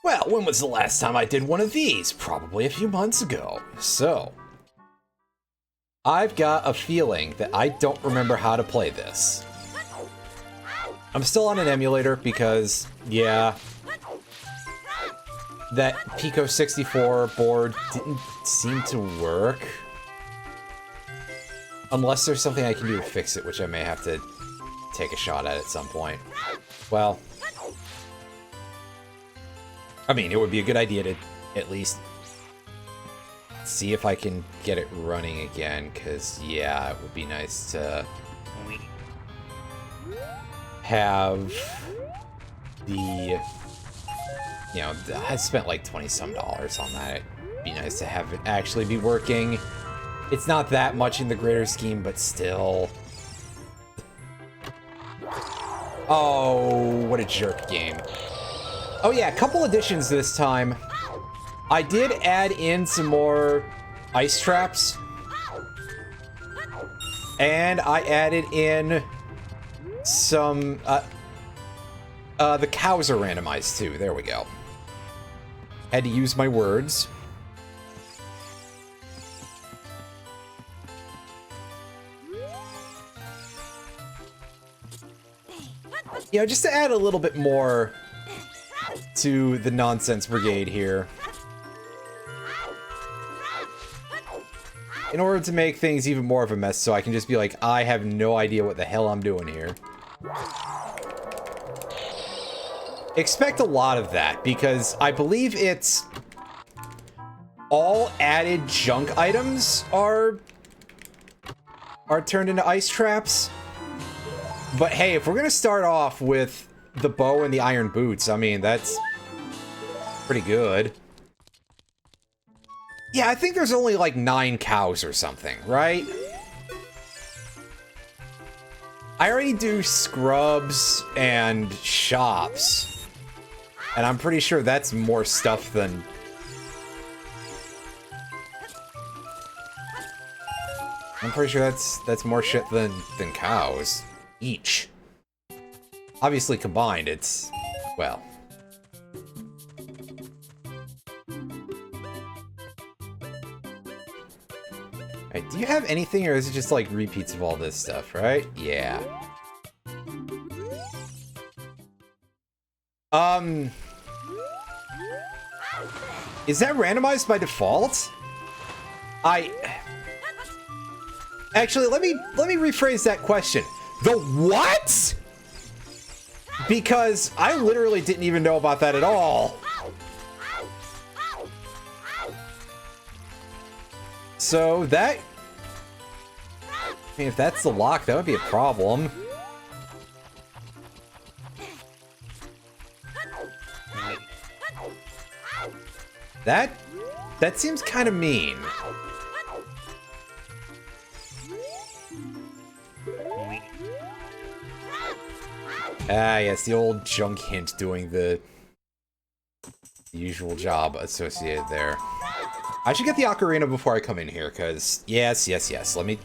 Well, when was the last time I did one of these? Probably a few months ago. So, I've got a feeling that I don't remember how to play this. I'm still on an emulator because, yeah, that Pico 64 board didn't seem to work. Unless there's something I can do to fix it, which I may have to take a shot at some point. Well, I mean, it would be a good idea to at least see if I can get it running again, because, yeah, it would be nice to have the, you know, I spent like $20-some on that. It'd be nice to have it actually be working. It's not that much in the greater scheme, but still. Oh, what a jerk game. Oh yeah, a couple additions this time. I did add in some more ice traps. And I added in some, the cows are randomized too. There we go. Had to use my words. You know, just to add a little bit more to the nonsense brigade here. In order to make things even more of a mess, so I can just be like, I have no idea what the hell I'm doing here. Expect a lot of that, because I believe it's all added junk items are turned into ice traps. But hey, if we're gonna start off with the bow and the iron boots, I mean, that's pretty good. Yeah, I think there's only like 9 cows or something, right? I already do scrubs and shops. And I'm pretty sure that's more stuff than... I'm pretty sure that's more shit than cows. Each. Obviously combined, it's... well... Alright, do you have anything, or is it just like repeats of all this stuff, right? Yeah. Is that randomized by default? Actually, let me rephrase that question. The what? Because I literally didn't even know about that at all. So that... I mean, if that's the lock, that would be a problem. That seems kind of mean. Ah, yes, the old junk hint doing the usual job associated there. I should get the Ocarina before I come in here, because yes. Let me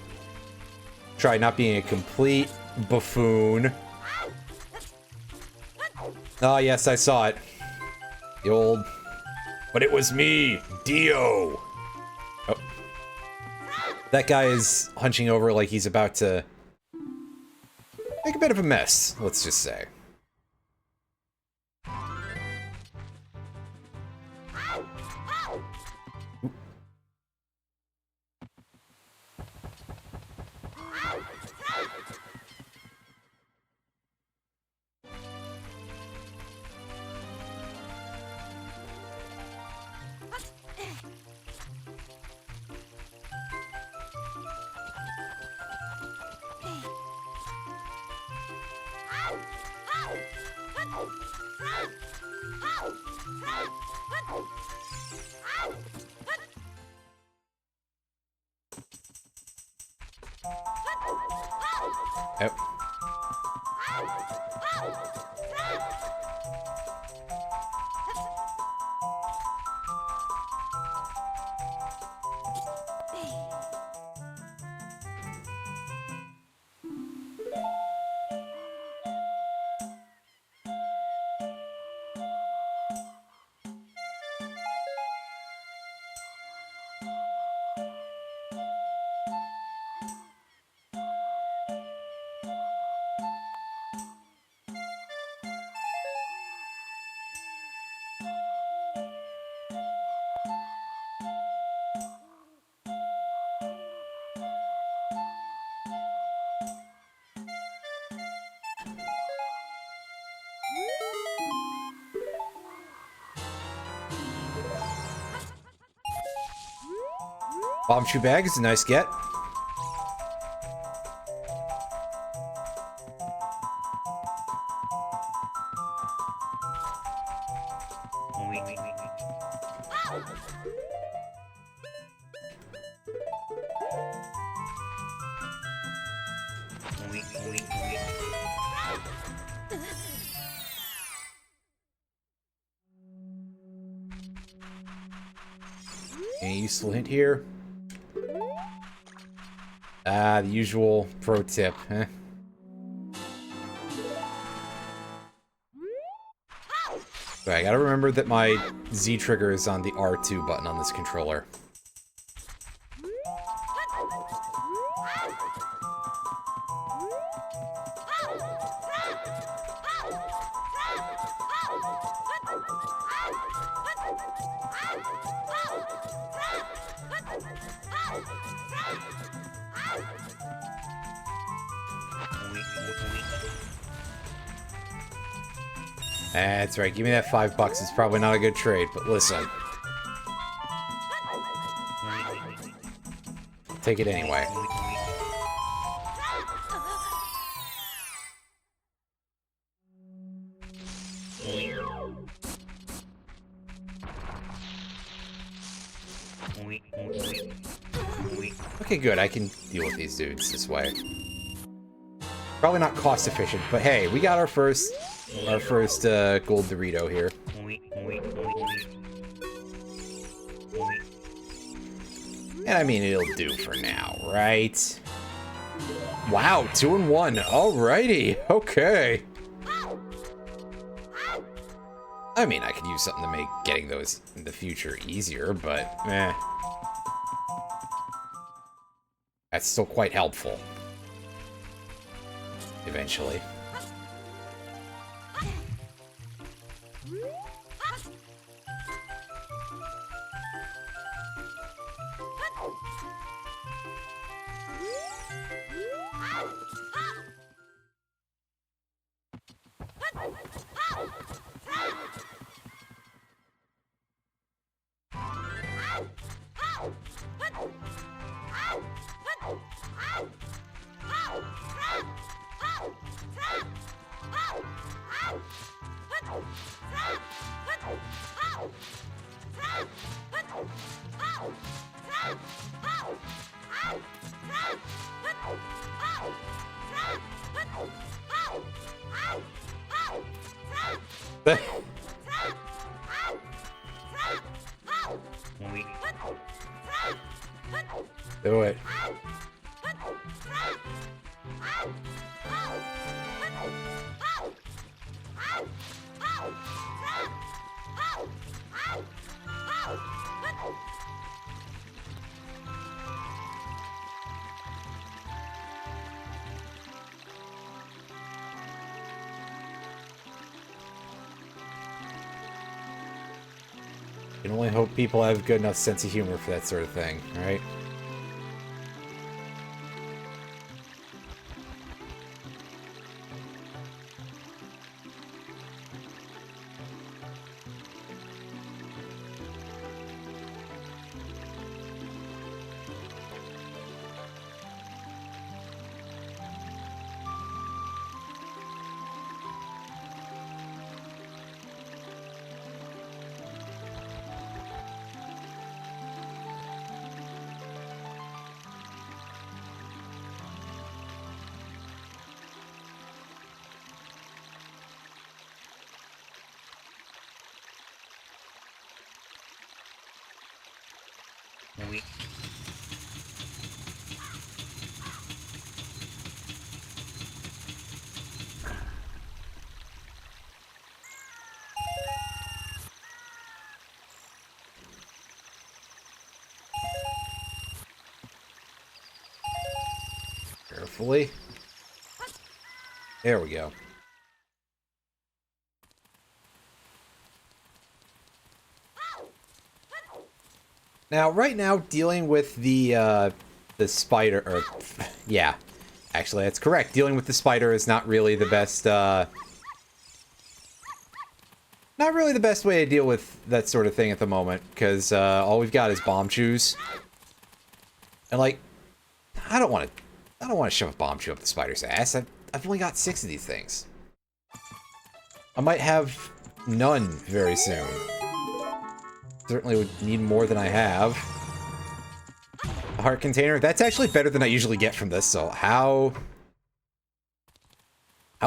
try not being a complete buffoon. Oh, yes, I saw it. The old... But it was me, Dio! Oh. That guy is hunching over like he's about to make a bit of a mess, let's just say. Yep. Bomb shoe bag is a nice get. Any useful hint here? Ah, the usual pro tip, huh? Right, I gotta remember that my Z trigger is on the R2 button on this controller. That's right, give me that $5. It's probably not a good trade, but listen. Take it anyway. Okay, good. I can deal with these dudes this way. Probably not cost efficient, but hey, we got our first gold Dorito here. And I mean, it'll do for now, right? Wow, 2 and 1. Alrighty, okay. I mean, I could use something to make getting those in the future easier, but eh. That's still quite helpful. Eventually. Do it. You can only hope people have good enough sense of humor for that sort of thing, right? Carefully. There we go. Now, right now, dealing with the spider, or, yeah, actually, that's correct. Dealing with the spider is not really the best, not really the best way to deal with that sort of thing at the moment, because all we've got is bomb shoes. And like, I don't want to shove a bomb shoe up the spider's ass. I've only got 6 of these things. I might have none very soon. Certainly would need more than I have. A heart container. That's actually better than I usually get from this, so how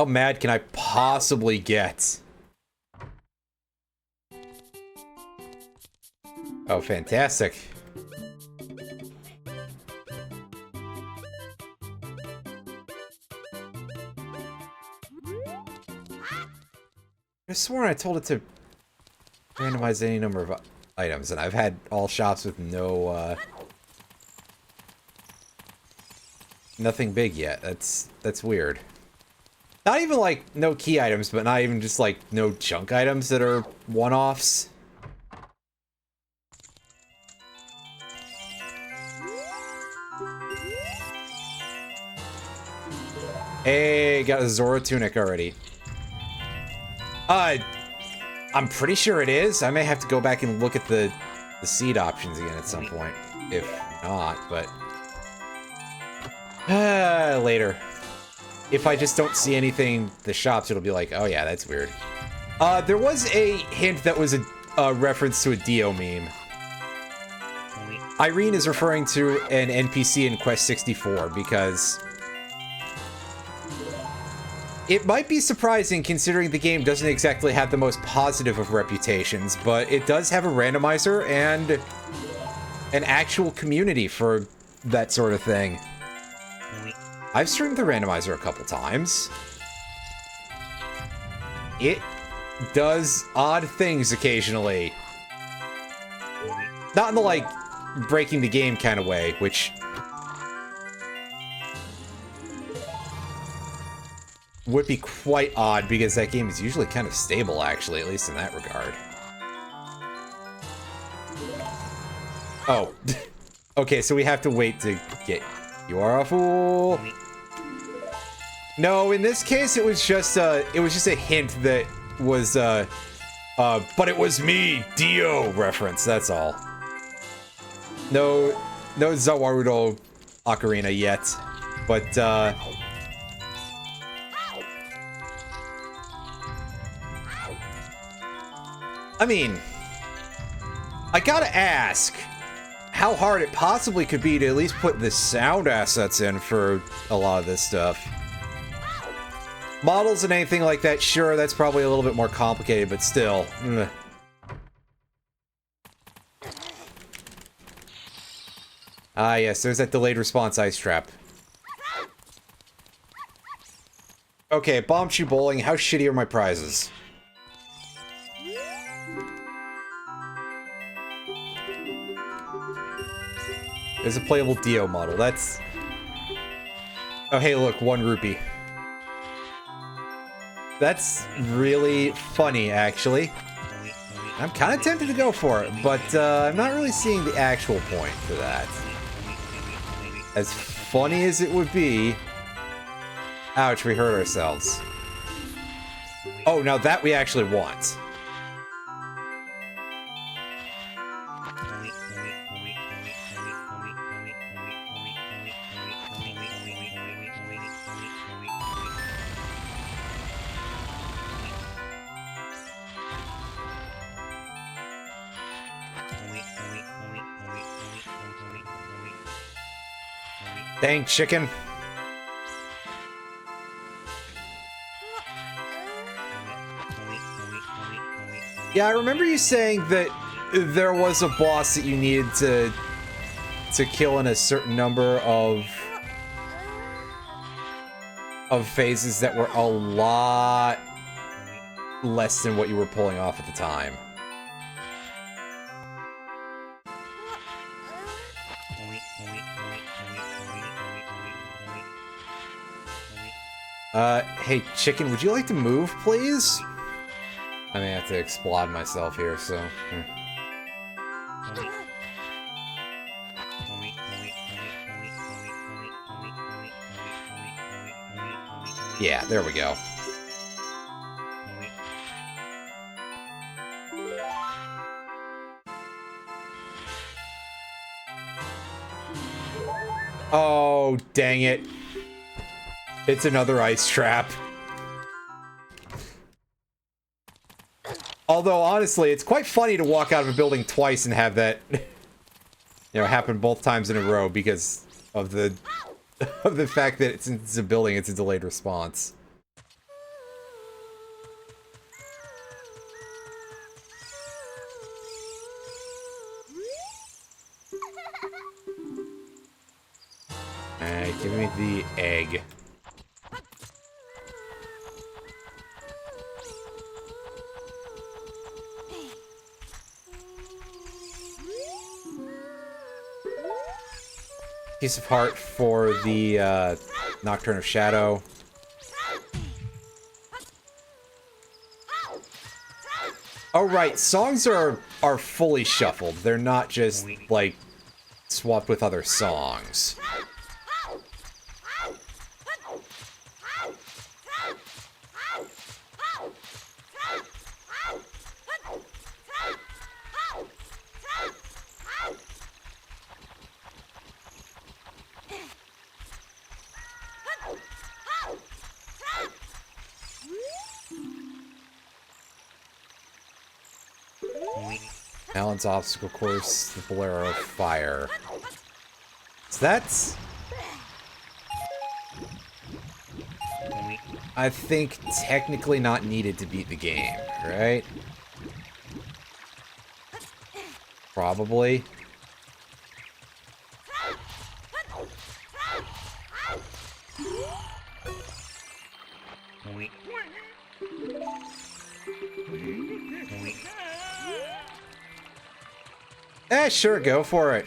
mad can I possibly get? Oh, fantastic. I sworn I told it to randomize any number of items, and I've had all shops with no, nothing big yet. That's weird. Not even, like, no key items, but not even just, like, no junk items that are one-offs. Hey, got a Zora tunic already. I'm pretty sure it is. I may have to go back and look at the seed options again at some point. If not, but... later. If I just don't see anything, the shops, it'll be like, oh yeah, that's weird. There was a hint that was a reference to a Dio meme. Irene is referring to an NPC in Quest 64 because... It might be surprising considering the game doesn't exactly have the most positive of reputations, but it does have a randomizer and an actual community for that sort of thing. I've streamed the randomizer a couple times. It does odd things occasionally. Not in the, like, breaking the game kind of way, which... would be quite odd, because that game is usually kind of stable, actually, at least in that regard. Oh. Okay, so we have to wait to get... You are a fool! No, in this case, it was just a hint that was, but it was me, Dio reference, that's all. No Zawarudo Ocarina yet, but, I mean, I gotta ask how hard it possibly could be to at least put the sound assets in for a lot of this stuff. Models and anything like that, sure, that's probably a little bit more complicated, but still. Ugh. Ah, yes, there's that delayed response ice trap. Okay, bomb shoe bowling, how shitty are my prizes? There's a playable Dio model. That's... Oh, hey, look, 1 rupee. That's really funny, actually. I'm kind of tempted to go for it, but I'm not really seeing the actual point for that. As funny as it would be... Ouch, we hurt ourselves. Oh, now that we actually want. Dang chicken. Yeah, I remember you saying that there was a boss that you needed to kill in a certain number of phases that were a lot less than what you were pulling off at the time. Hey, chicken, would you like to move, please? I may have to explode myself here, so... Yeah, there we go. Oh, dang it. It's another ice trap. Although, honestly, it's quite funny to walk out of a building twice and have that, you know, happen both times in a row because of the fact that since it's a building, it's a delayed response. Alright, give me the egg. Piece of heart for the Nocturne of Shadow. Oh right, songs are fully shuffled. They're not just like swapped with other songs. Alan's obstacle course, the Bolero fire. So that's... I think technically not needed to beat the game, right? Probably. Eh, sure, go for it.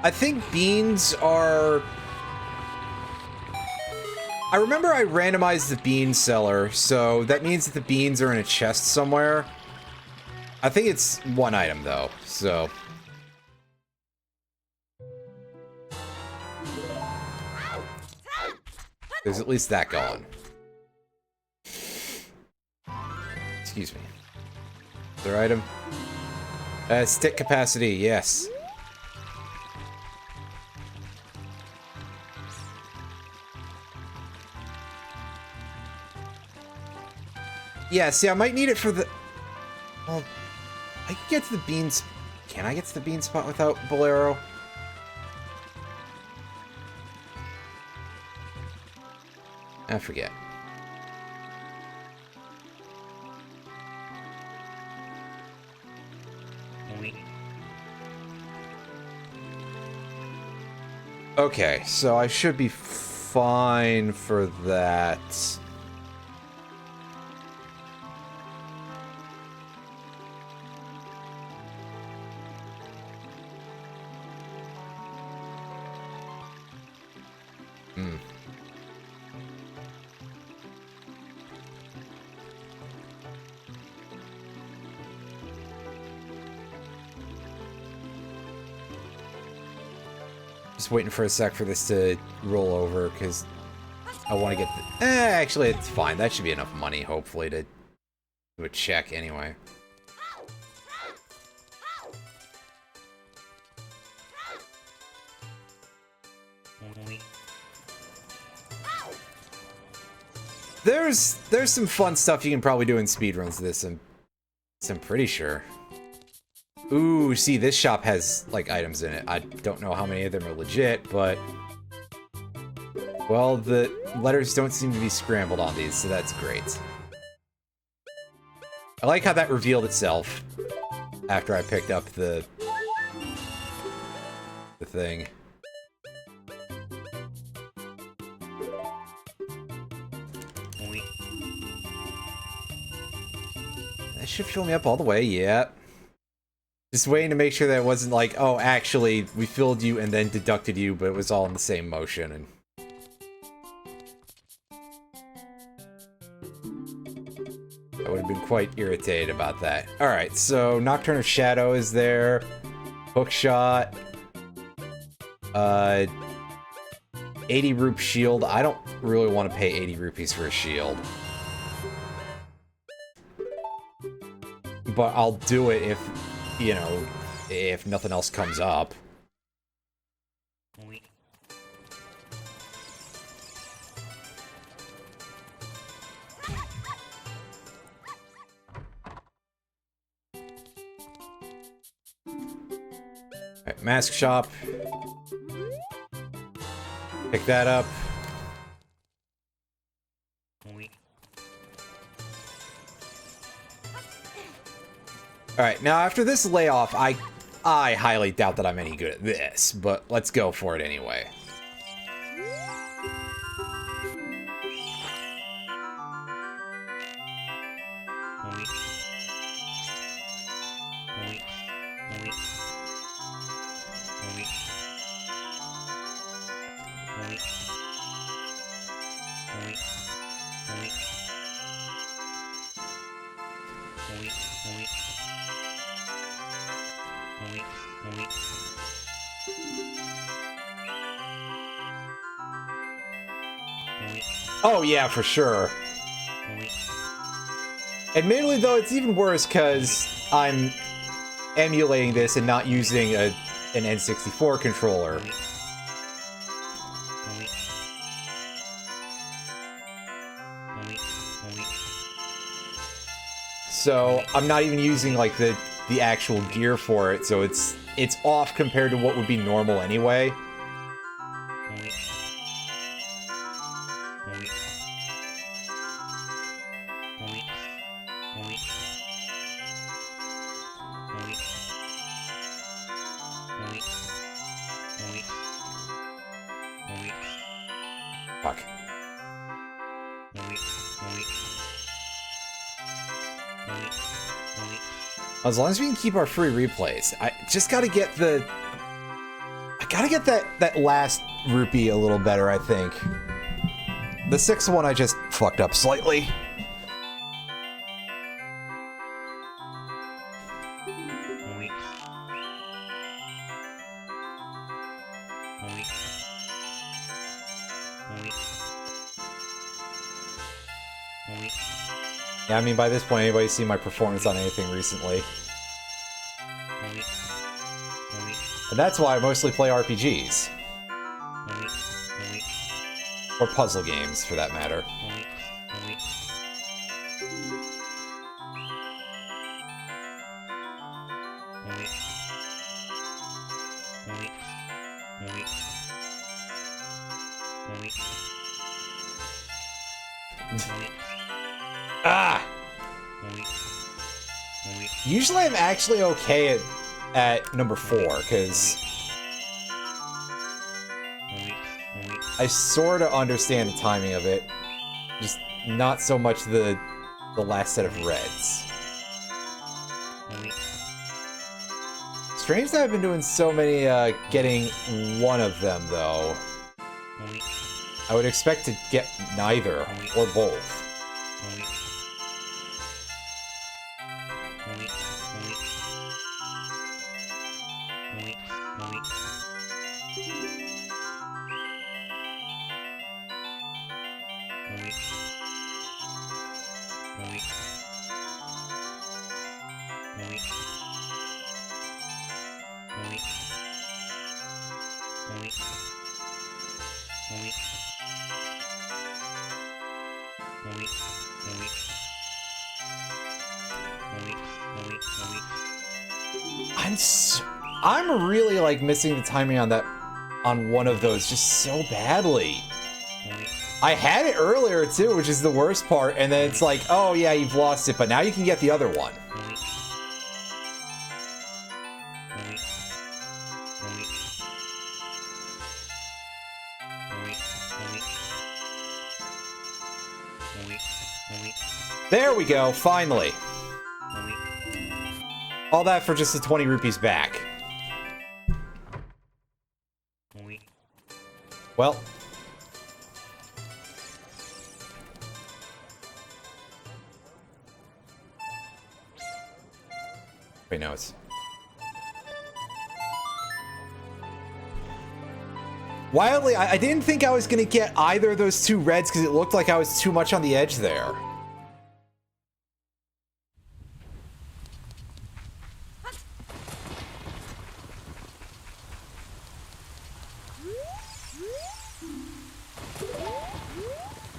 I think beans are... I remember I randomized the bean seller, so that means that the beans are in a chest somewhere. I think it's one item, though, so... There's at least that going. Excuse me. Other item? Stick capacity, yes. Yeah, see, I might need it for the... Well, I can get to the beans... Can I get to the bean spot without Bolero? I forget. Okay, so I should be fine for that. Just waiting for a sec for this to roll over, because I want to get the... actually, it's fine. That should be enough money, hopefully, to do a check anyway. There's some fun stuff you can probably do in speedruns of this, I'm pretty sure. Ooh, see, this shop has, like, items in it. I don't know how many of them are legit, but... Well, the letters don't seem to be scrambled on these, so that's great. I like how that revealed itself after I picked up the thing. That should fill me up all the way, yeah. Just waiting to make sure that it wasn't like, oh, actually, we filled you and then deducted you, but it was all in the same motion. And quite irritated about that. Alright, so Nocturne of Shadow is there. Hookshot. 80 Rupe Shield. I don't really want to pay 80 rupees for a shield. But I'll do it if, you know, if nothing else comes up. Alright, Mask Shop. Pick that up. Alright, now after this layoff, I highly doubt that I'm any good at this, but let's go for it anyway. Oh yeah, for sure. Admittedly though, it's even worse because I'm emulating this and not using an N64 controller. So I'm not even using like the actual gear for it, so it's off compared to what would be normal anyway. Fuck. As long as we can keep our free replays, I just gotta get that last rupee a little better, I think. The sixth one I just fucked up slightly. Yeah, I mean, by this point, anybody seen my performance on anything recently? And that's why I mostly play RPGs. Or puzzle games, for that matter. Ah! Usually I'm actually okay at number 4, because I sort of understand the timing of it. Just not so much the last set of reds. Strange that I've been doing so many getting one of them, though. I would expect to get neither, or both. I'm really like missing the timing on one of those just so badly. I had it earlier too, which is the worst part, and then it's like, oh yeah, you've lost it, but now you can get the other one. There we go, finally. All that for just the 20 rupees back. Well. Wait, no, it's... Wildly, I didn't think I was gonna get either of those two reds because it looked like I was too much on the edge there.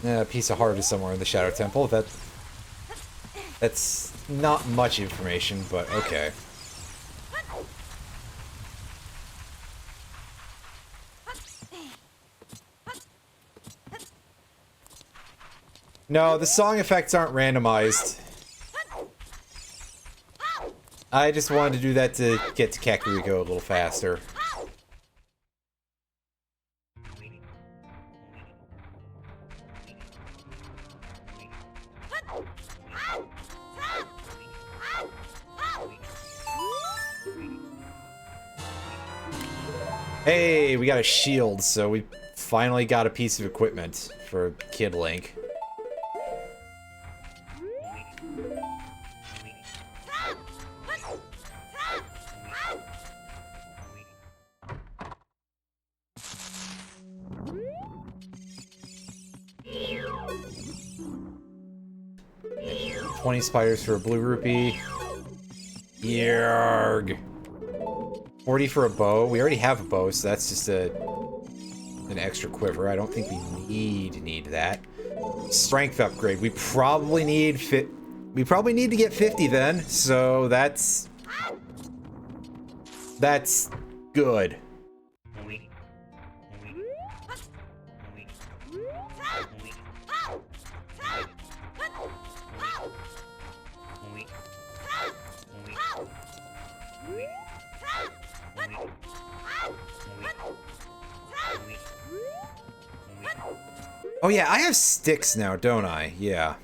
A piece of heart is somewhere in the Shadow Temple. That's not much information, but okay. No, the song effects aren't randomized. I just wanted to do that to get to Kakariko a little faster. Hey, we got a shield, so we finally got a piece of equipment for Kid Link. $20 spiders for a blue rupee. Yarg. 40 for a bow. We already have a bow, so that's just an extra quiver. I don't think we need that. Strength upgrade. We probably need to get 50 then. So that's good. Oh yeah, I have sticks now, don't I? Yeah.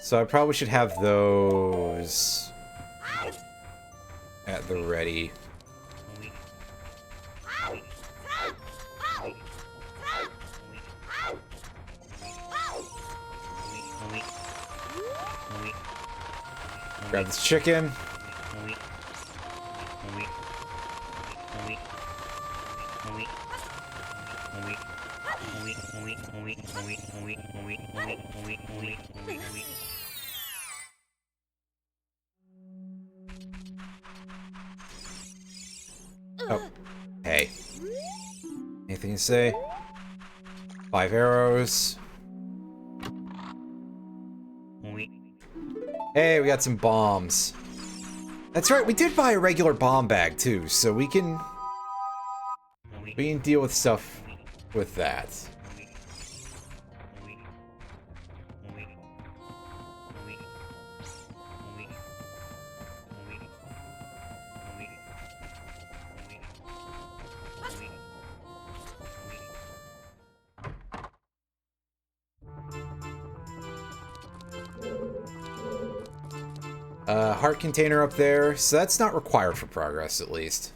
So I probably should have those at the ready. Grab this chicken. Oh, hey. Anything to say? 5 arrows. Hey, we got some bombs. That's right, we did buy a regular bomb bag too, so we can deal with stuff with that. Heart container up there, so that's not required for progress, at least.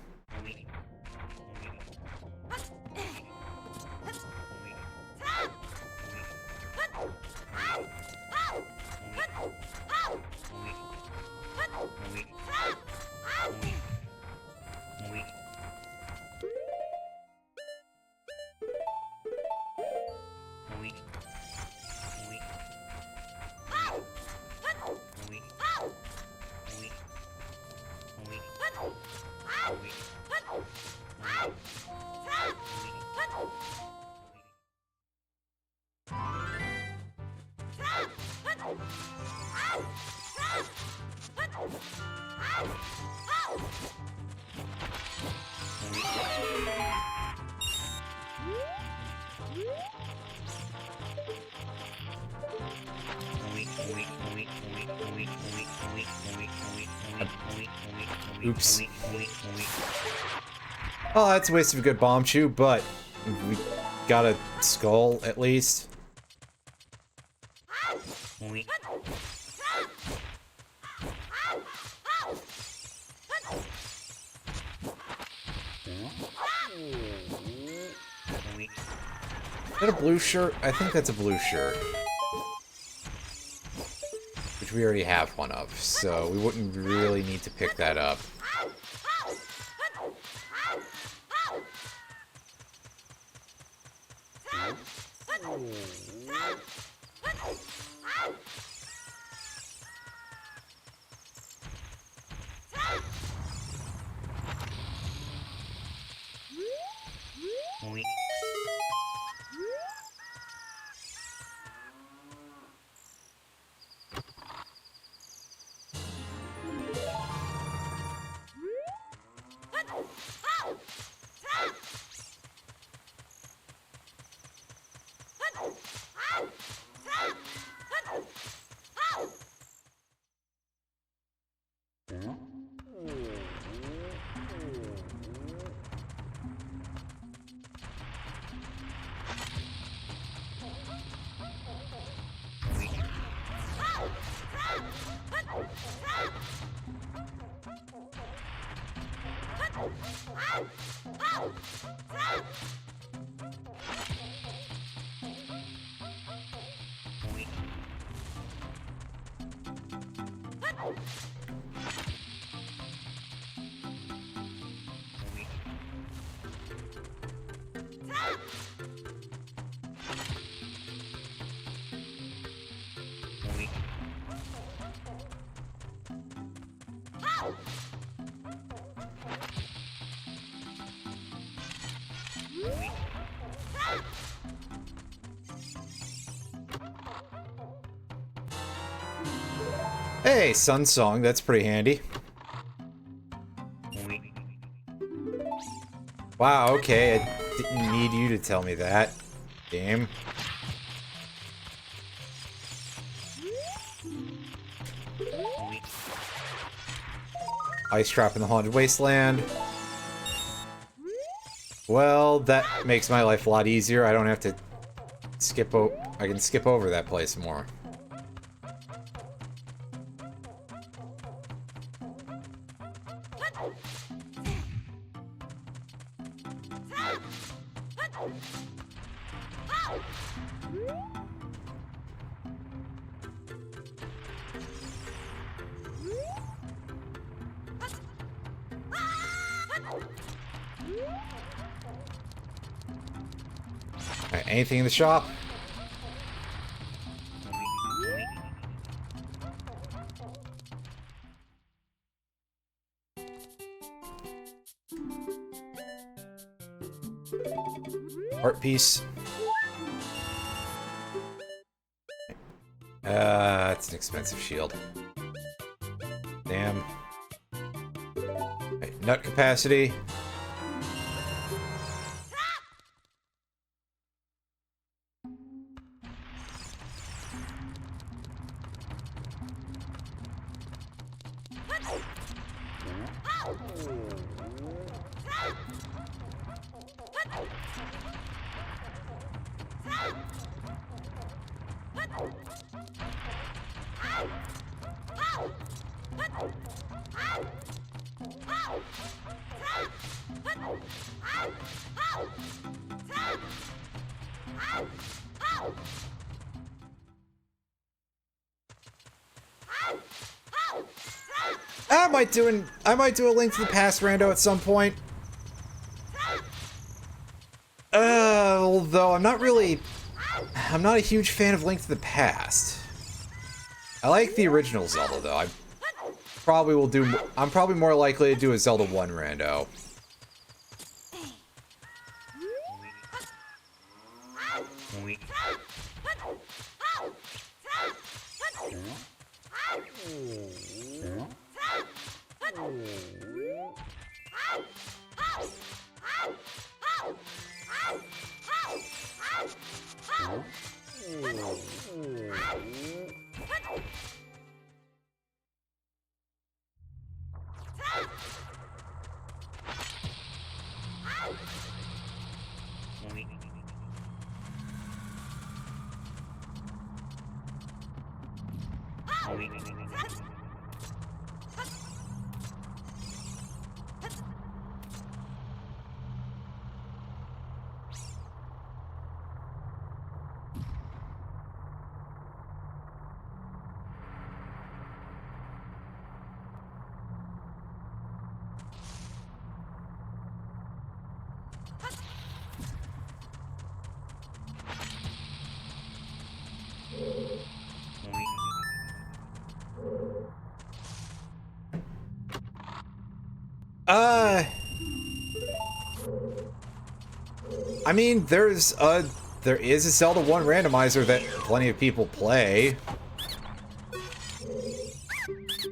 Oops. Oh, that's a waste of a good bomb chew, but we got a skull at least. Is that a blue shirt? I think that's a blue shirt. Which which we already have one of, so we wouldn't really need to pick that up. Hey, Sun Song, that's pretty handy. Wow, okay, I didn't need you to tell me that. Game. Ice Trap in the Haunted Wasteland. Well, that makes my life a lot easier. I don't have to skip I can skip over that place more. Alright, anything in the shop? Art piece. It's an expensive shield. Damn. Right, nut capacity. I might do a Link to the Past rando at some point. Although I'm not a huge fan of Link to the Past. I like the original Zelda though. I'm probably more likely to do a Zelda 1 rando. I mean, there is a Zelda 1 randomizer that plenty of people play.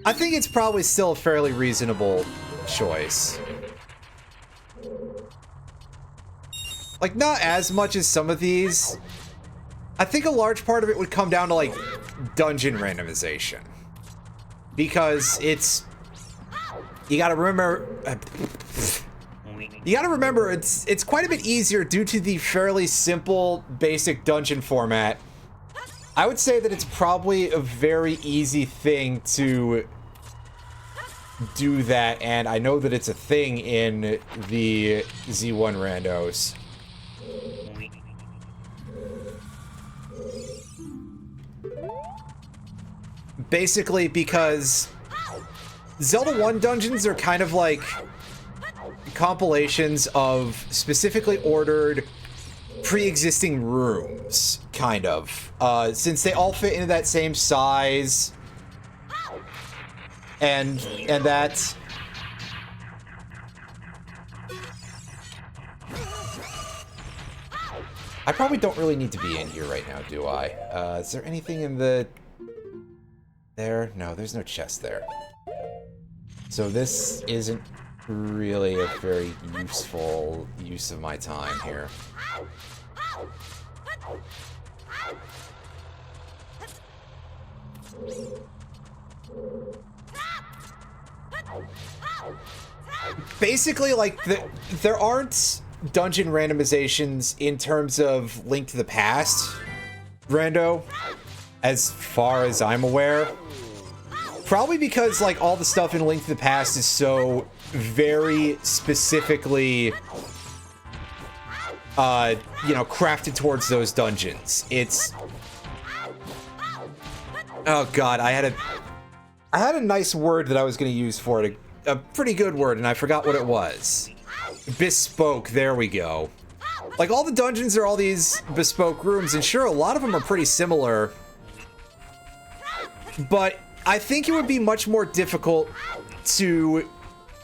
I think it's probably still a fairly reasonable choice. Like, not as much as some of these. I think a large part of it would come down to, like, dungeon randomization. Because it's... You gotta remember... it's quite a bit easier due to the fairly simple, basic dungeon format. I would say that it's probably a very easy thing to do that, and I know that it's a thing in the Z1 randos. Basically because Zelda 1 dungeons are kind of like compilations of specifically ordered pre-existing rooms, kind of. Since they all fit into that same size and that... I probably don't really need to be in here right now, do I? Is there anything in the... There? No, there's no chest there. So this isn't really a very useful use of my time here. Basically, like, there aren't dungeon randomizations in terms of Link to the Past, Rando, as far as I'm aware. Probably because, like, all the stuff in Link to the Past is so very specifically, you know, crafted towards those dungeons. It's... Oh god, I had a nice word that I was going to use for it. A pretty good word, and I forgot what it was. Bespoke, there we go. Like, all the dungeons are all these bespoke rooms, and sure, a lot of them are pretty similar. But I think it would be much more difficult to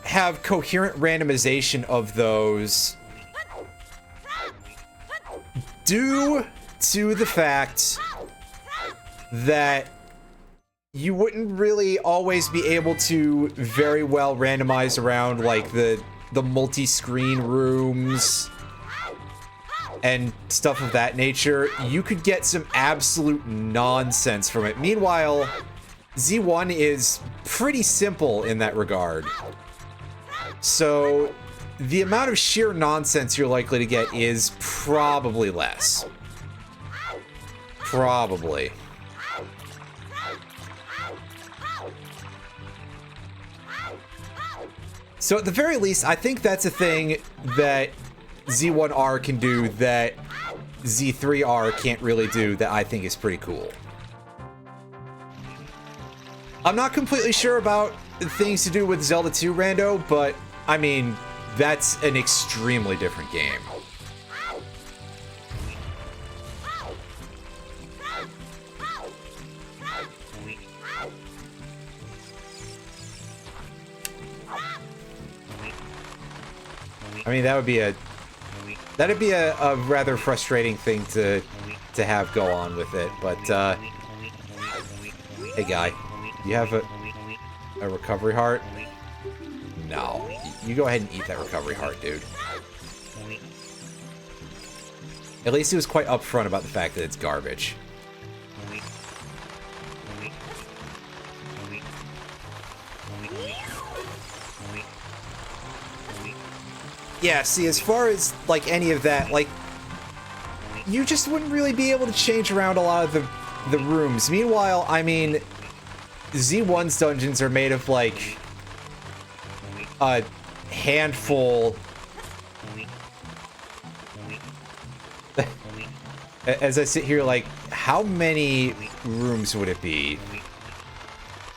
have coherent randomization of those due to the fact that you wouldn't really always be able to very well randomize around, like, the multi-screen rooms and stuff of that nature. You could get some absolute nonsense from it. Meanwhile, Z1 is pretty simple in that regard. So the amount of sheer nonsense you're likely to get is probably less. Probably. So at the very least, I think that's a thing that Z1R can do that Z3R can't really do that I think is pretty cool. I'm not completely sure about things to do with Zelda 2 Rando, but, I mean, that's an extremely different game. I mean, that'd be a rather frustrating thing to have go on with it, but, hey guy, you have a recovery heart? No. You go ahead and eat that recovery heart, dude. At least he was quite upfront about the fact that it's garbage. Yeah, see, as far as, like, any of that, like, you just wouldn't really be able to change around a lot of the rooms. Meanwhile, I mean, Z1's dungeons are made of, like, a handful... As I sit here, like, how many rooms would it be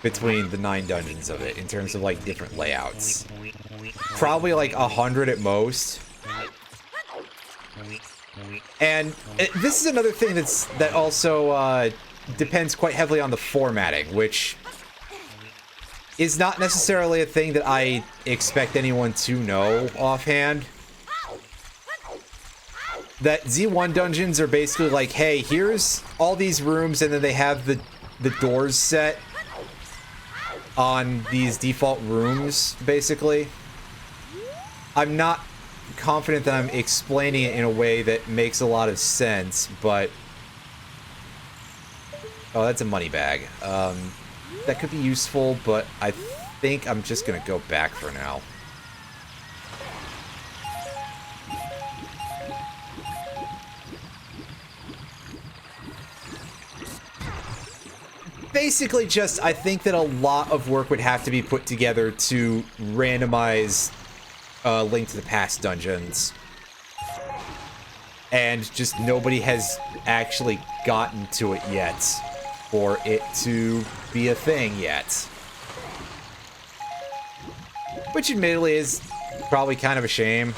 between the 9 dungeons of it, in terms of, like, different layouts? Probably like 100 at most. And this is another thing that also depends quite heavily on the formatting, which is not necessarily a thing that I expect anyone to know offhand. that Z1 dungeons are basically like, hey, here's all these rooms, and then they have the doors set on these default rooms, basically. I'm not confident that I'm explaining it in a way that makes a lot of sense, but... Oh, that's a money bag. That could be useful, but I think I'm just gonna go back for now. Basically just, I think that a lot of work would have to be put together to randomize Link to the Past dungeons. And just nobody has actually gotten to it yet for it to be a thing yet. Which admittedly is probably kind of a shame.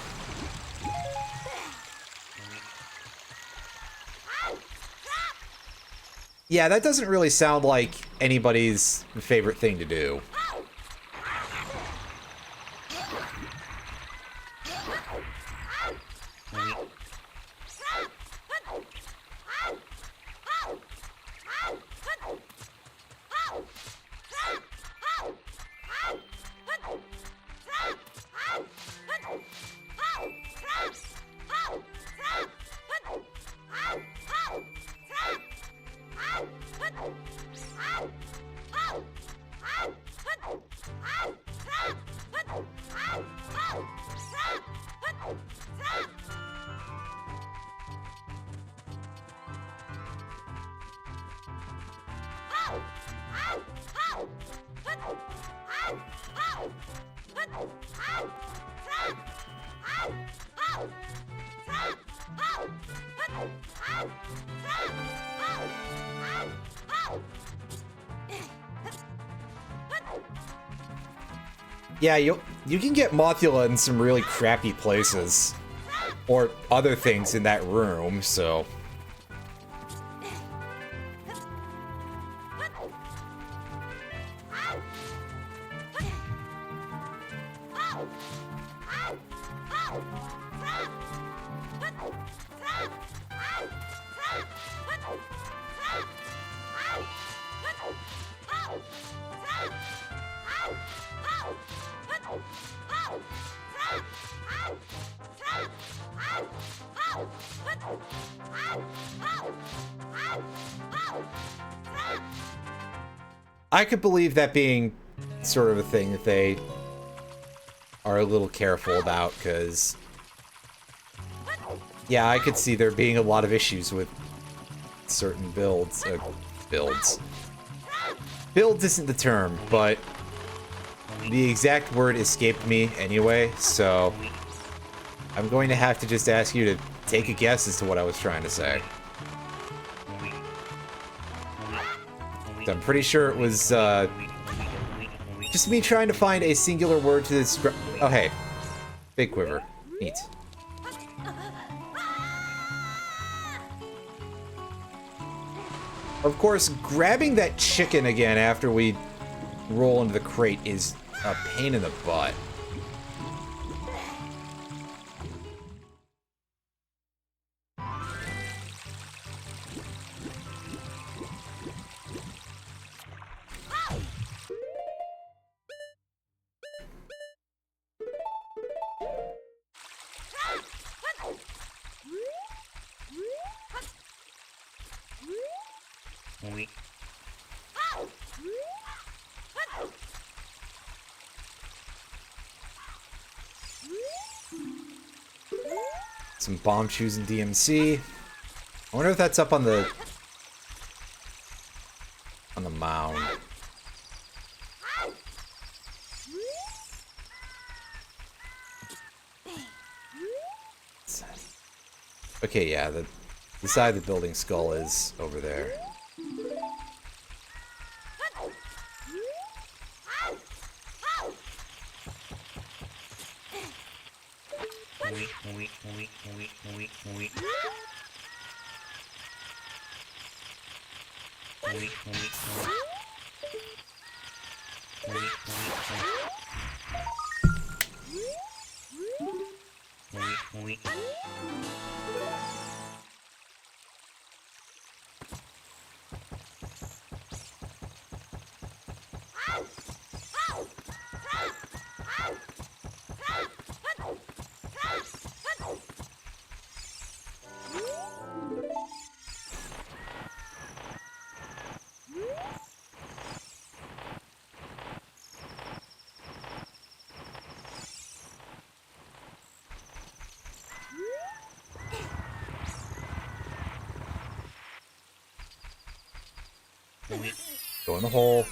Yeah, that doesn't really sound like anybody's favorite thing to do. Yeah, you can get Mothula in some really crappy places. Or other things in that room, so... I could believe that being sort of a thing that they are a little careful about, because... Yeah, I could see there being a lot of issues with certain builds. Builds isn't the term, but the exact word escaped me anyway, so I'm going to have to just ask you to take a guess as to what I was trying to say. I'm pretty sure it was just me trying to find a singular word to describe. Oh, hey. Big quiver. Neat. Of course, grabbing that chicken again after we roll into the crate is a pain in the butt. Some bomb shoes and DMC. I wonder if that's up on the mound. Okay, yeah, the side of the building skull is over there. Go in the hole.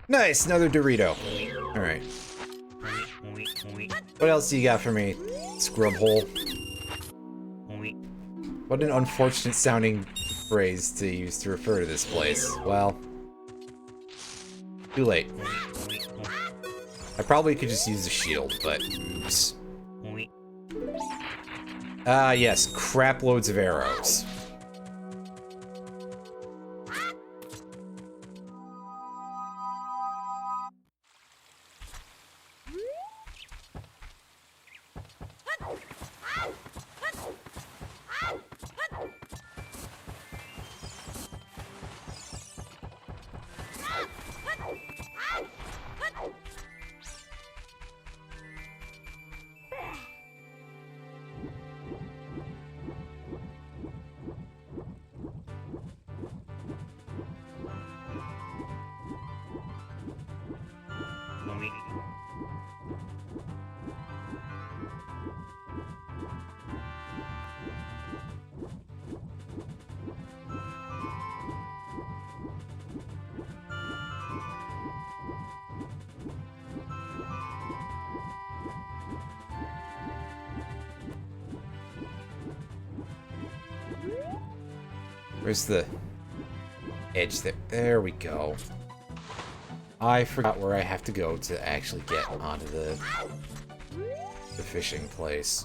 Nice, another Dorito. Alright. What else do you got for me, scrub hole? What an unfortunate sounding phrase to use to refer to this place. Well, too late. I probably could just use the shield, but oops. Ah, yes, crap loads of arrows. Where's the edge there? There we go. I forgot where I have to go to actually get onto the fishing place.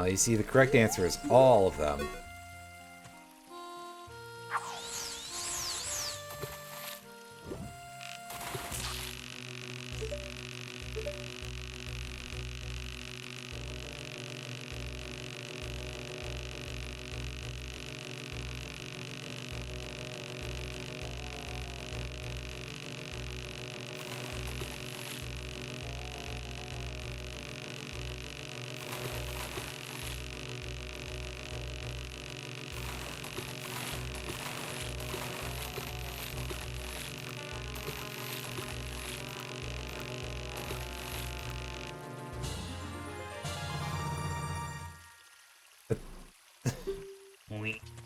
You see, the correct answer is all of them.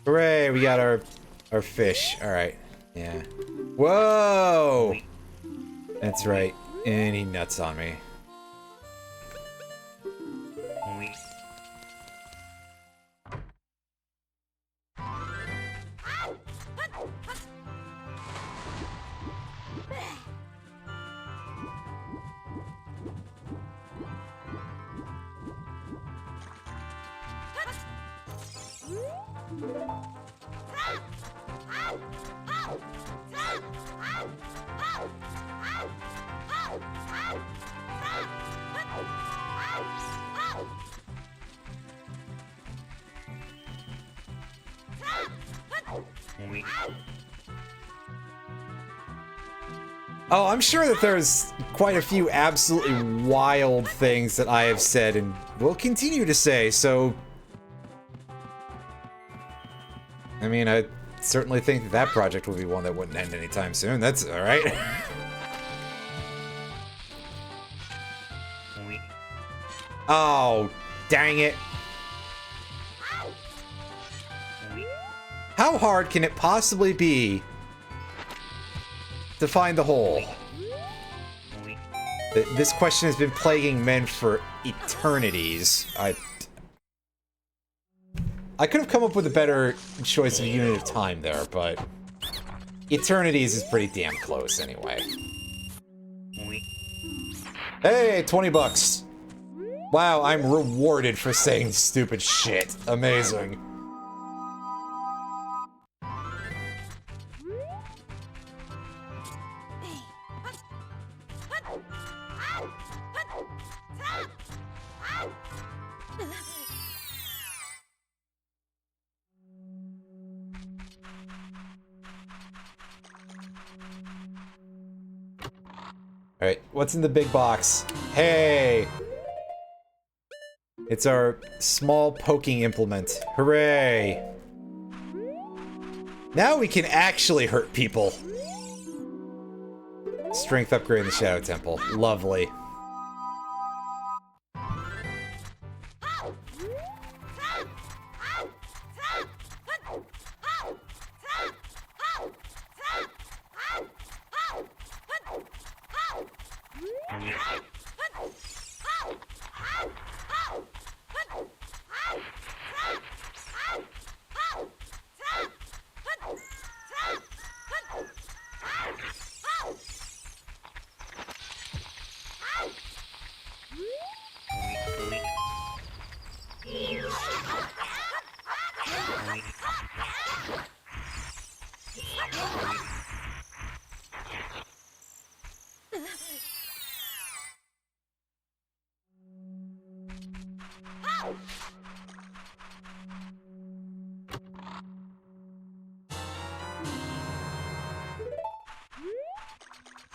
Hooray, we got our fish. Alright. Yeah. Whoa! That's right. And he nuts on me. Oh, I'm sure that there's quite a few absolutely wild things that I have said and will continue to say, so... I mean, I certainly think that that project will be one that wouldn't end anytime soon. That's alright. Oh, dang it. How hard can it possibly be to find the hole? This question has been plaguing men for eternities. I could have come up with a better choice of unit of time there, but eternities is pretty damn close anyway. Hey, 20 bucks. Wow, I'm rewarded for saying stupid shit. Amazing. Alright, what's in the big box? Hey! It's our small poking implement. Hooray! Now we can actually hurt people. Strength upgrade in the Shadow Temple. Lovely.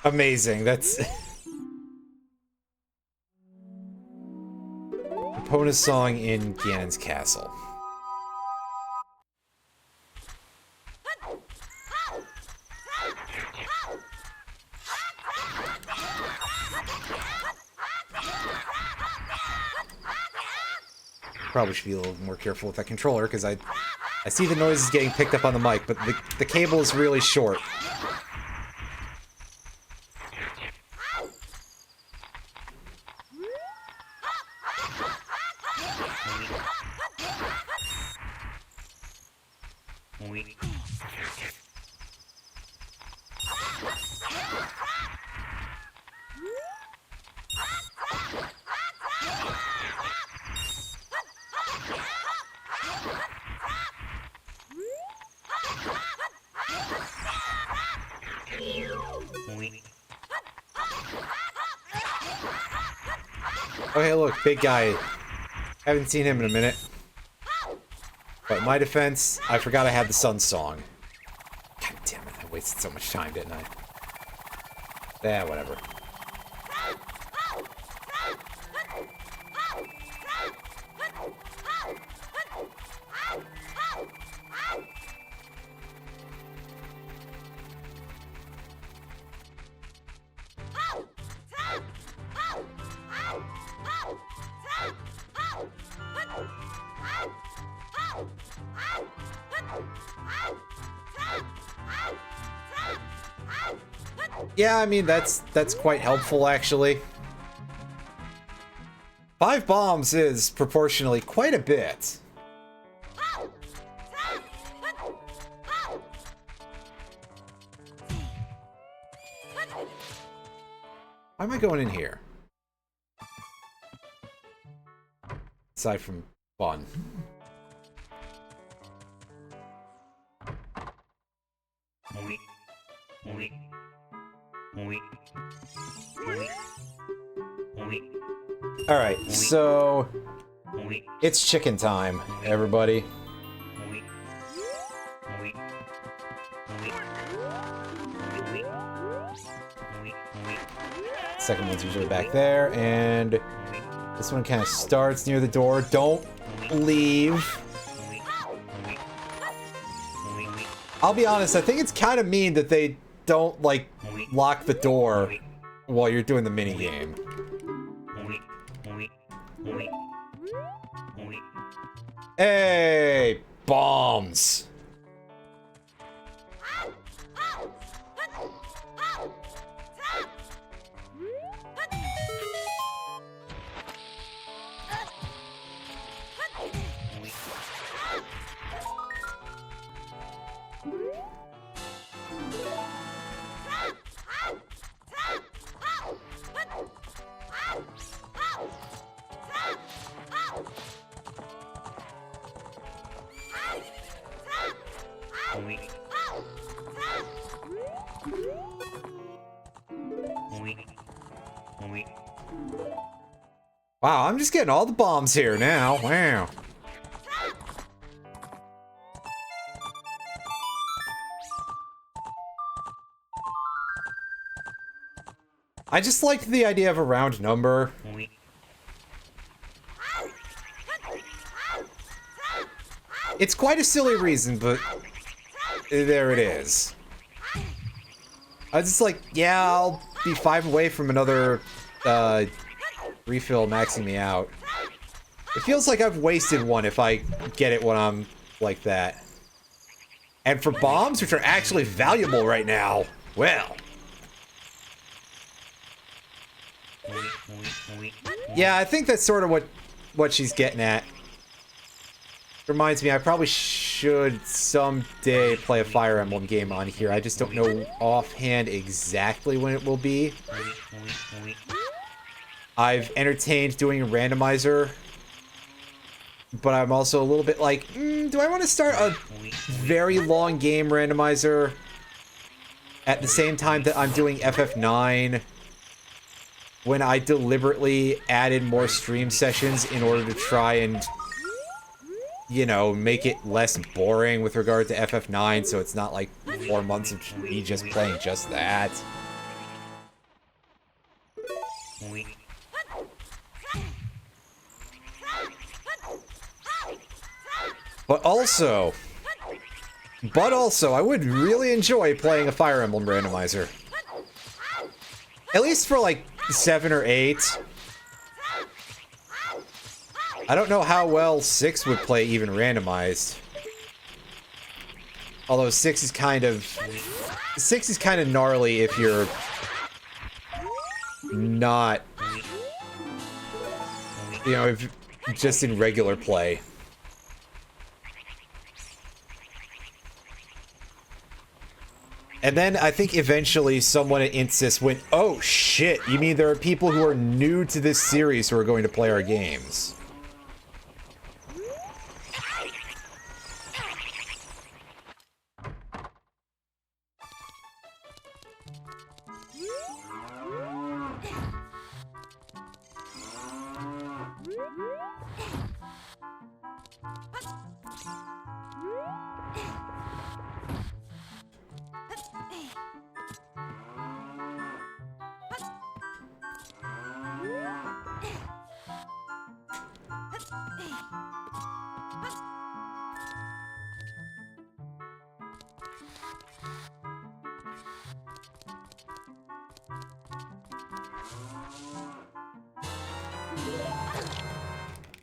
Amazing, that's... Epona song in Ganon's castle. Probably should be a little more careful with that controller, because I see the noises getting picked up on the mic, but the cable is really short. Oh, hey, look, big guy. Haven't seen him in a minute. But in my defense, I forgot I had the Sun Song. God damn it, I wasted so much time, didn't I? Yeah, whatever. Yeah, I mean, that's quite helpful, actually. 5 bombs is proportionally quite a bit. Why am I going in here? Aside from fun. Alright, so it's chicken time, everybody. Second one's usually back there, and this one kind of starts near the door. Don't leave. I'll be honest, I think it's kind of mean that they don't, like, lock the door while you're doing the minigame. Hey! Bombs! Wow, I'm just getting all the bombs here now. Wow. I just liked the idea of a round number. It's quite a silly reason, but there it is. I was just like, yeah, I'll be 5 away from another refill maxing me out. It feels like I've wasted one if I get it when I'm like that. And for bombs, which are actually valuable right now, well. Yeah, I think that's sort of what she's getting at. Reminds me, I probably should someday play a Fire Emblem game on here. I just don't know offhand exactly when it will be. I've entertained doing a randomizer, but I'm also a little bit like, do I want to start a very long game randomizer at the same time that I'm doing FF9 when I deliberately added more stream sessions in order to try and, you know, make it less boring with regard to FF9, so it's not like 4 months of me just playing just that. But also, I would really enjoy playing a Fire Emblem randomizer. At least for like 7 or 8. I don't know how well 6 would play even randomized. Although 6 is kind of gnarly if you're not, you know, if just in regular play. And then I think eventually someone at Insys went, oh shit, you mean there are people who are new to this series who are going to play our games?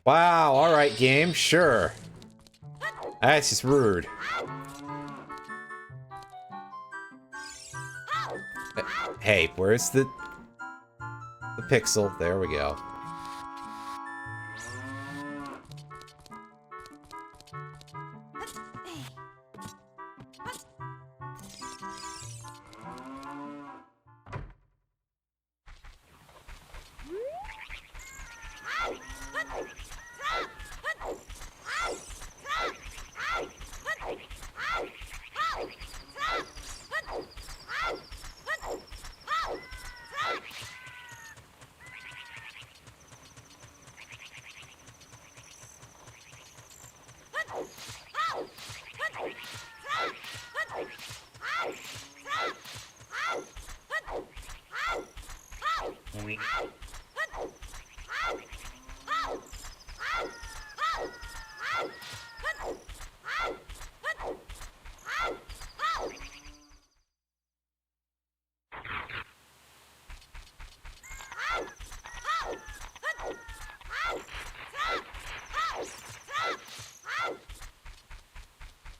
Wow, alright game, sure. That's just rude. Hey, where's the pixel? There we go.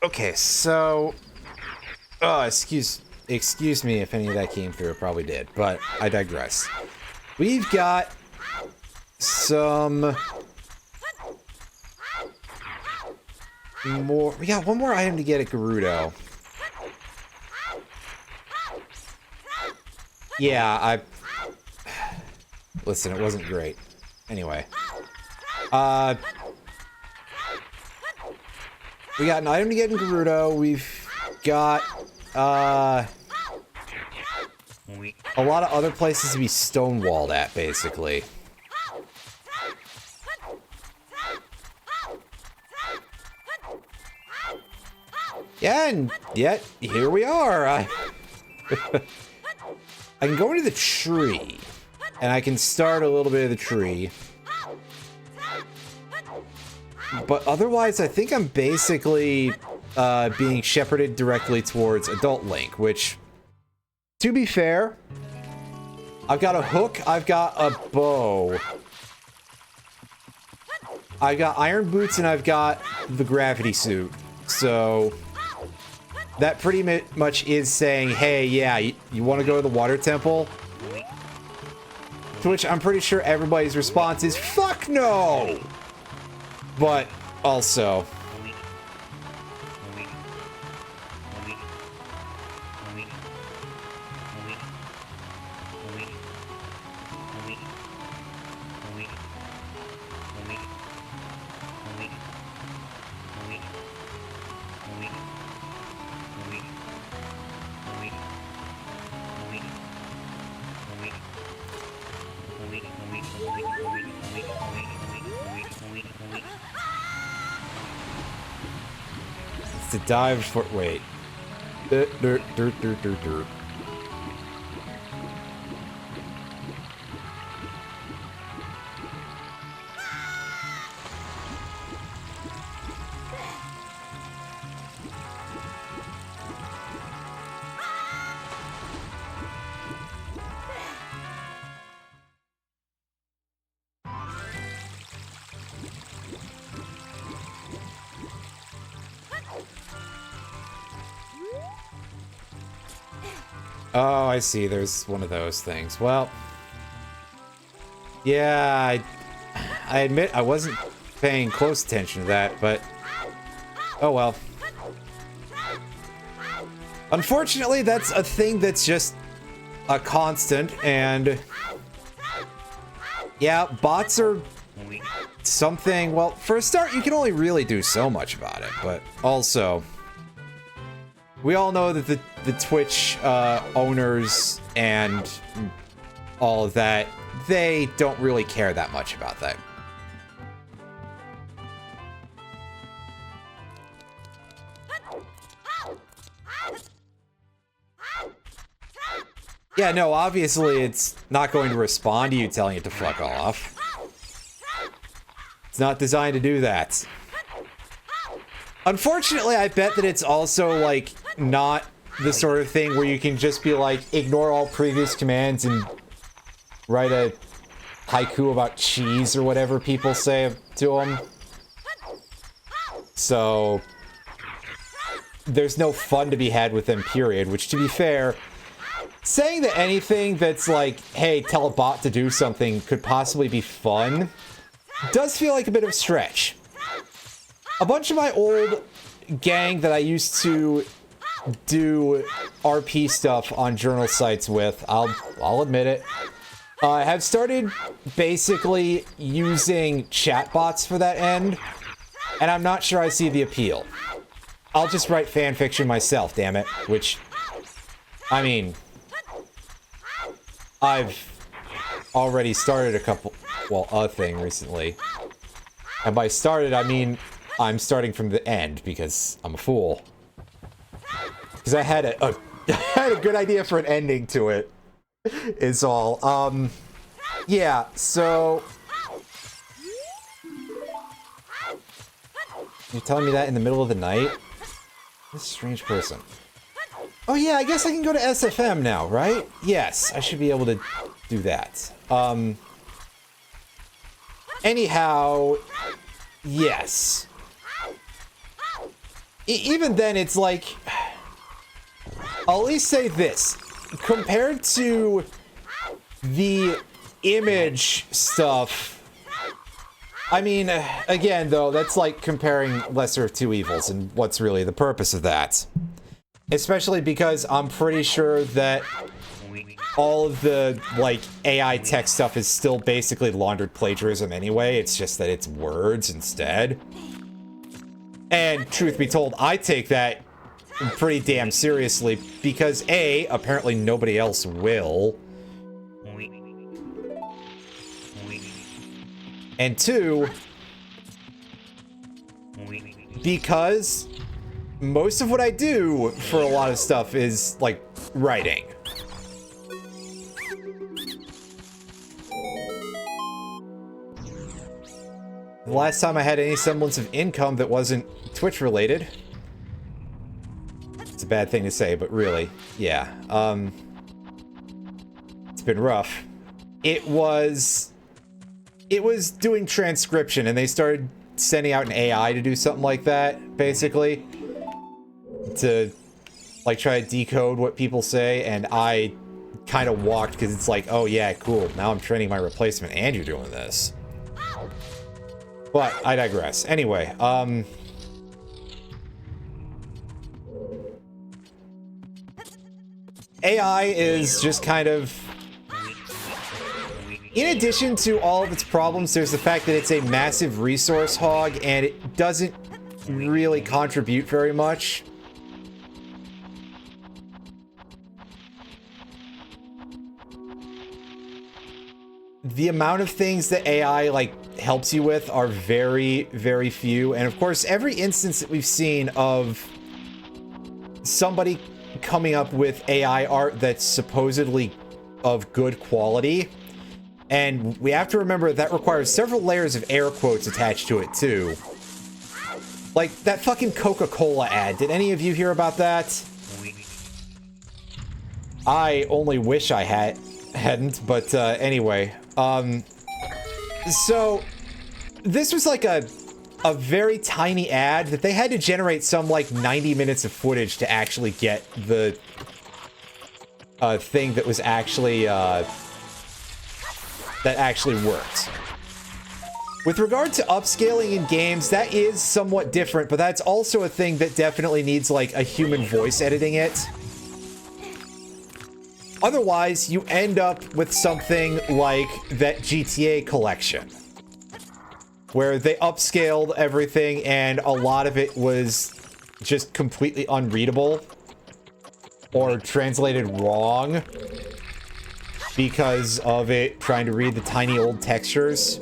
Okay, so, excuse me if any of that came through, it probably did, but I digress. We've got some more, we got one more item to get at Gerudo. Yeah, listen, it wasn't great. Anyway. We got an item to get in Gerudo. We've got, a lot of other places to be stonewalled at, basically. Yeah, and yet, here we are. I can go into the tree, and I can start a little bit of the tree. But otherwise, I think I'm basically being shepherded directly towards Adult Link, which, to be fair, I've got a hook, I've got a bow, I've got iron boots, and I've got the gravity suit. So that pretty much is saying, hey, yeah, you want to go to the water temple? To which I'm pretty sure everybody's response is, fuck no! But also, to dive for wait. Oh, I see. There's one of those things. Well, yeah, I admit I wasn't paying close attention to that, but oh well. Unfortunately, that's a thing that's just a constant, and yeah, bots are something. Well, for a start, you can only really do so much about it, but also, we all know that the Twitch owners and all of that, they don't really care that much about that. Yeah, no, obviously it's not going to respond to you telling it to fuck off. It's not designed to do that. Unfortunately, I bet that it's also, like, not the sort of thing where you can just be like, ignore all previous commands and write a haiku about cheese or whatever people say to them. So, there's no fun to be had with them, period. Which, to be fair, saying that anything that's like, hey, tell a bot to do something could possibly be fun does feel like a bit of a stretch. A bunch of my old gang that I used to do RP stuff on journal sites with, I'll admit it, have started basically using chatbots for that end, and I'm not sure I see the appeal. I'll just write fan fiction myself, damn it, which, I mean, I've already started a thing recently, and by started, I mean I'm starting from the end because I'm a fool. Because I had a good idea for an ending to it, is all. Yeah, so you're telling me that in the middle of the night? This strange person. Oh yeah, I guess I can go to SFM now, right? Yes, I should be able to do that. Anyhow, yes. Even then, it's like, I'll at least say this. Compared to the image stuff, I mean, again, though, that's like comparing lesser of two evils, and what's really the purpose of that? Especially because I'm pretty sure that all of the, like, AI tech stuff is still basically laundered plagiarism anyway. It's just that it's words instead. And truth be told, I take that pretty damn seriously because A, apparently nobody else will. And two, because most of what I do for a lot of stuff is, like, writing. The last time I had any semblance of income that wasn't Twitch related. It's a bad thing to say, but really, yeah. It's been rough. It was doing transcription, and they started sending out an AI to do something like that, basically. To, like, try to decode what people say, and I kind of walked, because it's like, oh yeah, cool, now I'm training my replacement, and you're doing this. But I digress. Anyway, AI is just kind of... In addition to all of its problems, there's the fact that it's a massive resource hog, and it doesn't really contribute very much. The amount of things that AI, like, helps you with are very, very few. And of course, every instance that we've seen of somebody coming up with AI art that's supposedly of good quality, and we have to remember that requires several layers of air quotes attached to it too. Like that fucking Coca-Cola ad. Did any of you hear about that? I only wish I hadn't, but anyway. So this was like a very tiny ad that they had to generate some like 90 minutes of footage to actually get the thing that was actually that actually worked. With regard to upscaling in games, that is somewhat different, but that's also a thing that definitely needs like a human voice editing it. Otherwise, you end up with something like that GTA collection, where they upscaled everything and a lot of it was just completely unreadable or translated wrong because of it trying to read the tiny old textures.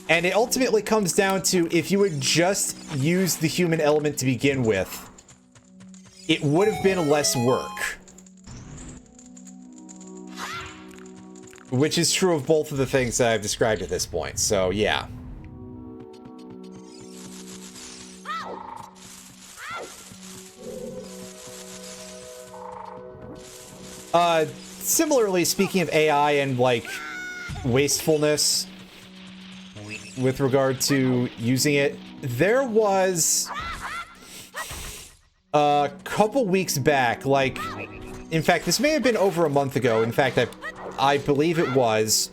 And it ultimately comes down to, if you would just use the human element to begin with, it would have been less work. Which is true of both of the things that I've described at this point, so yeah. Similarly, speaking of AI and, like, wastefulness with regard to using it, there was a couple weeks back, like, in fact, this may have been over a month ago. In fact, I believe it was,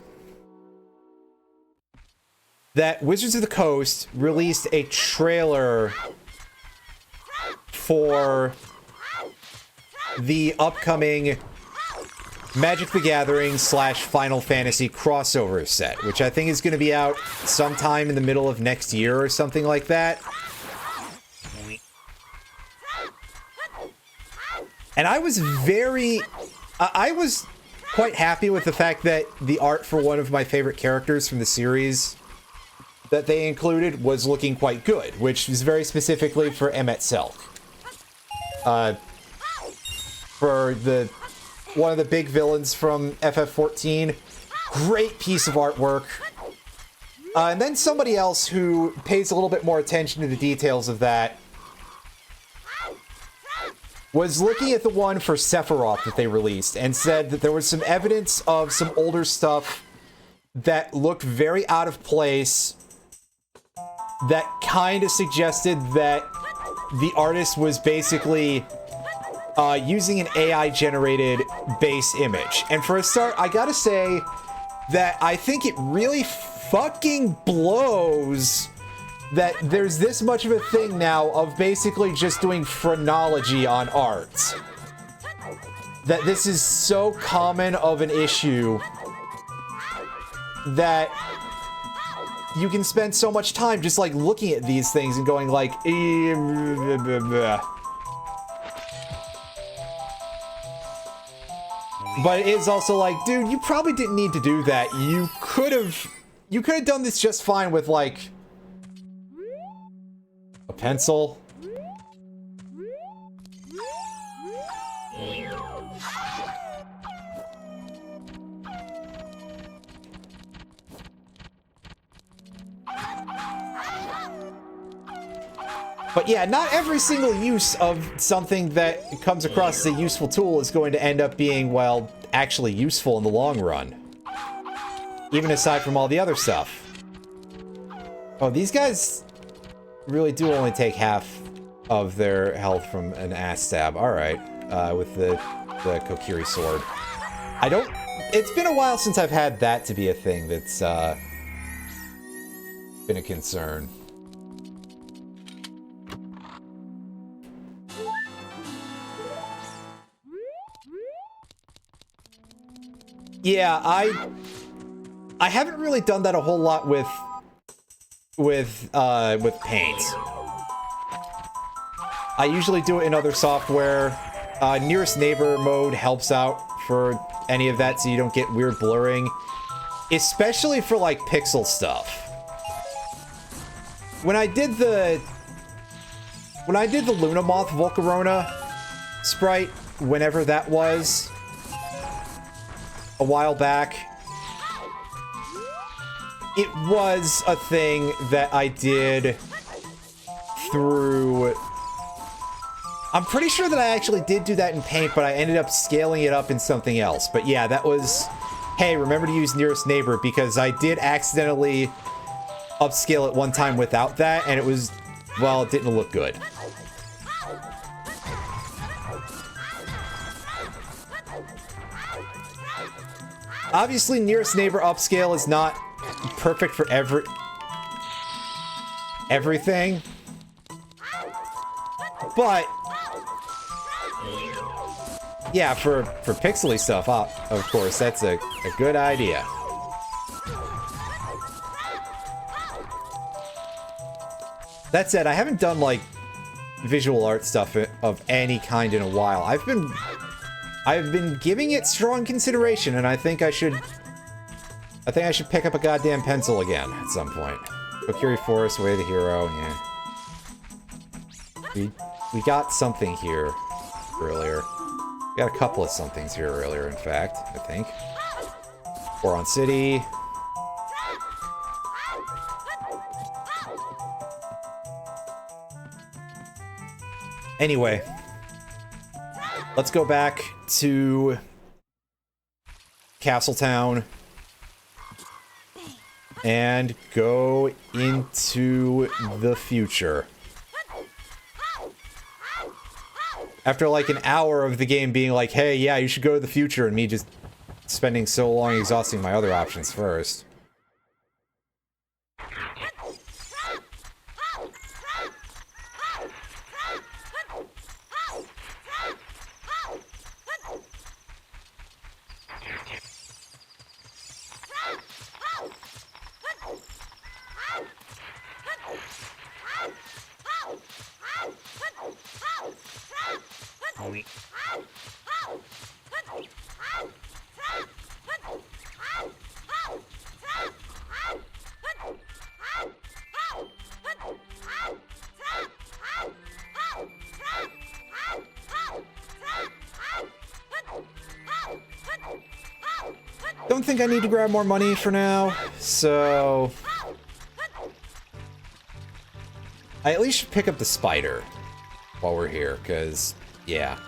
that Wizards of the Coast released a trailer for the upcoming Magic the Gathering / Final Fantasy crossover set, which I think is going to be out sometime in the middle of next year or something like that. And I was quite happy with the fact that the art for one of my favorite characters from the series that they included was looking quite good, which is very specifically for Emmet Selk. For one of the big villains from FF14. Great piece of artwork. And then somebody else who pays a little bit more attention to the details of that was looking at the one for Sephiroth that they released and said that there was some evidence of some older stuff that looked very out of place, that kind of suggested that the artist was basically using an AI-generated base image. And for a start, I gotta say that I think it really fucking blows that there's this much of a thing now of basically just doing phrenology on art. That this is so common of an issue that you can spend so much time just like looking at these things and going like, but it is also like, dude, you probably didn't need to do that. You could have done this just fine with like a pencil. But yeah, not every single use of something that comes across as a useful tool is going to end up being, well, actually useful in the long run. Even aside from all the other stuff. Oh, these guys really do only take half of their health from an ass stab. Alright, with the Kokiri sword. It's been a while since I've had that to be a thing that's, been a concern. Yeah, I haven't really done that a whole lot with paint. I usually do it in other software. Nearest neighbor mode helps out for any of that so you don't get weird blurring. Especially for like pixel stuff. When I did the Luna Moth Volcarona sprite, whenever that was, a while back, it was a thing that I did through... I'm pretty sure that I actually did do that in Paint, but I ended up scaling it up in something else. But yeah, that was... Hey, remember to use Nearest Neighbor, because I did accidentally upscale it one time without that, and it was... well, it didn't look good. Obviously, Nearest Neighbor upscale is not perfect for everything. But yeah, for pixely stuff, of course, that's a good idea. That said, I haven't done like visual art stuff of any kind in a while. I've been giving it strong consideration, and I think I should pick up a goddamn pencil again at some point. Kokiri Forest, Way of the Hero, yeah. We got something here earlier. We got a couple of somethings here earlier, in fact, I think. Boron City. Anyway. Let's go back to Castletown and go into the future. After like an hour of the game being like, hey, yeah, you should go to the future, and me just spending so long exhausting my other options first. Don't think I need to grab more money for now, so I at least should pick up the spider while we're here, because, yeah.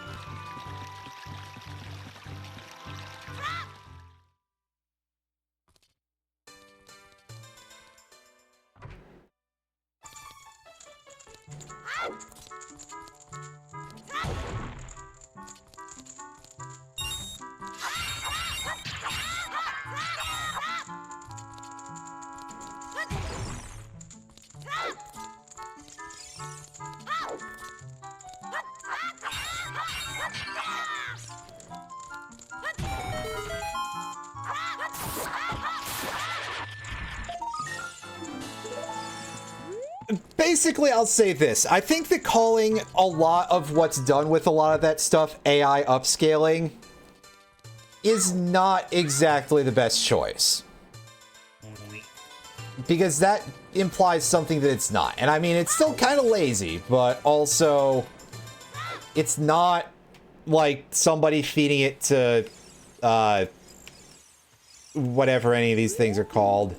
Basically, I'll say this. I think that calling a lot of what's done with a lot of that stuff AI upscaling is not exactly the best choice. Because that implies something that it's not. And I mean, it's still kind of lazy, but also it's not like somebody feeding it to whatever any of these things are called.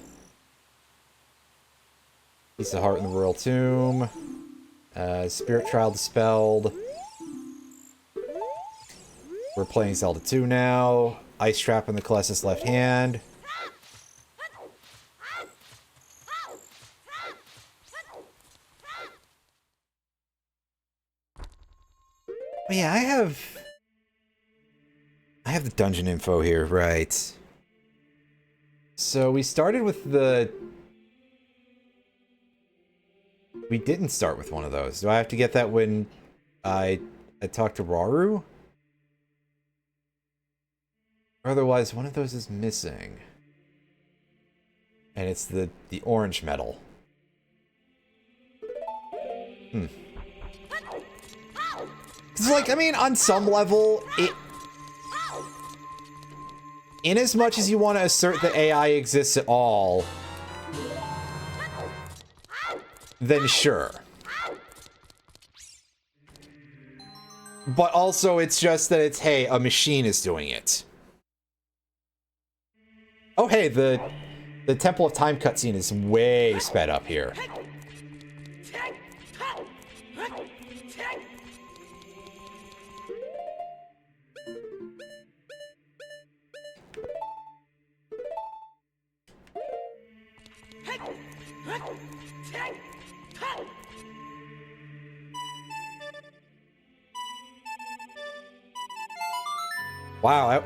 Piece of heart in the royal tomb. Spirit trial dispelled. We're playing Zelda 2 now. Ice trap in the Colossus left hand. Oh, yeah, I have the dungeon info here, right. So we started with the... We didn't start with one of those. Do I have to get that when I talk to Rauru? Otherwise, one of those is missing. And it's the orange metal. It's like, I mean, on some level, in as much as you want to assert that AI exists at all, then sure. But also, it's just that it's, hey, a machine is doing it. Oh, hey, the Temple of Time cutscene is way sped up here. Wow,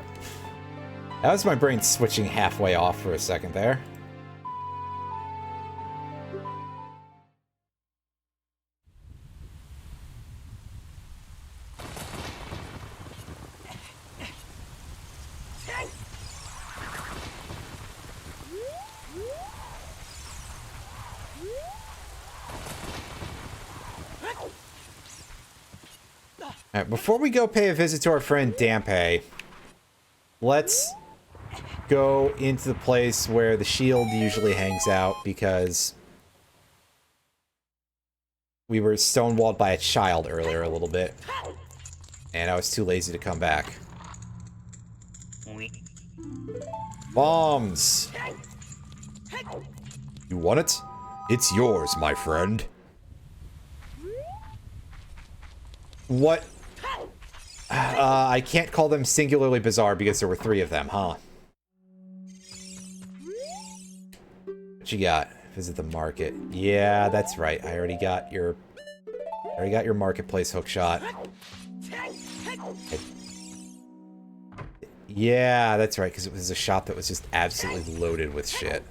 that was my brain switching halfway off for a second there. Alright, before we go pay a visit to our friend Dampe, let's go into the place where the shield usually hangs out, because we were stonewalled by a child earlier a little bit, and I was too lazy to come back. Bombs! You want it? It's yours, my friend. What? I can't call them singularly bizarre because there were 3 of them, huh? What you got? Visit the market. Yeah, that's right. I already got your marketplace hookshot. Yeah, that's right, because it was a shop that was just absolutely loaded with shit.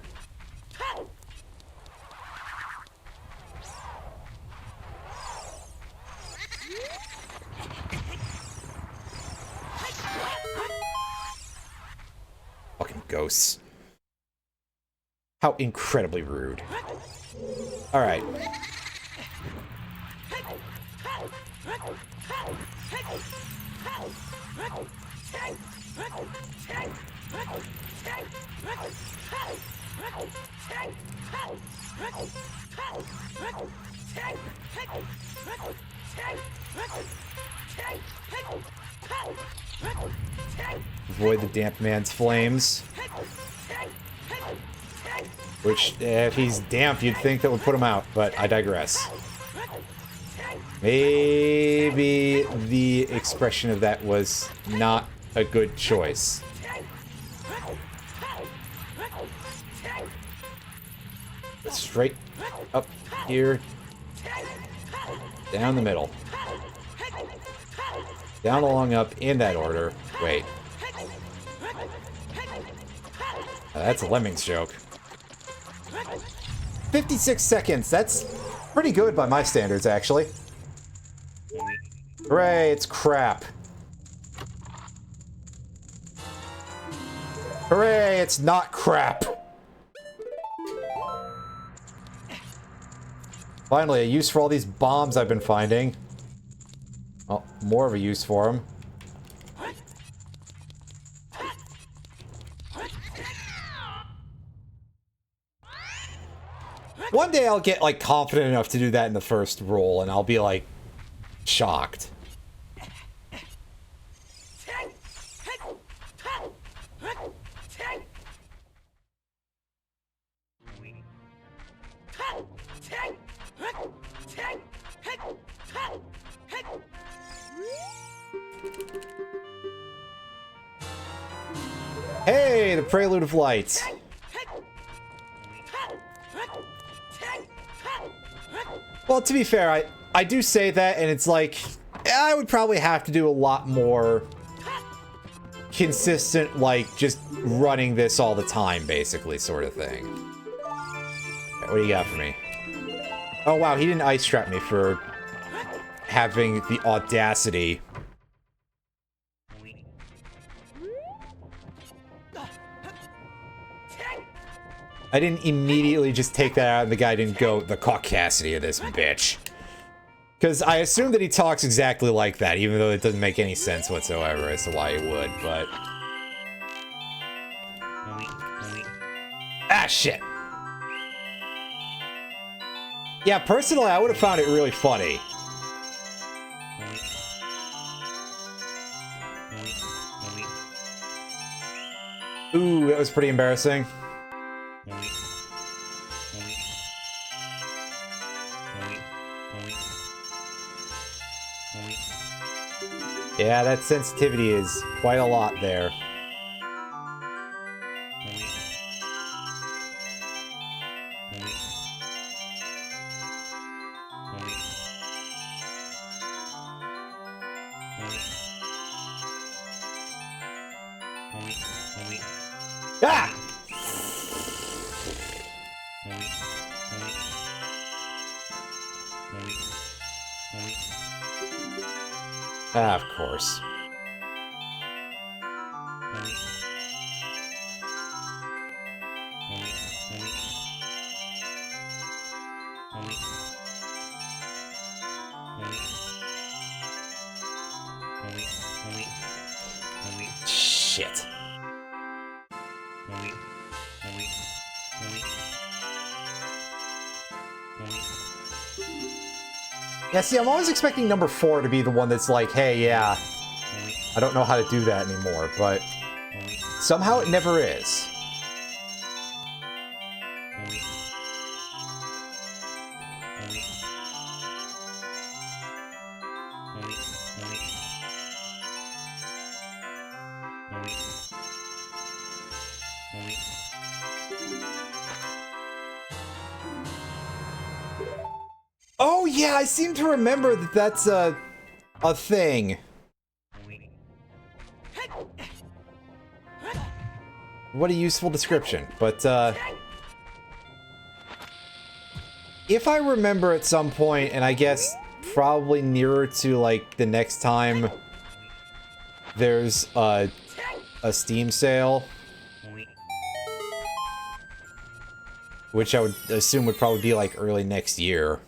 Fucking ghosts. How incredibly rude. Alright. Avoid the damp man's flames. Which, if he's damp, you'd think that would put him out, but I digress. Maybe the expression of that was not a good choice. Straight up here. Down the middle. Down, along, up, in that order. Wait. That's a Lemmings joke. 56 seconds. That's pretty good by my standards, actually. Hooray, it's crap. Hooray, it's not crap. Finally, a use for all these bombs I've been finding. Well, more of a use for them. One day I'll get, like, confident enough to do that in the first roll, and I'll be, like, shocked. Hey, the Prelude of Light. Well, to be fair, I do say that, and it's like, I would probably have to do a lot more consistent, like, just running this all the time, basically, sort of thing. Okay, what do you got for me? Oh, wow, he didn't ice trap me for having the audacity. I didn't immediately just take that out and the guy didn't go, the caucasity of this bitch. Because I assume that he talks exactly like that, even though it doesn't make any sense whatsoever as to why he would, but... Ah, shit. Yeah, personally, I would have found it really funny. Ooh, that was pretty embarrassing. Yeah, that sensitivity is quite a lot there. Ah! Ah, of course. Shit. Yeah, see, I'm always expecting number 4 to be the one that's like, hey, yeah, I don't know how to do that anymore, but somehow it never is. Oh, yeah, I seem to remember that that's a thing. What a useful description, but, if I remember at some point, and I guess probably nearer to, like, the next time there's a Steam sale, which I would assume would probably be, like, early next year.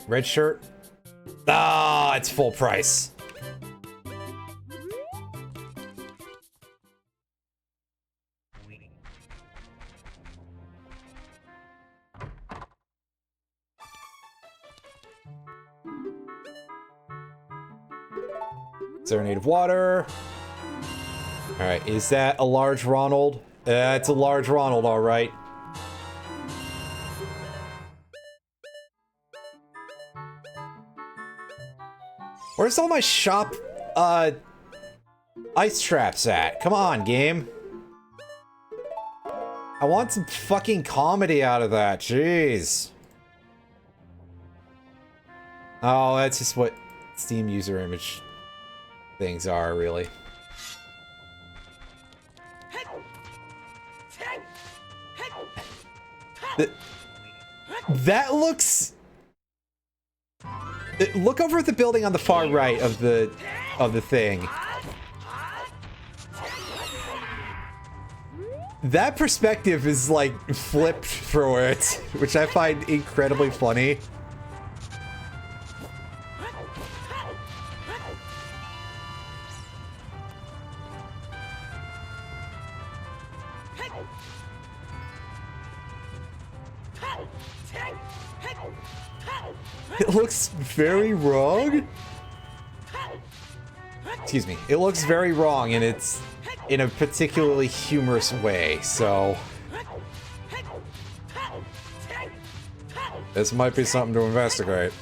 Red shirt. Ah, it's full price. Serenade of water. Alright, is that a large Ronald? It's a large Ronald, alright. Where's all my shop, ice traps at? Come on, game. I want some fucking comedy out of that, jeez. Oh, that's just what Steam user image things are, really. That looks... Look over at the building on the far right of the thing. That perspective is like flipped for it, which I find incredibly funny. It looks very wrong. Excuse me. It looks very wrong, and it's in a particularly humorous way, so... This might be something to investigate.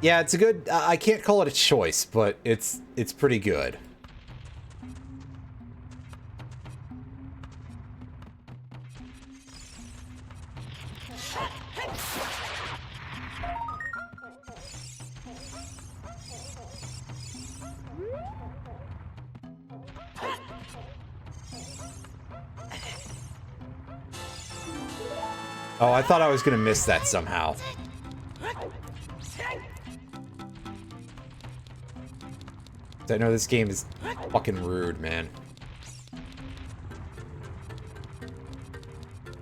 Yeah, it's a good... I can't call it a choice, but it's pretty good. Oh, I thought I was gonna miss that somehow. I know this game is fucking rude, man.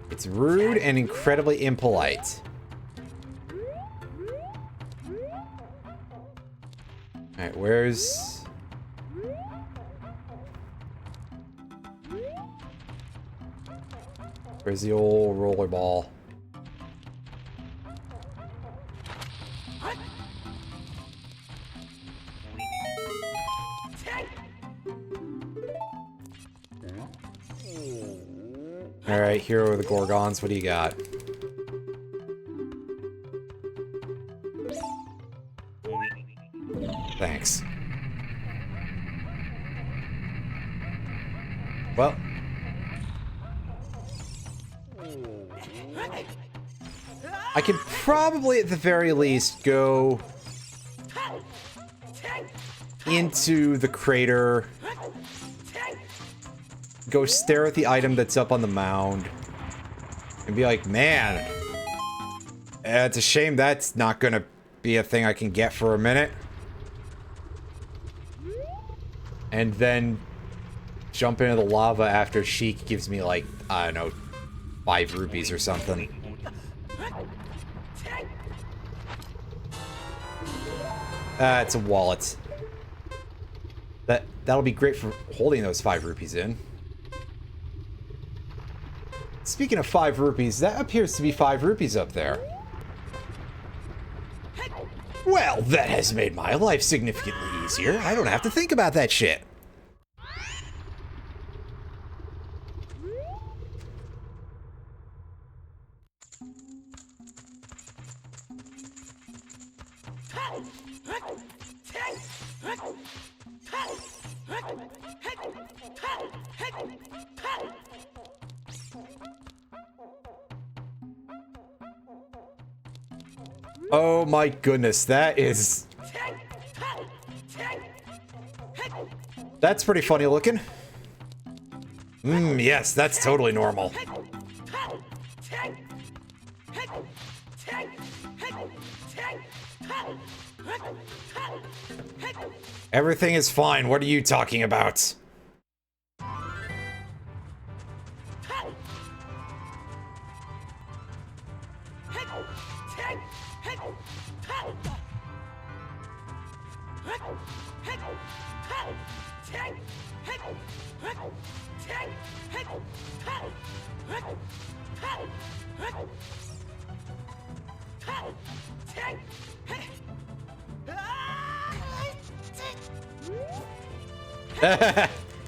It's rude and incredibly impolite. Alright, where's... Where's the old rollerball? Alright, Hero of the Gorgons, what do you got? Thanks. Well. I could probably, at the very least, go into the crater, go stare at the item that's up on the mound, and be like, man, it's a shame that's not gonna be a thing I can get for a minute. And then jump into the lava after Sheik gives me, like, I don't know, 5 rupees or something. It's a wallet. That'll be great for holding those 5 rupees in. Speaking of 5 rupees, that appears to be 5 rupees up there. Well, that has made my life significantly easier. I don't have to think about that shit. Oh my goodness, that is... That's pretty funny looking. Yes, that's totally normal. Everything is fine. What are you talking about?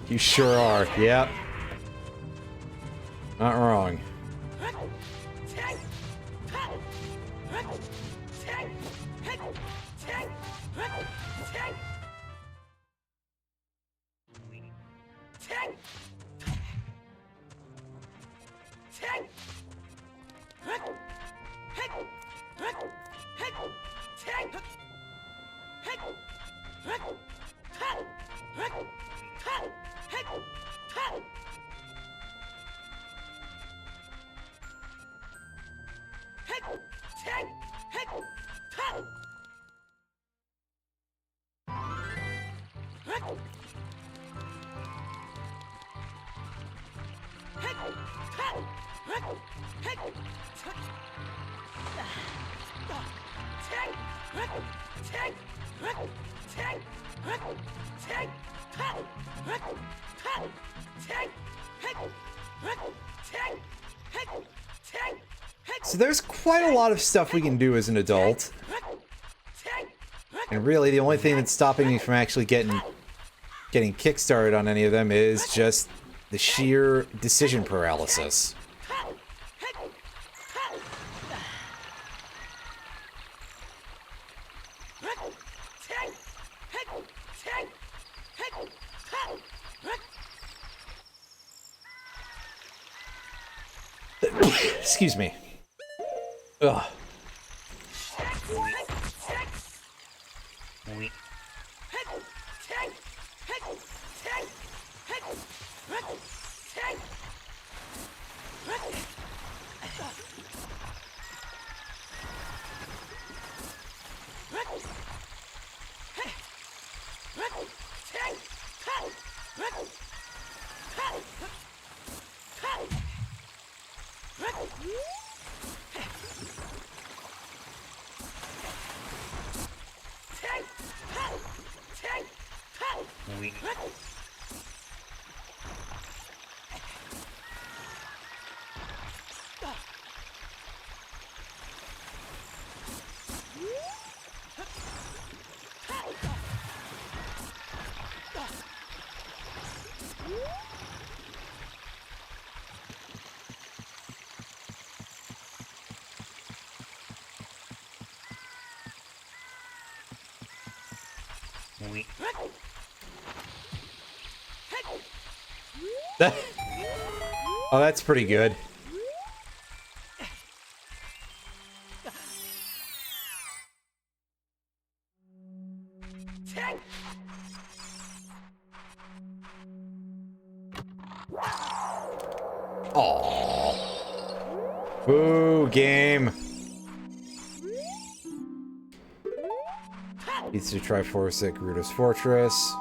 You sure are. Yep. Not wrong. So there's quite a lot of stuff we can do as an adult. And really, the only thing that's stopping me from actually getting kickstarted on any of them is just the sheer decision paralysis. Excuse me. Ugh. Oh, that's pretty good. Aww. Boo, game. Beats to Triforce at Gerudo's Fortress.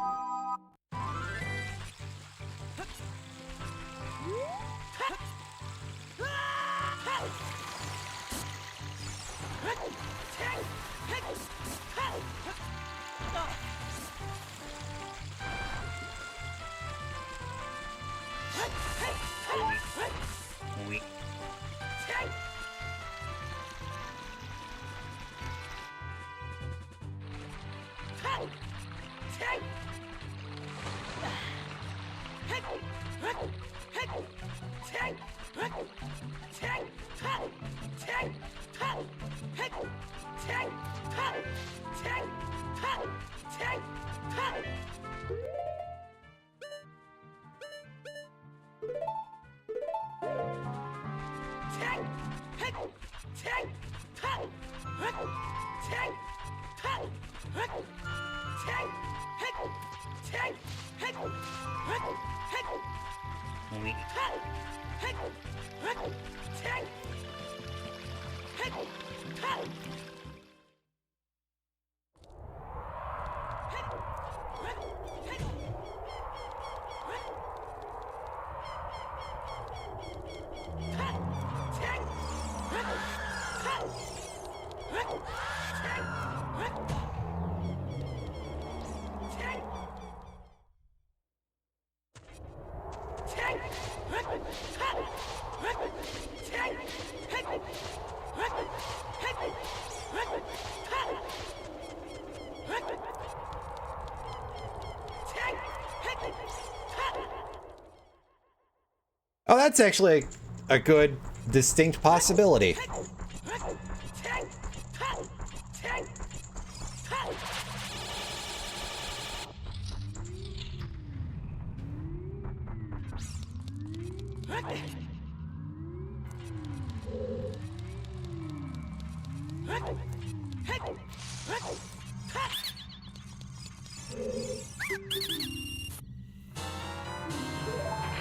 Oh, that's actually a good, distinct possibility.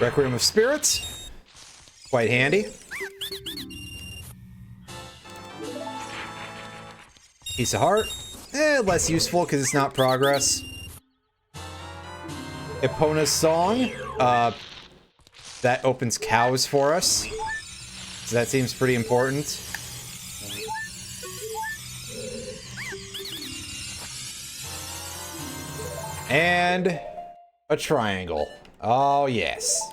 Requiem of Spirits. Quite handy. Piece of Heart. Less useful because it's not progress. Epona's Song. That opens cows for us. So that seems pretty important. And a triangle. Oh, yes.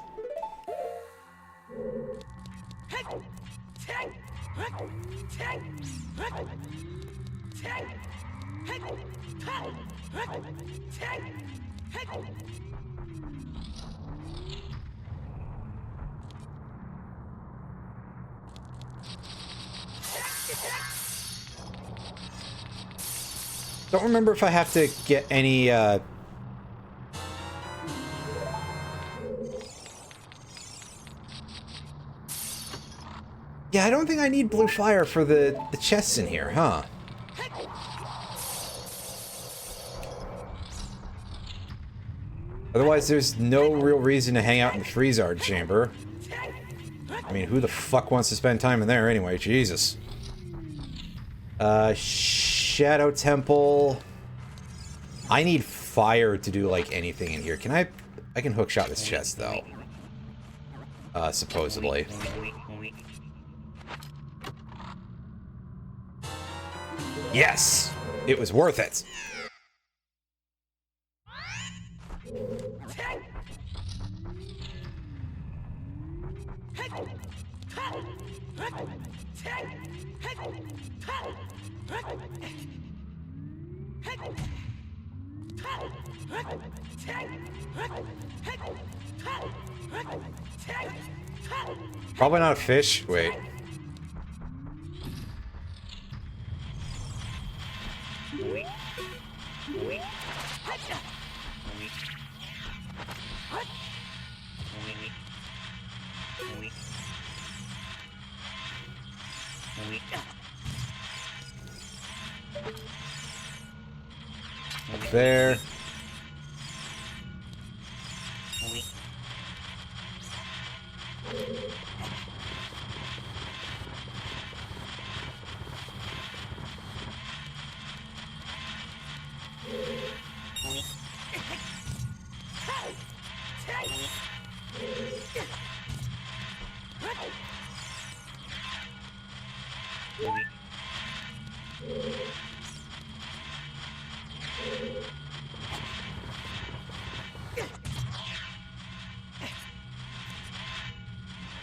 Don't remember if I have to get any, Yeah, I don't think I need blue fire for the chests in here, huh? Otherwise, there's no real reason to hang out in the Freezard chamber. I mean, who the fuck wants to spend time in there anyway? Jesus. Shadow Temple. I need fire to do, like, anything in here. Can I can hookshot this chest, though. Supposedly. Yes! It was worth it! Probably not a fish. Wait. Up there.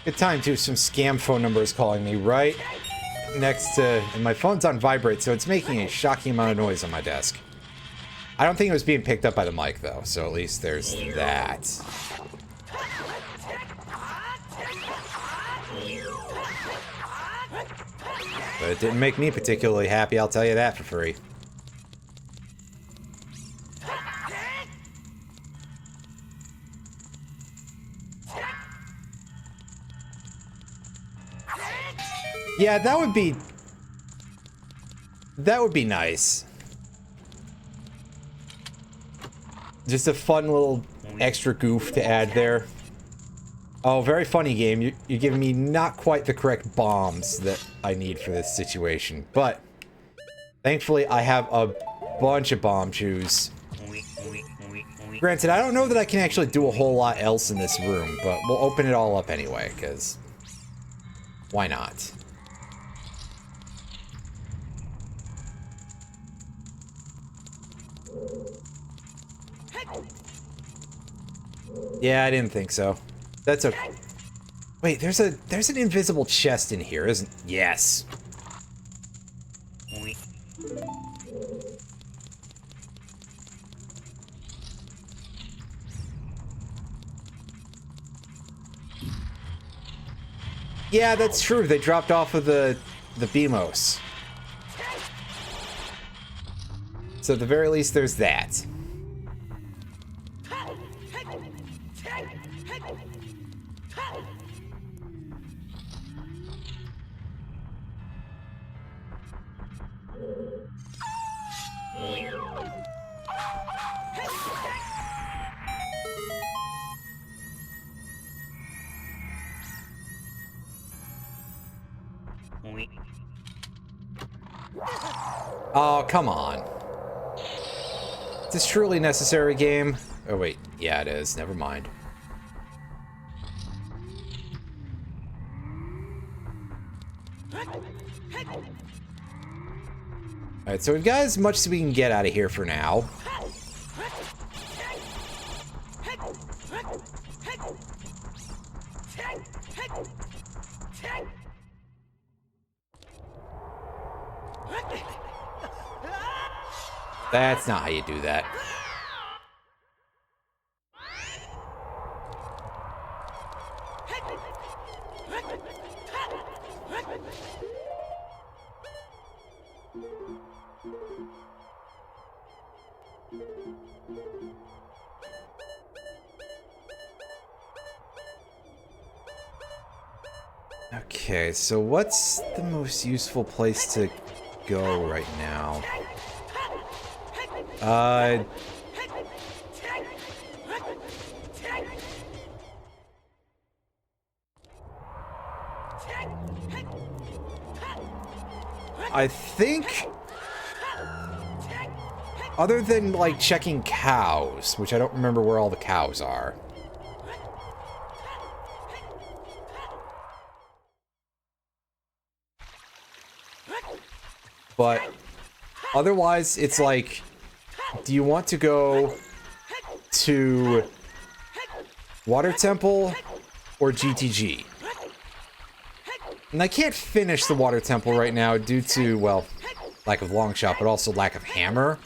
Good time too, some scam phone numbers calling me right next to, and my phone's on vibrate, so it's making a shocking amount of noise on my desk. I don't think it was being picked up by the mic though, so at least there's that. But it didn't make me particularly happy, I'll tell you that for free. Yeah, that would be nice. Just a fun little extra goof to add there. Oh, very funny game. You're giving me not quite the correct bombs that I need for this situation. But, thankfully, I have a bunch of bomb chews. Granted, I don't know that I can actually do a whole lot else in this room, but we'll open it all up anyway, because why not? Yeah, I didn't think so. That's okay. Wait, there's an invisible chest in here, isn't? Yes. Yeah, that's true. They dropped off of the BMOS. So at the very least, there's that. Oh, come on. Is this truly necessary, game? Oh, wait. Yeah, it is. Never mind. Alright, so we've got as much as we can get out of here for now. That's not how you do that. Okay, so what's the most useful place to go right now? I think, other than, like, checking cows, which I don't remember where all the cows are. But otherwise, it's like, do you want to go to Water Temple or GTG? And I can't finish the Water Temple right now due to, well, lack of long shot, but also lack of hammer.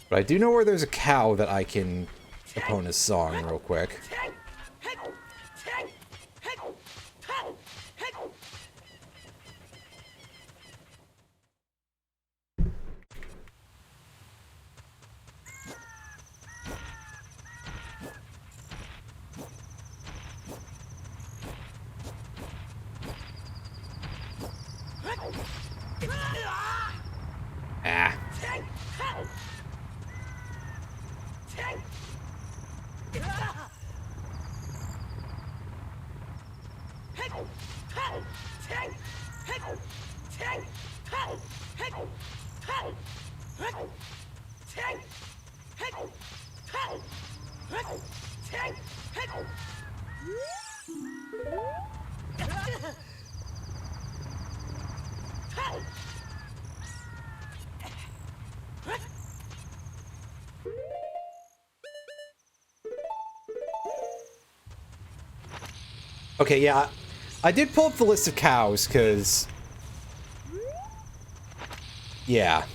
But I do know where there's a cow that I can opponent's song real quick. Ah. Okay, yeah, I did pull up the list of cows, because... yeah.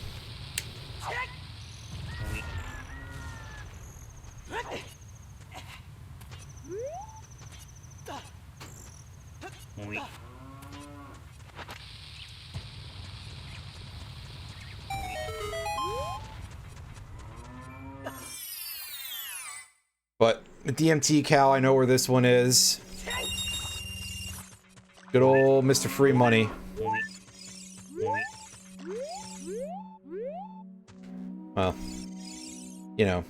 But the DMT cow, I know where this one is. Good old Mr. Free Money. Well, you know,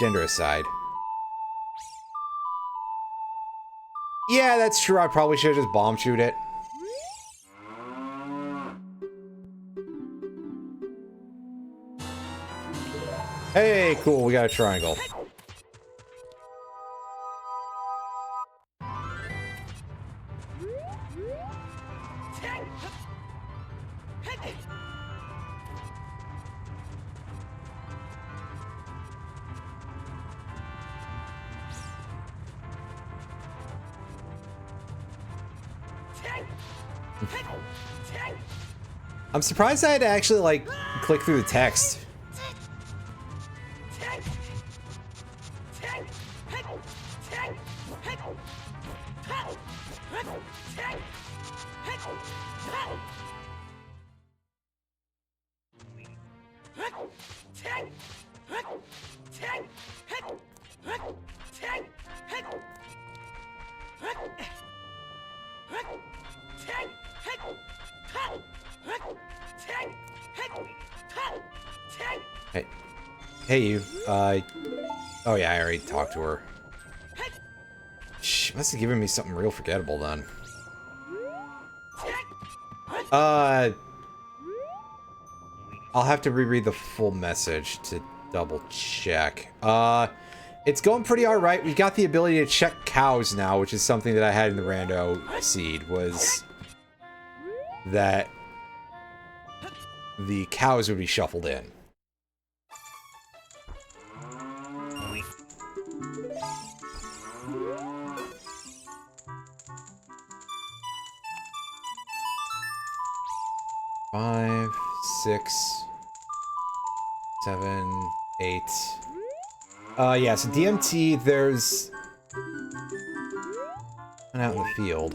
gender aside. Yeah, that's true. I probably should have just bomb shoot it. Hey, cool. We got a triangle. I'm surprised I had to actually, like, click through the text. Hey, hey you, oh yeah, I already talked to her. She must have given me something real forgettable then. I'll have to reread the full message to double check. It's going pretty alright. We've got the ability to check cows now, which is something that I had in the Rando seed, was that the cows would be shuffled in. Five, 6, 7, 8. Yeah, so DMT, there's one out in the field.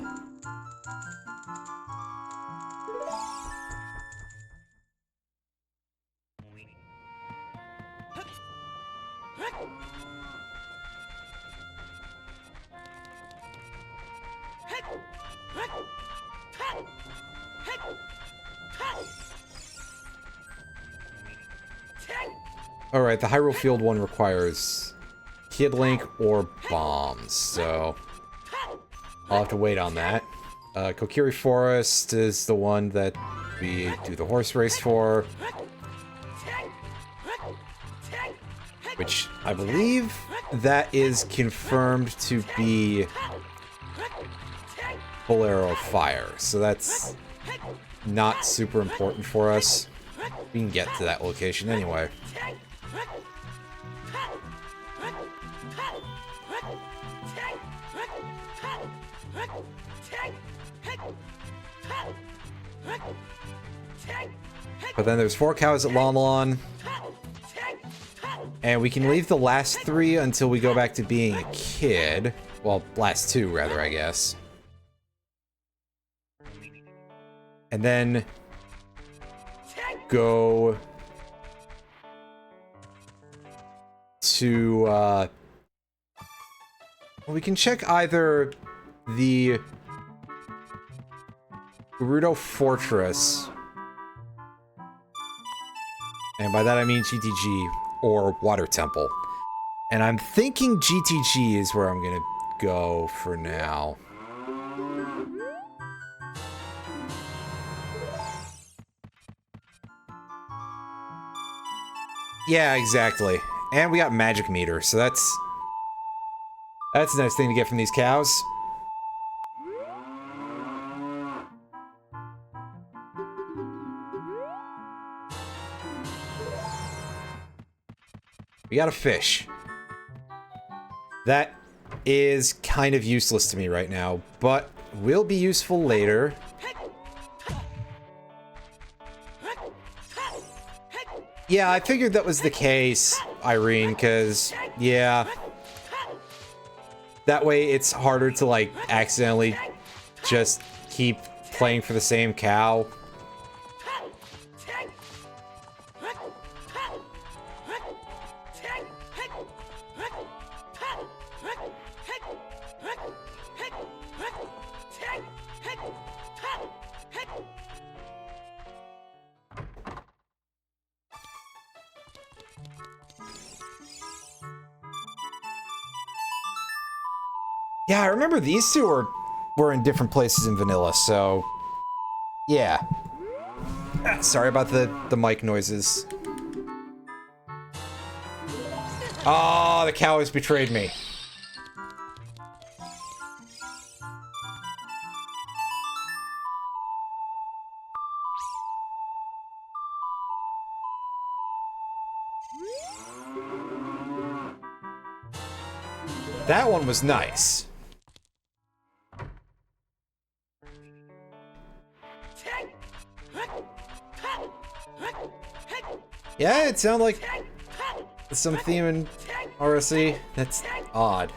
Alright, the Hyrule Field one requires Kid Link or bombs, so I'll have to wait on that. Kokiri Forest is the one that we do the horse race for, which I believe that is confirmed to be Full Arrow Fire, so that's not super important for us. We can get to that location anyway. But then there's 4 cows at Lon Lon. And we can leave the last 3 until we go back to being a kid. Well, last 2, rather, I guess. And then go to, well, we can check either the Gerudo Fortress, and by that I mean GTG, or Water Temple. And I'm thinking GTG is where I'm gonna go for now. Yeah, exactly. And we got Magic Meter, so that's a nice thing to get from these cows. We got a fish. That is kind of useless to me right now, but will be useful later. Yeah, I figured that was the case, Irene, because, yeah. That way it's harder to, like, accidentally just keep playing for the same cow. Yeah, I remember these two were in different places in vanilla, so yeah. Sorry about the mic noises. Oh, the cow has betrayed me. That one was nice. Yeah, it sounded like some theme in RSC. That's odd.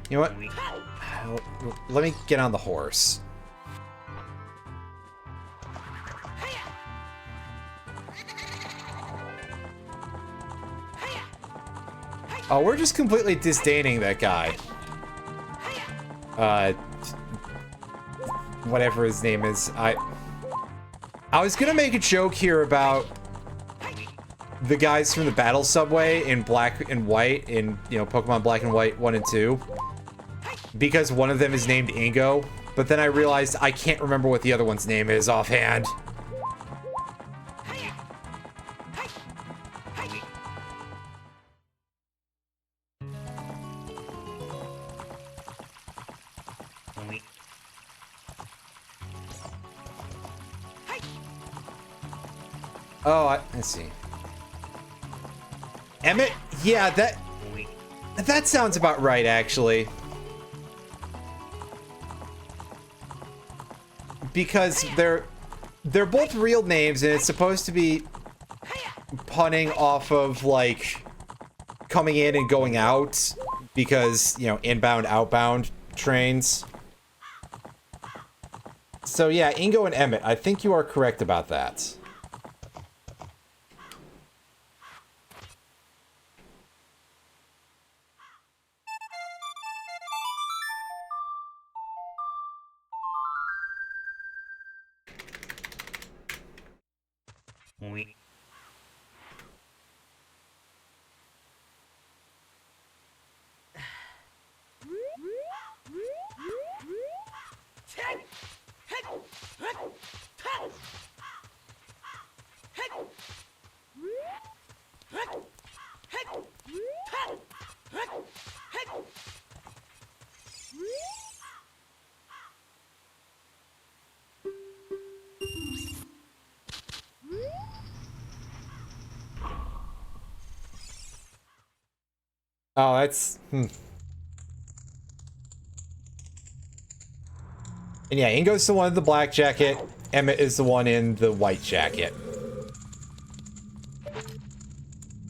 You know what? Let me get on the horse. Oh, we're just completely disdaining that guy. Whatever his name is. I was gonna make a joke here about the guys from the Battle Subway in Black and White, in, you know, Pokemon Black and White 1 and 2. Because one of them is named Ingo, but then I realized I can't remember what the other one's name is offhand. Oh, I see. Emmett? Yeah, that sounds about right, actually. Because they're both real names, and it's supposed to be punning off of, like, coming in and going out, because, you know, inbound, outbound trains. So yeah, Ingo and Emmett, I think you are correct about that. Oh, that's... And yeah, Ingo's the one in the black jacket. Emmett is the one in the white jacket.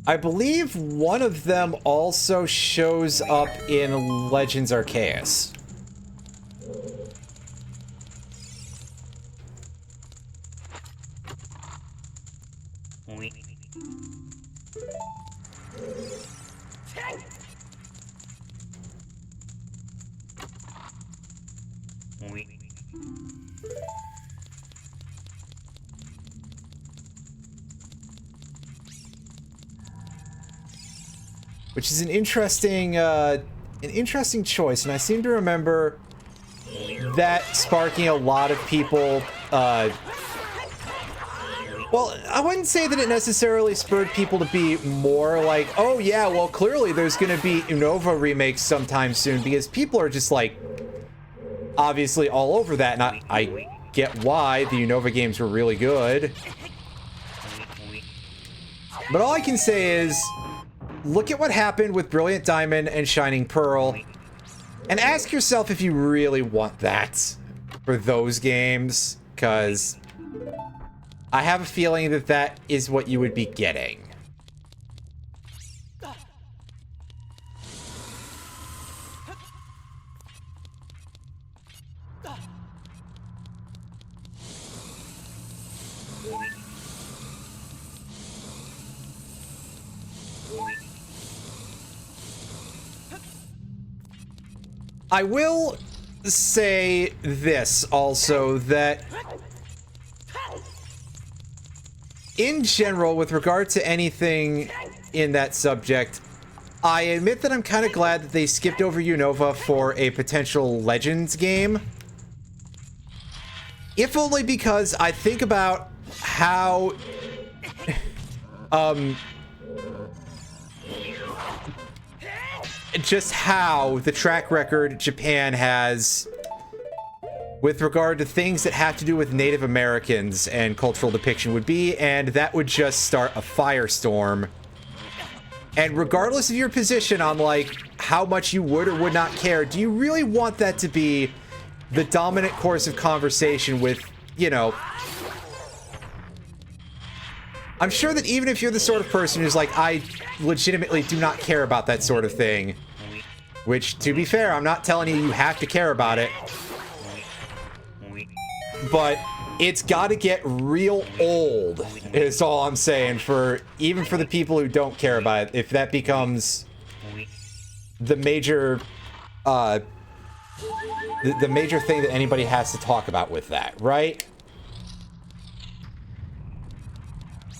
I believe one of them also shows up in Legends Arceus. Which is an interesting choice, and I seem to remember that sparking a lot of people, well, I wouldn't say that it necessarily spurred people to be more like, oh yeah, well clearly there's gonna be Unova remakes sometime soon, because people are just like, obviously all over that, and I get why the Unova games were really good. But all I can say is, look at what happened with Brilliant Diamond and Shining Pearl, and ask yourself if you really want that for those games, because I have a feeling that that is what you would be getting. I will say this also, that in general, with regard to anything in that subject, I admit that I'm kind of glad that they skipped over Unova for a potential Legends game. If only because I think about how just how the track record Japan has with regard to things that have to do with Native Americans and cultural depiction would be, and that would just start a firestorm. And regardless of your position on, like, how much you would or would not care, do you really want that to be the dominant course of conversation with, you know... I'm sure that even if you're the sort of person who's like, I legitimately do not care about that sort of thing, which, to be fair, I'm not telling you you have to care about it, but it's got to get real old, is all I'm saying, for even for the people who don't care about it, if that becomes the major, the major thing that anybody has to talk about with that, right?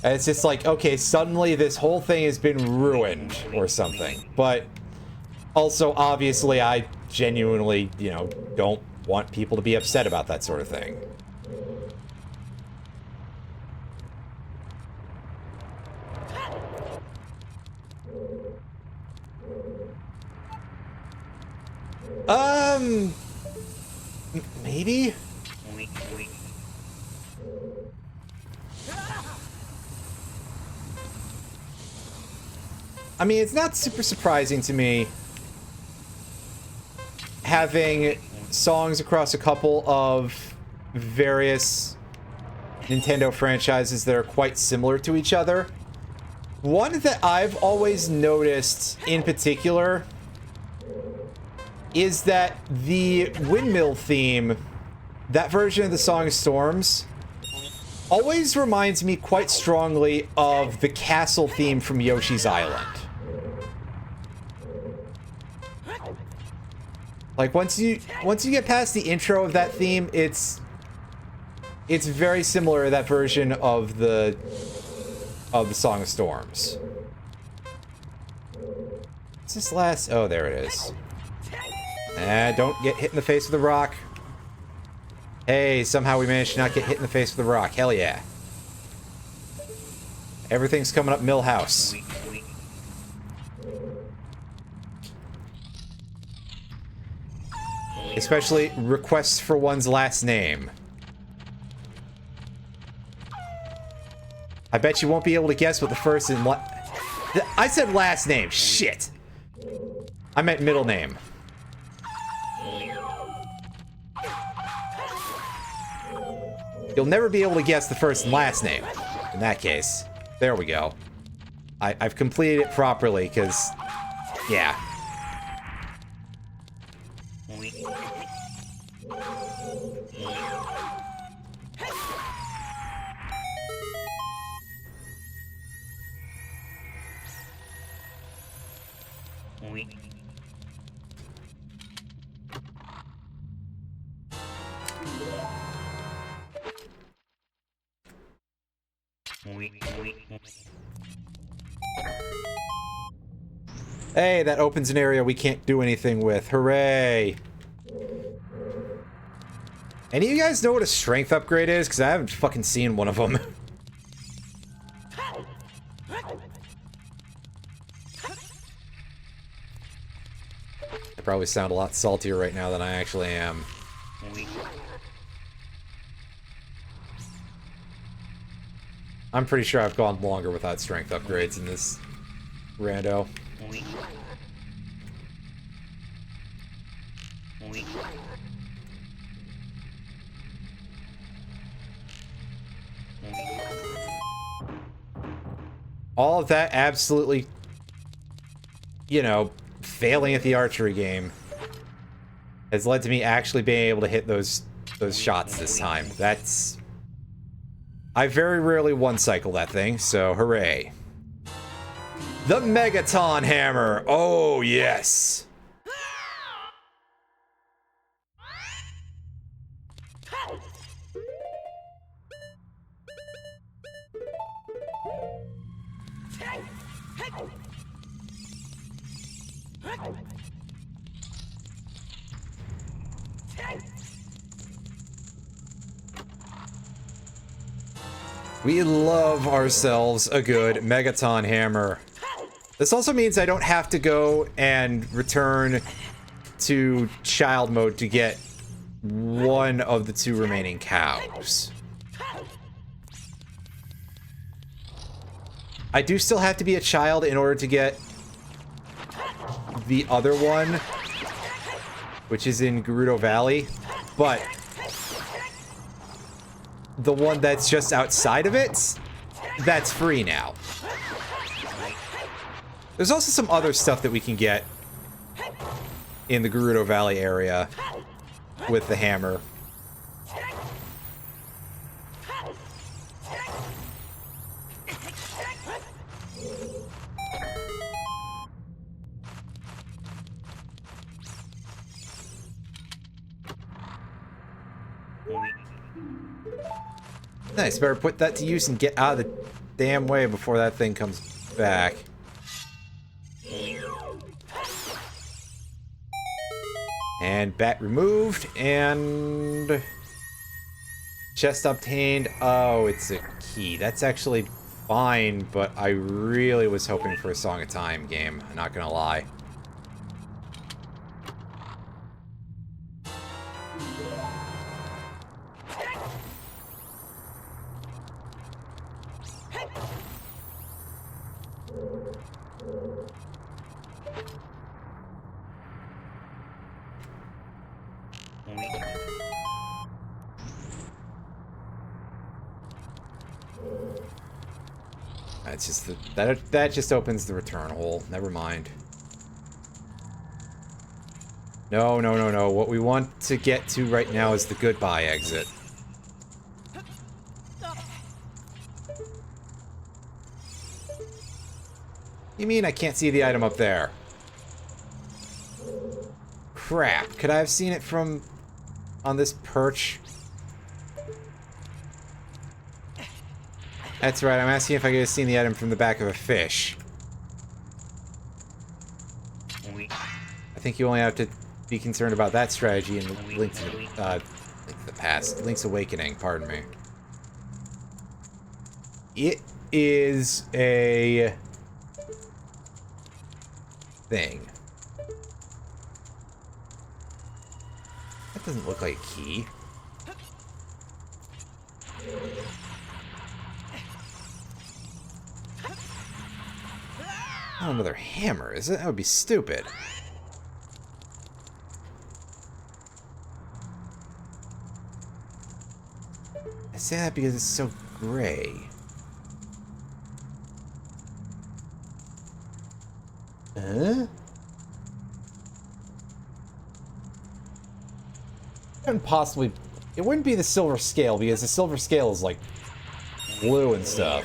And it's just like, okay, suddenly this whole thing has been ruined or something, but also, obviously, I genuinely, you know, don't want people to be upset about that sort of thing. Maybe? I mean, it's not super surprising to me having songs across a couple of various Nintendo franchises that are quite similar to each other. One that I've always noticed in particular is that the windmill theme, that version of the song Storms, always reminds me quite strongly of the castle theme from Yoshi's Island. Like, once you get past the intro of that theme, it's very similar to that version of the Song of Storms. What's this last? Oh, there it is. Don't get hit in the face with a rock. Hey, somehow we managed to not get hit in the face with a rock. Hell yeah. Everything's coming up Millhouse. Especially requests for one's last name. I bet you won't be able to guess what the first and I said last name. Shit. I meant middle name. You'll never be able to guess the first and last name. In that case. There we go. I've completed it properly, because... yeah. Hey, that opens an area we can't do anything with. Hooray! Any of you guys know what a strength upgrade is? Because I haven't fucking seen one of them. I probably sound a lot saltier right now than I actually am. I'm pretty sure I've gone longer without strength upgrades in this rando. All of that absolutely, you know, failing at the archery game has led to me actually being able to hit those shots this time. That's... I very rarely one-cycle that thing, so hooray. The Megaton Hammer! Oh, yes! We love ourselves a good Megaton hammer. This also means I don't have to go and return to child mode to get one of the 2 remaining cows. I do still have to be a child in order to get the other one, which is in Gerudo Valley, but the one that's just outside of it, that's free now. There's also some other stuff that we can get in the Gerudo Valley area with the hammer. Nice, better put that to use and get out of the damn way before that thing comes back. And bat removed, and chest obtained. Oh, it's a key. That's actually fine, but I really was hoping for a Song of Time game, I'm not gonna lie. It's just that just opens the return hole. Never mind. No, no, no, no. What we want to get to right now is the goodbye exit. You mean I can't see the item up there? Crap. Could I have seen it from on this perch? That's right, I'm asking if I could have seen the item from the back of a fish. I think you only have to be concerned about that strategy in Link to the Past. Link's Awakening, pardon me. It is a thing. That doesn't look like a key. Not another hammer, is it? That would be stupid. I say that because it's so gray. Huh? Couldn't possibly... It wouldn't be the silver scale, because the silver scale is, like, blue and stuff.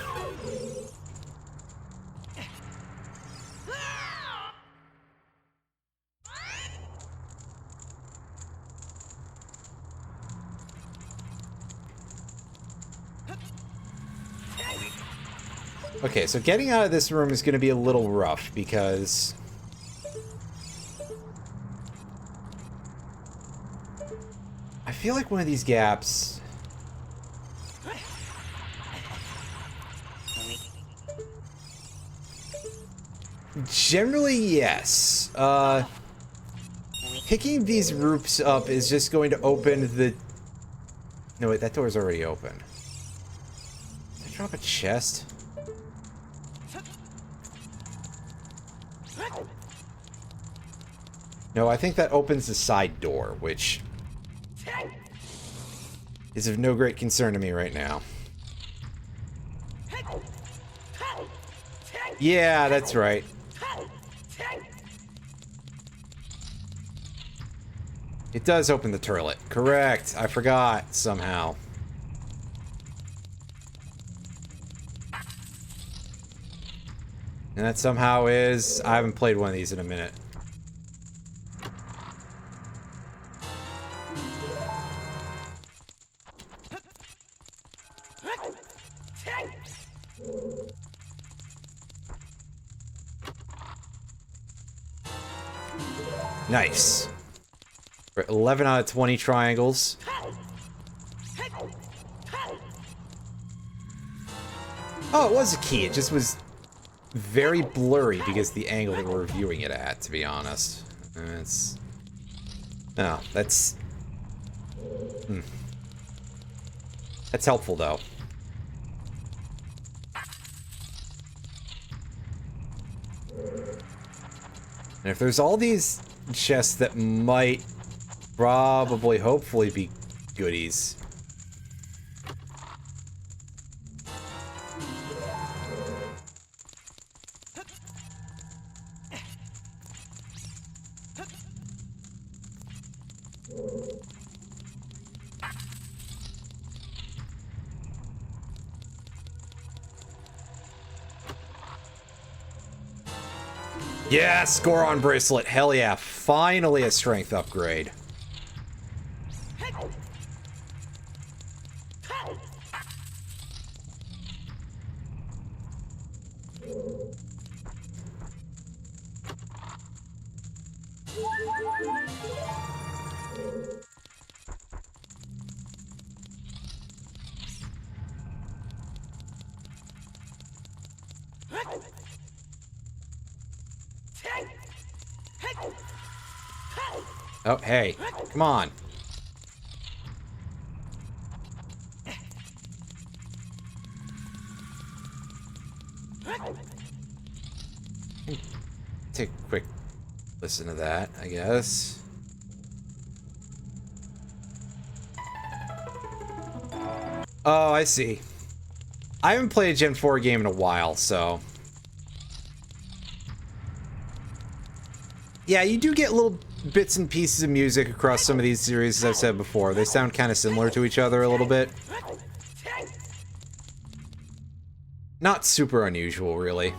Okay, so getting out of this room is going to be a little rough, because... I feel like one of these gaps... Generally, yes. Picking these roofs up is just going to open the... No, wait, that door's already open. Did I drop a chest? No, I think that opens the side door, which is of no great concern to me right now. Yeah, that's right. It does open the turlet. Correct. I forgot somehow. And that somehow is... I haven't played one of these in a minute. Nice. We're at 11 out of 20 triangles. Oh, it was a key. It just was very blurry because of the angle that we're viewing it at, to be honest. It's... No, that's... That's helpful, though. And if there's all these chests that might probably, hopefully be goodies. Yeah, Scoron bracelet. Hell yeah. Finally a strength upgrade. Oh, hey. Come on. Take a quick listen to that, I guess. Oh, I see. I haven't played a Gen 4 game in a while, so... Yeah, you do get little bits and pieces of music across some of these series, as I've said before. They sound kind of similar to each other a little bit. Not super unusual, really.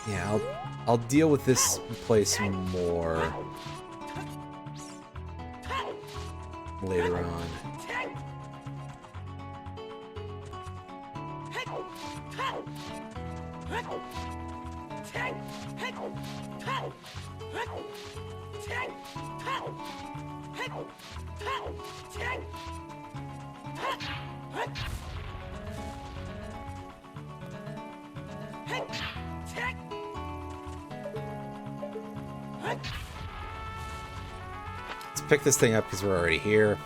Yeah, I'll deal with this place more later on. Let's pick this thing up because we're already here.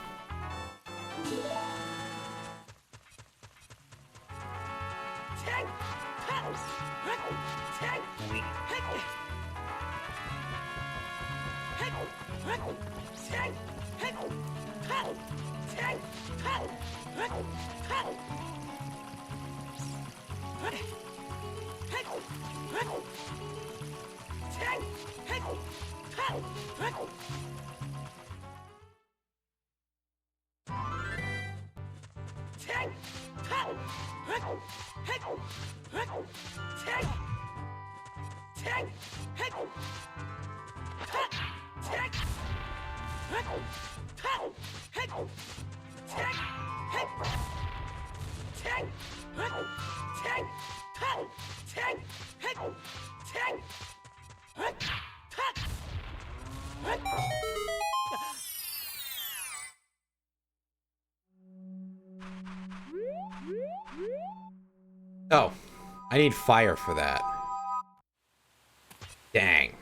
Oh, I need fire for that. Dang.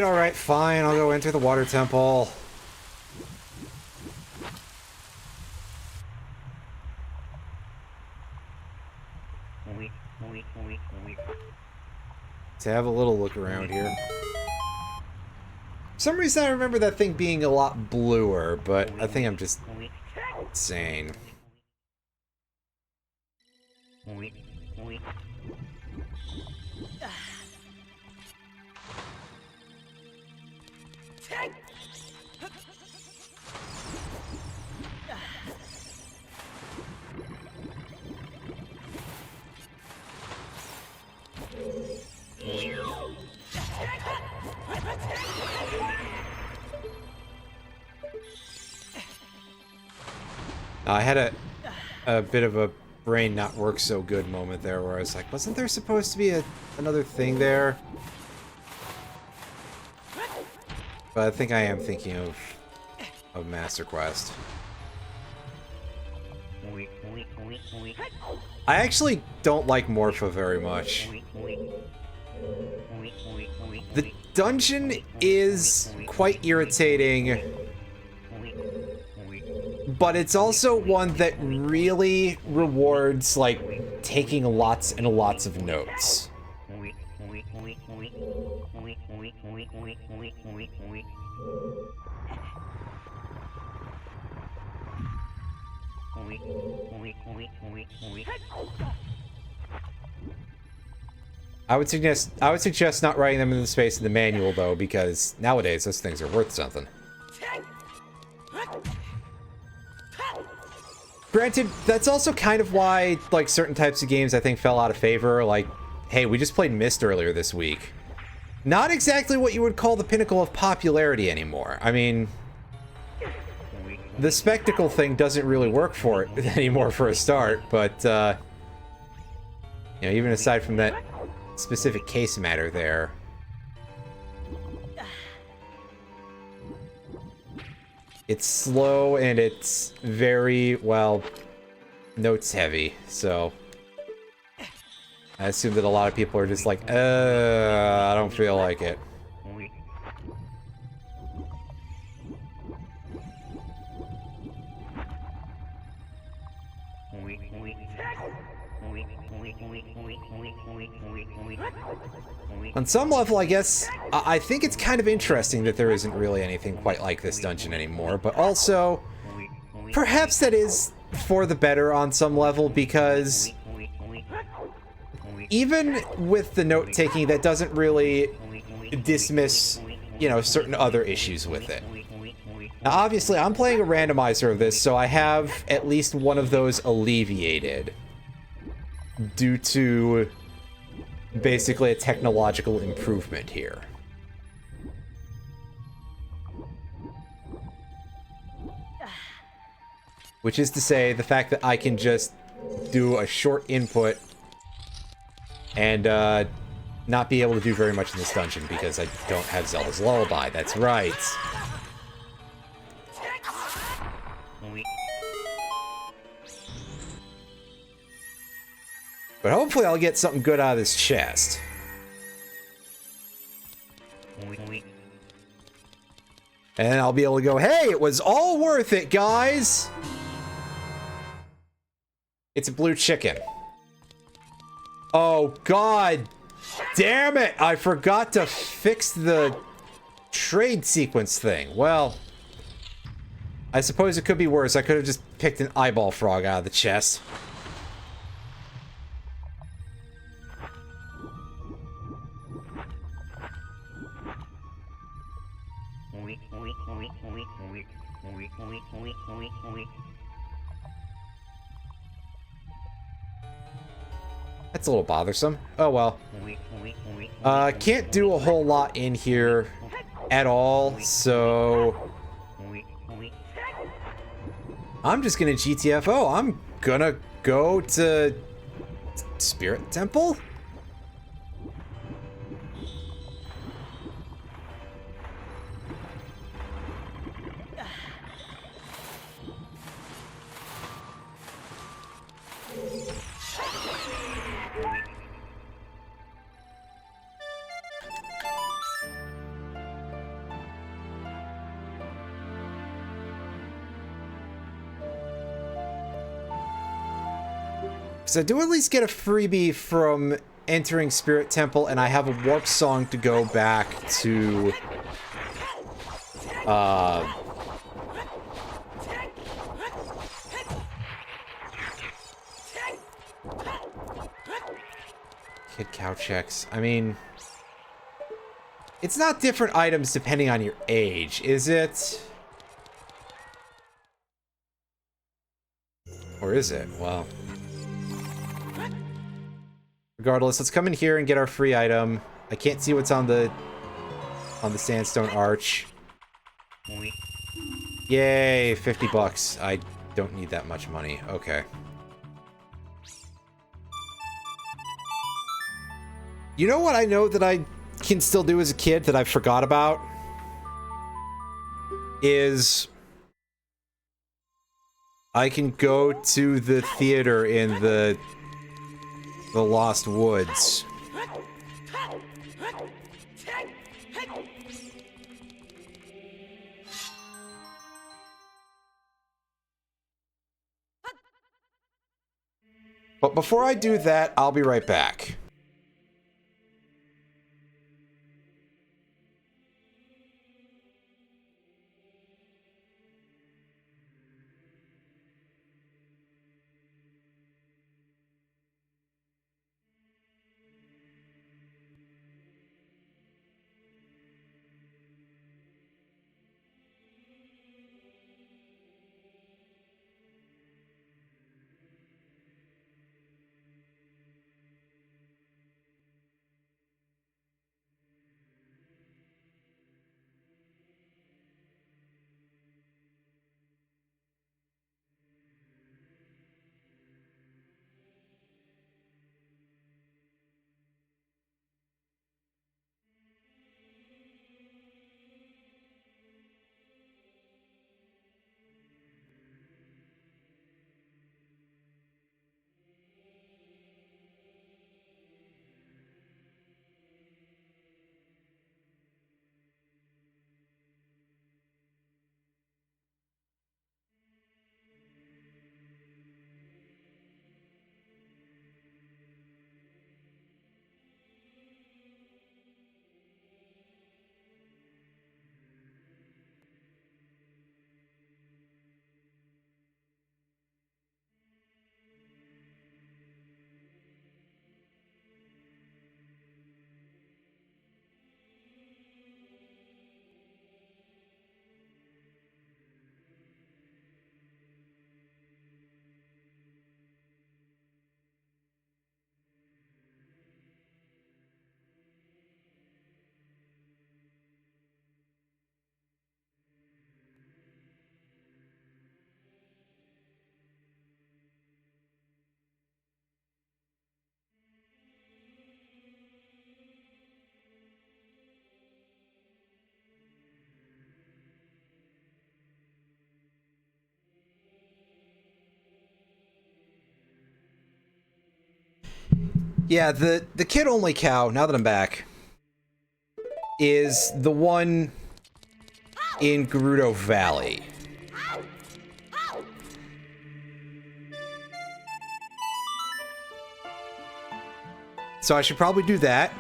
Alright, fine, I'll go enter the water temple. To have a little look around here. For some reason I remember that thing being a lot bluer, but I think I'm just insane. I had a bit of a brain not work so good moment there where I was like, wasn't there supposed to be another thing there? But I think I am thinking of Master Quest. I actually don't like Morpha very much. The dungeon is quite irritating, but it's also one that really rewards, like, taking lots and lots of notes. I would suggest not writing them in the space in the manual, though, because nowadays those things are worth something. Granted, that's also kind of why, like, certain types of games I think fell out of favor. Like, hey, we just played Myst earlier this week. Not exactly what you would call the pinnacle of popularity anymore. I mean, the spectacle thing doesn't really work for it anymore for a start, but, you know, even aside from that specific case matter there. It's slow and it's very, well, notes heavy, so I assume that a lot of people are just like, I don't feel like it. On some level, I guess, I think it's kind of interesting that there isn't really anything quite like this dungeon anymore, but also, perhaps that is for the better on some level, because even with the note-taking, that doesn't really dismiss, you know, certain other issues with it. Now, obviously, I'm playing a randomizer of this, so I have at least one of those alleviated due to basically a technological improvement here. Which is to say, the fact that I can just do a short input and not be able to do very much in this dungeon because I don't have Zelda's Lullaby. That's right. But hopefully I'll get something good out of this chest. And I'll be able to go, hey, it was all worth it, guys! It's a blue chicken. Oh, God damn it! I forgot to fix the trade sequence thing. Well, I suppose it could be worse. I could have just picked an eyeball frog out of the chest. That's a little bothersome. Oh well. Can't do a whole lot in here at all, so I'm just gonna GTFO. I'm gonna go to Spirit Temple? So I do at least get a freebie from entering Spirit Temple, and I have a warp song to go back to Kid Cow checks. I mean, it's not different items depending on your age, is it? Or is it? Well, regardless, let's come in here and get our free item. I can't see what's on the sandstone arch. Yay, 50 bucks. I don't need that much money. Okay. You know what I know that I can still do as a kid that I forgot about? Is I can go to the theater in the Lost Woods. But before I do that, I'll be right back. Yeah, the kid-only cow, now that I'm back, is the one in Gerudo Valley. So I should probably do that.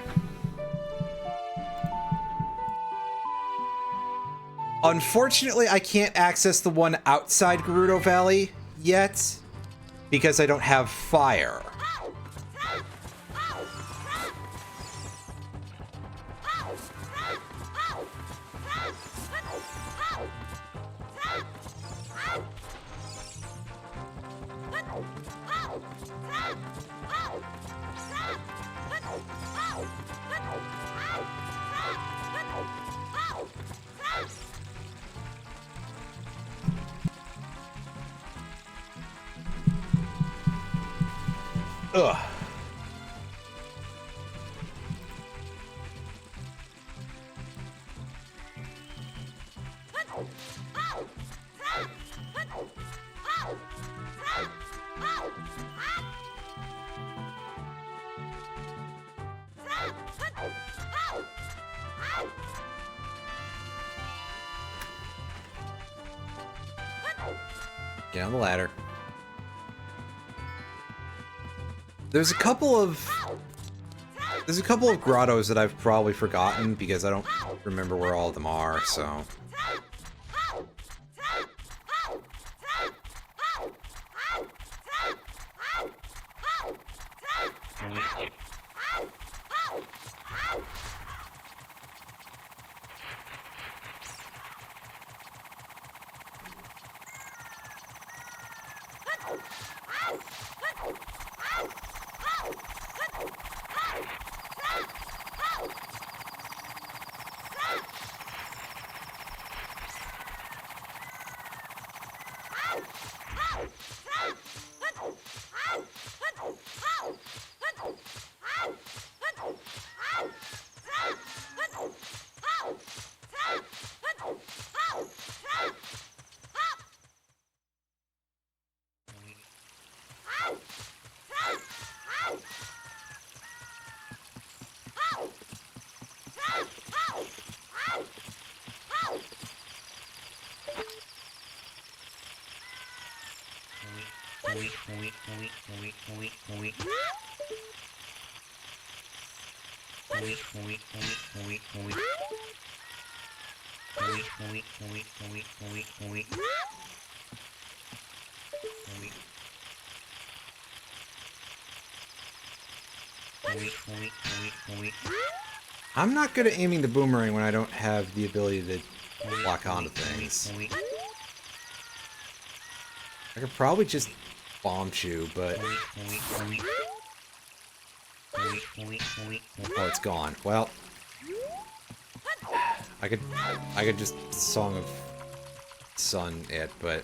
Unfortunately, I can't access the one outside Gerudo Valley yet because I don't have fire. Ugh. Get on the ladder. There's a couple of grottos that I've probably forgotten because I don't remember where all of them are, so. I'm not good at aiming the boomerang when I don't have the ability to lock onto things. I could probably just bomb chew, but... Oh, it's gone. Well... I could just Song of Sun it, but...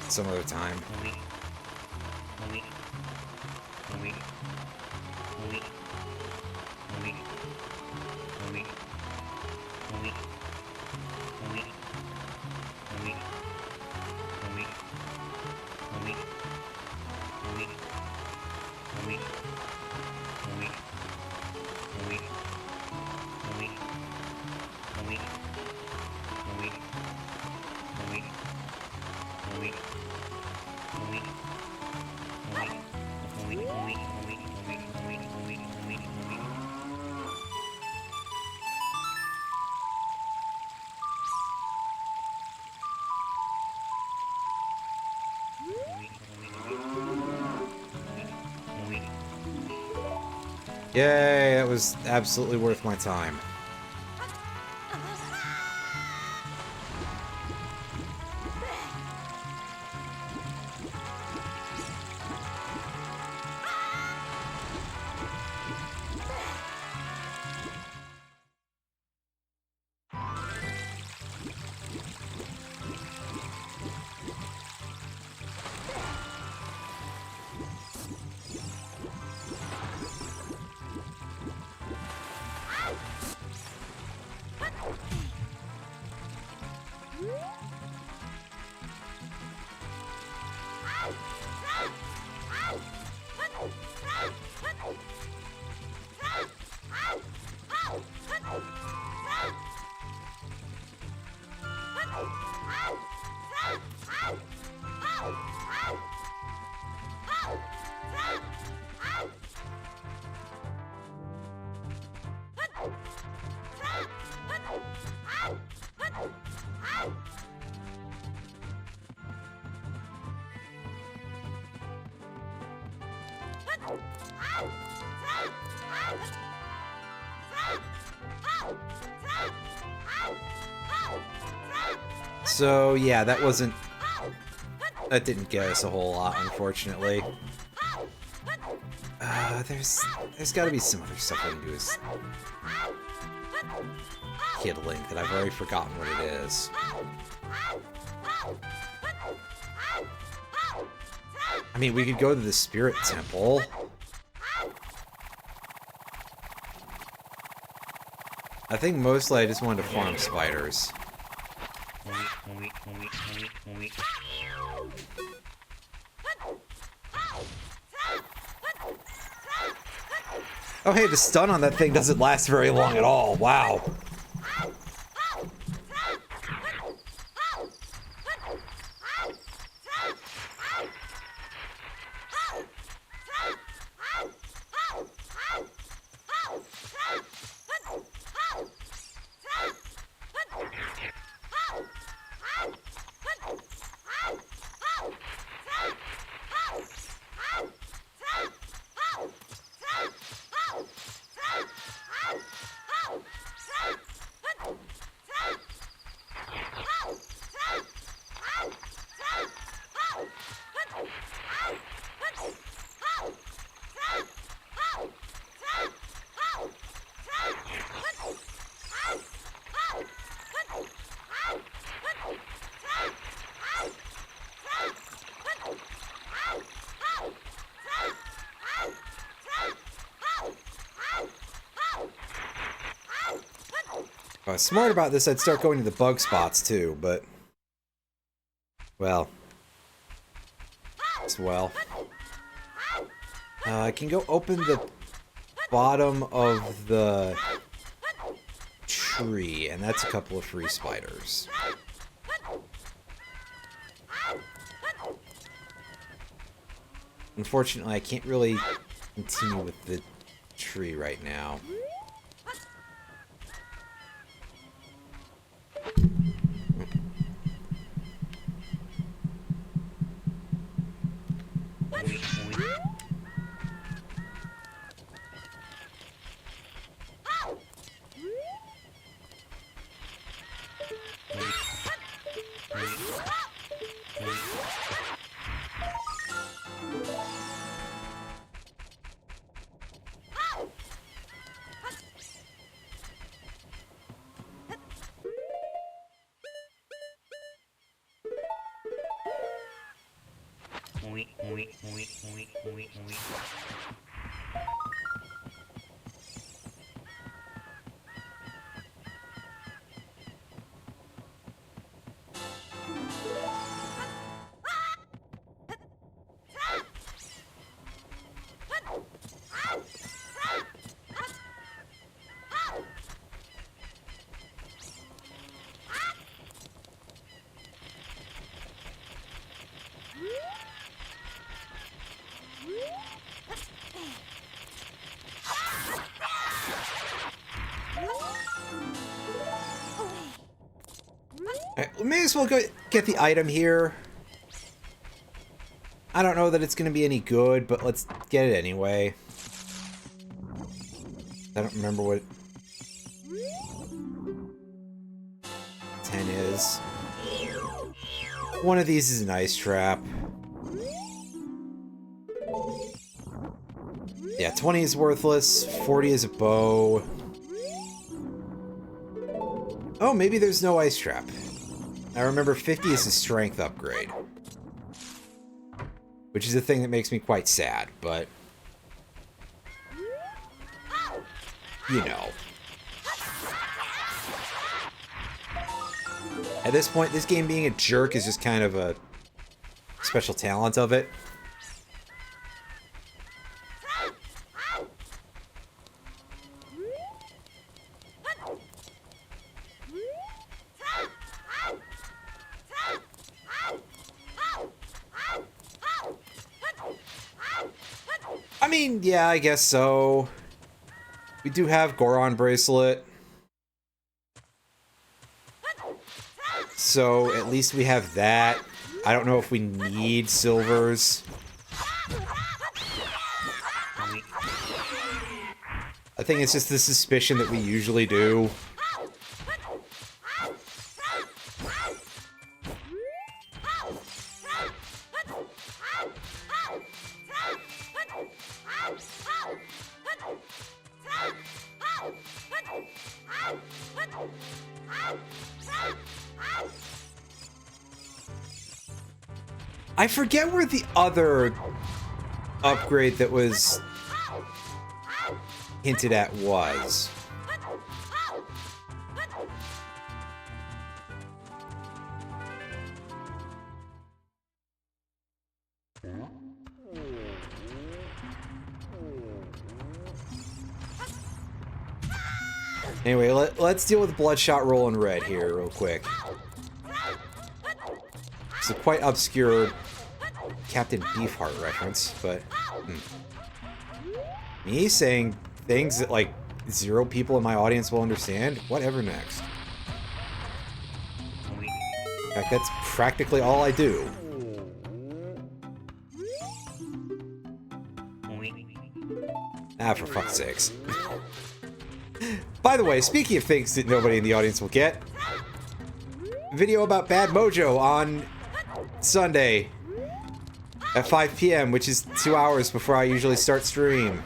Some other time. Yay, that was absolutely worth my time. So, yeah, that wasn't That didn't get us a whole lot, unfortunately. There's got to be some other stuff I can do as Kid Link that I've already forgotten what it is. I mean, we could go to the Spirit Temple. I think mostly I just wanted to farm spiders. Oh hey, the stun on that thing doesn't last very long at all. Wow. If I was smart about this, I'd start going to the bug spots too, but... well. As well. I can go open the bottom of the tree, and that's a couple of free spiders. Unfortunately, I can't really continue with the tree right now. We may as well go get the item here. I don't know that it's going to be any good, but let's get it anyway. I don't remember what 10 is. One of these is an ice trap. Yeah, 20 is worthless. 40 is a bow. Oh, maybe there's no ice trap. I remember 50 is a strength upgrade. Which is a thing that makes me quite sad, but... you know. At this point, this game being a jerk is just kind of a special talent of it. I mean, yeah, I guess so. We do have Goron Bracelet. So, at least we have that. I don't know if we need silvers. I think it's just the suspicion that we usually do. I forget where the other upgrade that was hinted at was. Anyway, let's deal with Bloodshot Rollin' Red here real quick. It's a quite obscure Captain Beefheart reference, but... Me saying things that, like, 0 people in my audience will understand? Whatever next. In fact, that's practically all I do. Ah, for fuck's sakes. By the way, speaking of things that nobody in the audience will get, video about Bad Mojo on Sunday at 5 p.m., which is 2 hours before I usually start stream.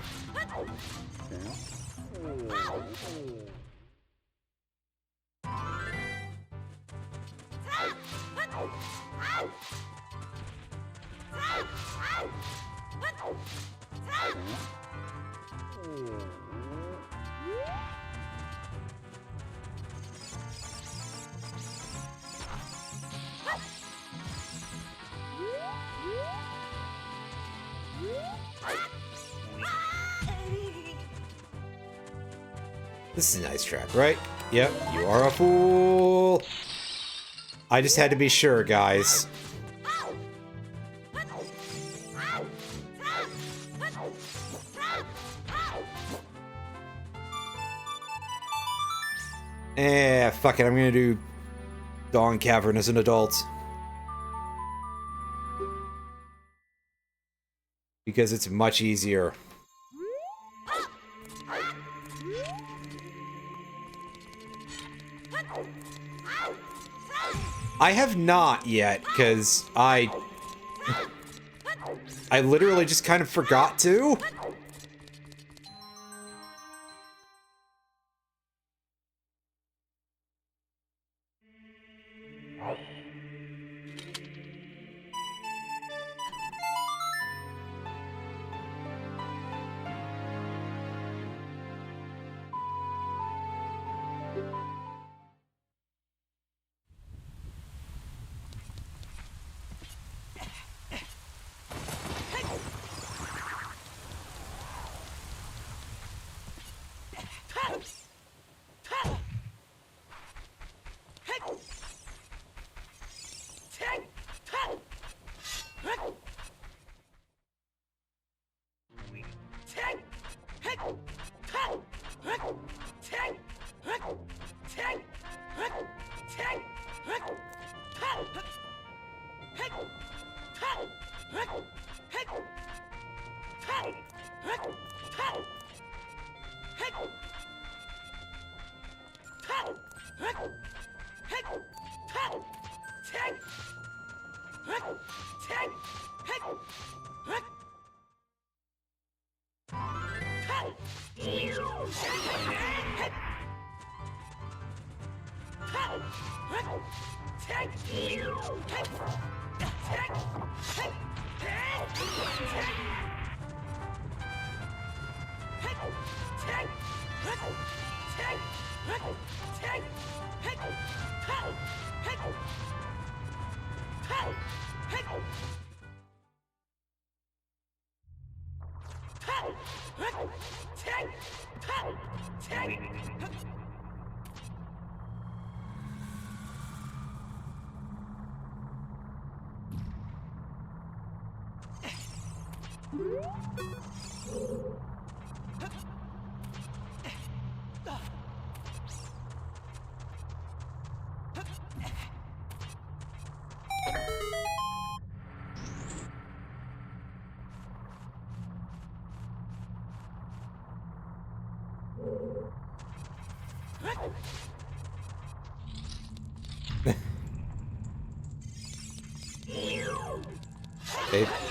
This is a nice trap, right? Yep, you are a fool. I just had to be sure, guys. Fuck it, I'm gonna do Dawn Cavern as an adult. Because it's much easier. I have not yet, because I literally just kind of forgot to.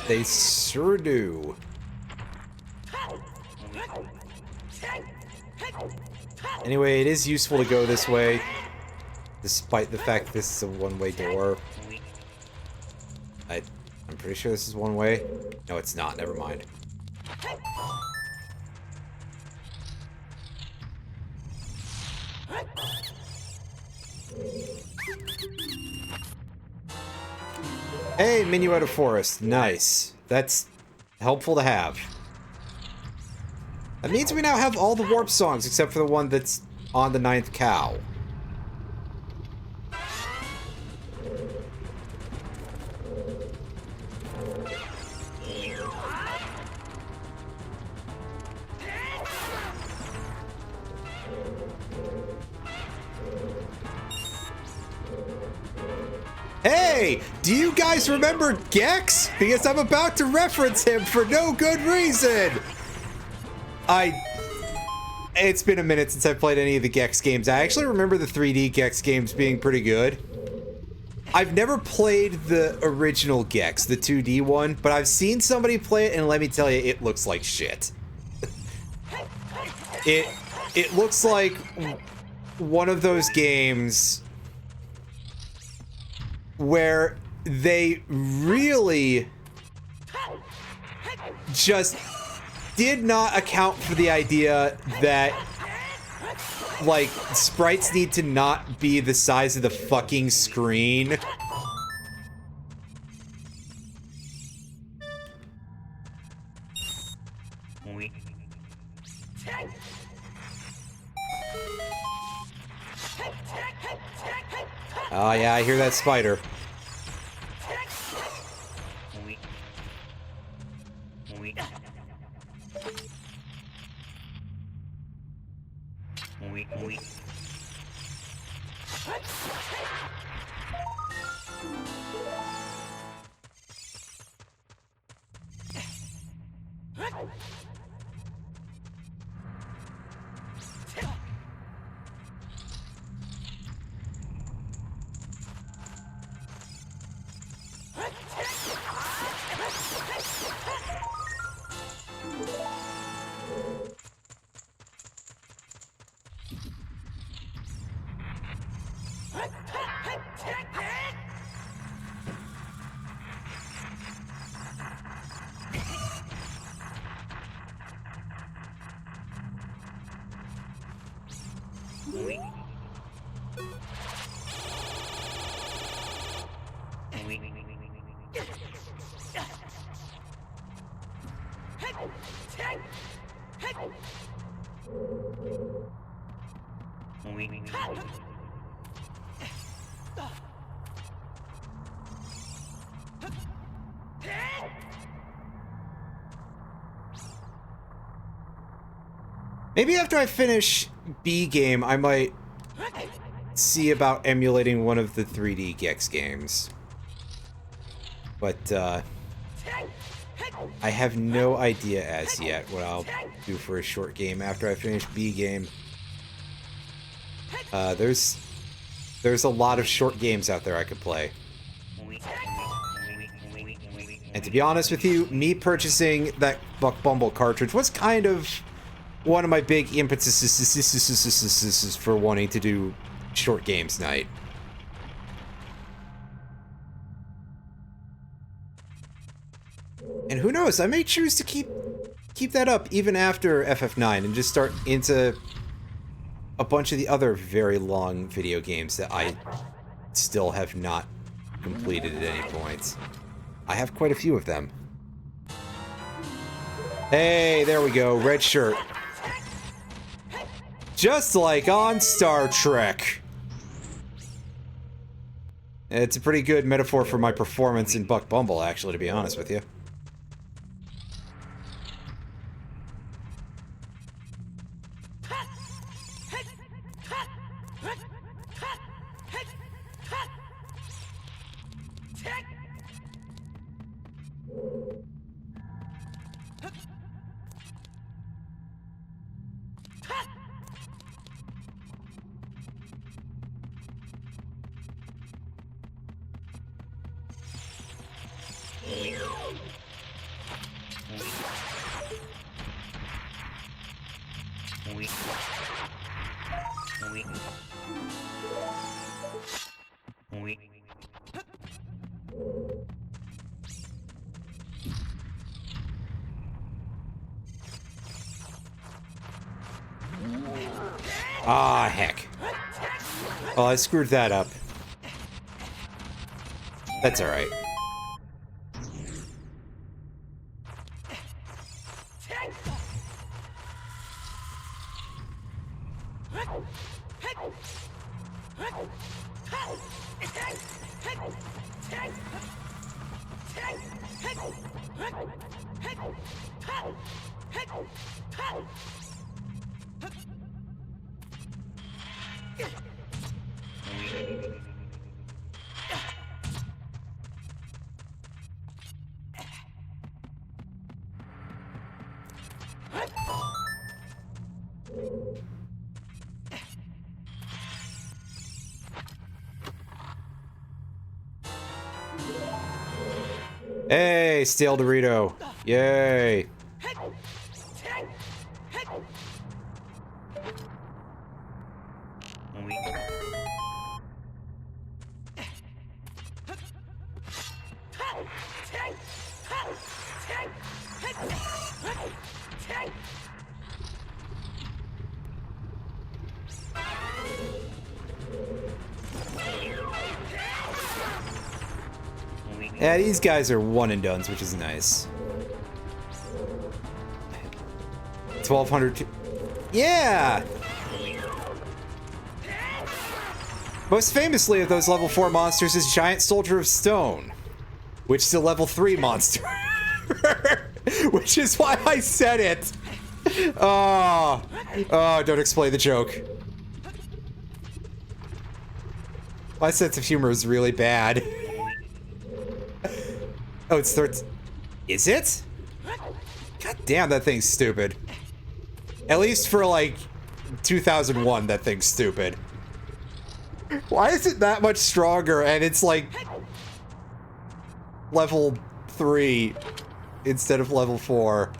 They sure do. Anyway, it is useful to go this way, despite the fact this is a one-way door. I'm pretty sure this is one way. No, it's not. Never mind. Hey, Minuetta Forest. Nice. That's helpful to have. That means we now have all the warp songs except for the one that's on the 9th cow. Hey, do you guys remember Gex? Because I'm about to reference him for no good reason. It's been a minute since I've played any of the Gex games. I actually remember the 3D Gex games being pretty good. I've never played the original Gex, the 2D one, but I've seen somebody play it, and let me tell you, it looks like shit. It looks like one of those games where they really just did not account for the idea that, like, sprites need to not be the size of the fucking screen. Oh yeah, I hear that spider. Maybe after I finish B game, I might see about emulating one of the 3D Gex games. But, I have no idea as yet what I'll do for a short game after I finish B game. There's a lot of short games out there I could play. And to be honest with you, me purchasing that Buck Bumble cartridge was kind of one of my big impetuses for wanting to do short games night. And who knows, I may choose to keep that up even after FF9 and just start into a bunch of the other very long video games that I still have not completed at any point. I have quite a few of them. Hey, there we go, red shirt. Just like on Star Trek. It's a pretty good metaphor for my performance in Buck Bumble, actually, to be honest with you. Ah, heck. Well, I screwed that up. That's alright. Hey, stale Dorito. Yay. Yeah, these guys are one and dones, which is nice. 1200. Yeah! Most famously of those level 4 monsters is Giant Soldier of Stone, which is a level 3 monster. Which is why I said it! Oh, don't explain the joke. My sense of humor is really bad. Oh, it's 13. Is it? God damn, that thing's stupid. At least for, like, 2001, that thing's stupid. Why is it that much stronger and it's, like, level 3 instead of level 4?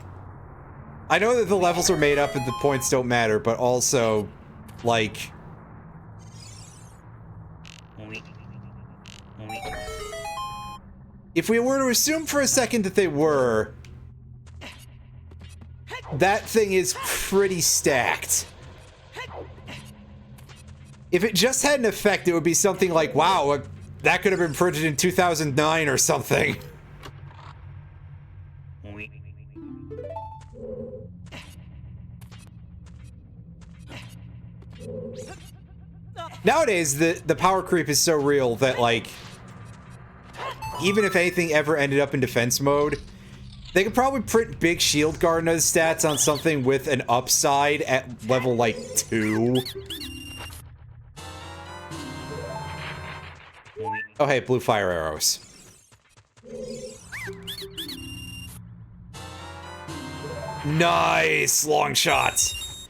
I know that the levels are made up and the points don't matter, but also, like... If we were to assume for a second that they were, that thing is pretty stacked. If it just had an effect, it would be something like, wow, that could have been printed in 2009 or something. Nowadays, the power creep is so real that, like, even if anything ever ended up in defense mode, they could probably print big shield Gardener's stats on something with an upside at level, like, 2. Oh, hey, blue fire arrows. Nice! Long shots!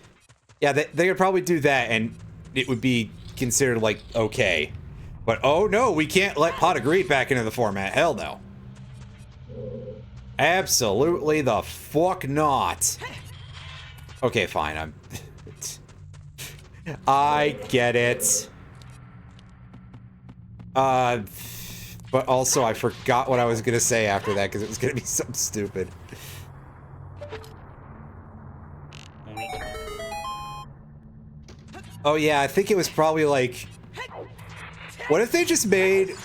Yeah, they could probably do that, and it would be considered, like, okay. But, oh no, we can't let Pot of Greed back into the format. Hell no. Absolutely the fuck not. Okay, fine, I get it. But also I forgot what I was gonna say after that, because it was gonna be something stupid. Oh yeah, I think it was probably like... What if they just made...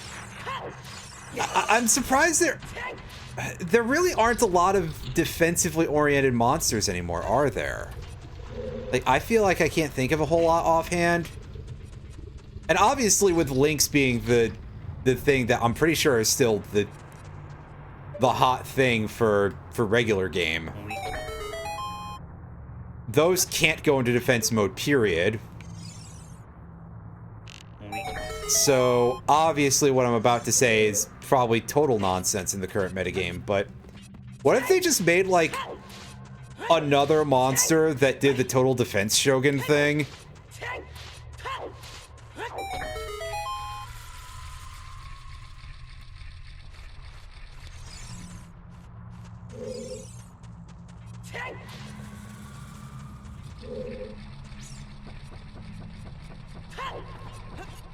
I'm surprised there really aren't a lot of defensively oriented monsters anymore, are there? Like, I feel like I can't think of a whole lot offhand. And obviously with Lynx being the thing that I'm pretty sure is still the hot thing for regular game. Those can't go into defense mode, period. So, obviously what I'm about to say is probably total nonsense in the current metagame, but what if they just made, like, another monster that did the total defense Shogun thing?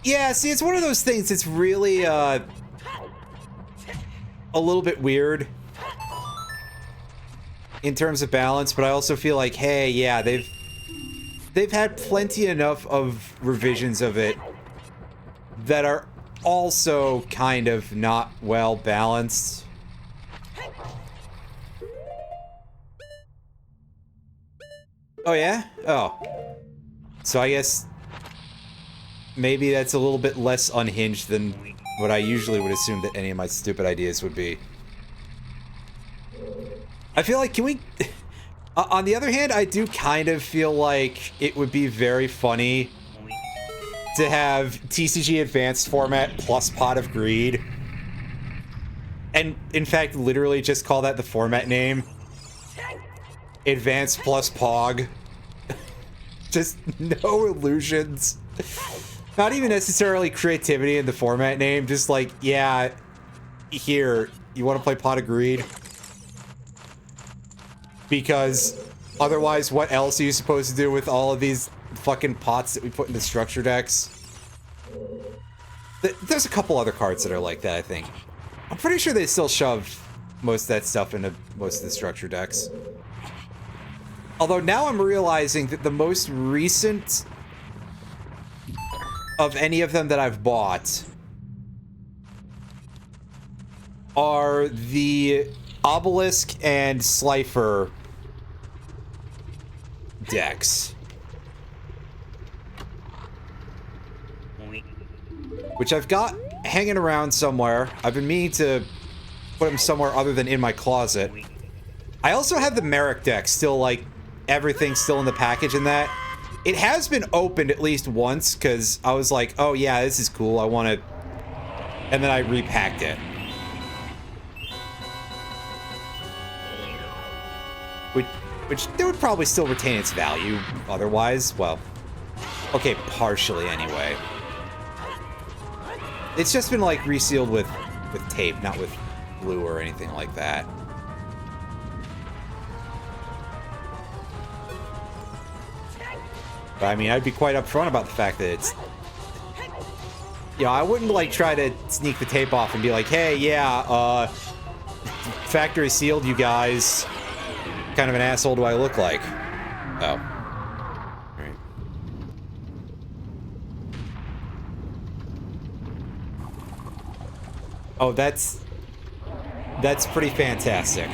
Yeah, see, it's one of those things that's really, a little bit weird in terms of balance, but I also feel like, hey, yeah, they've they've had plenty enough of revisions of it that are also kind of not well balanced. Oh yeah? Oh. So I guess maybe that's a little bit less unhinged than what I usually would assume that any of my stupid ideas would be. I feel like, can we... on the other hand, I do kind of feel like it would be very funny to have TCG Advanced format plus Pot of Greed. And, in fact, literally just call that the format name. Advanced plus Pog. Just no illusions. Not even necessarily creativity in the format name. Just like, yeah, here, you want to play Pot of Greed? Because otherwise, what else are you supposed to do with all of these fucking pots that we put into structure decks? There's a couple other cards that are like that, I think. I'm pretty sure they still shove most of that stuff into most of the structure decks. Although now I'm realizing that the most recent of any of them that I've bought are the Obelisk and Slifer decks. Which I've got hanging around somewhere. I've been meaning to put them somewhere other than in my closet. I also have the Merrick deck still, like, everything's still in the package in that. It has been opened at least once, because I was like, oh yeah, this is cool, I want to... And then I repacked it. Which it would probably still retain its value, otherwise, well... Okay, partially anyway. It's just been, like, resealed with tape, not with glue or anything like that. But, I mean, I'd be quite upfront about the fact that it's... You know, I wouldn't, like, try to sneak the tape off and be like, hey, yeah, factory sealed, you guys. What kind of an asshole do I look like? Oh. Alright. Oh, that's pretty fantastic.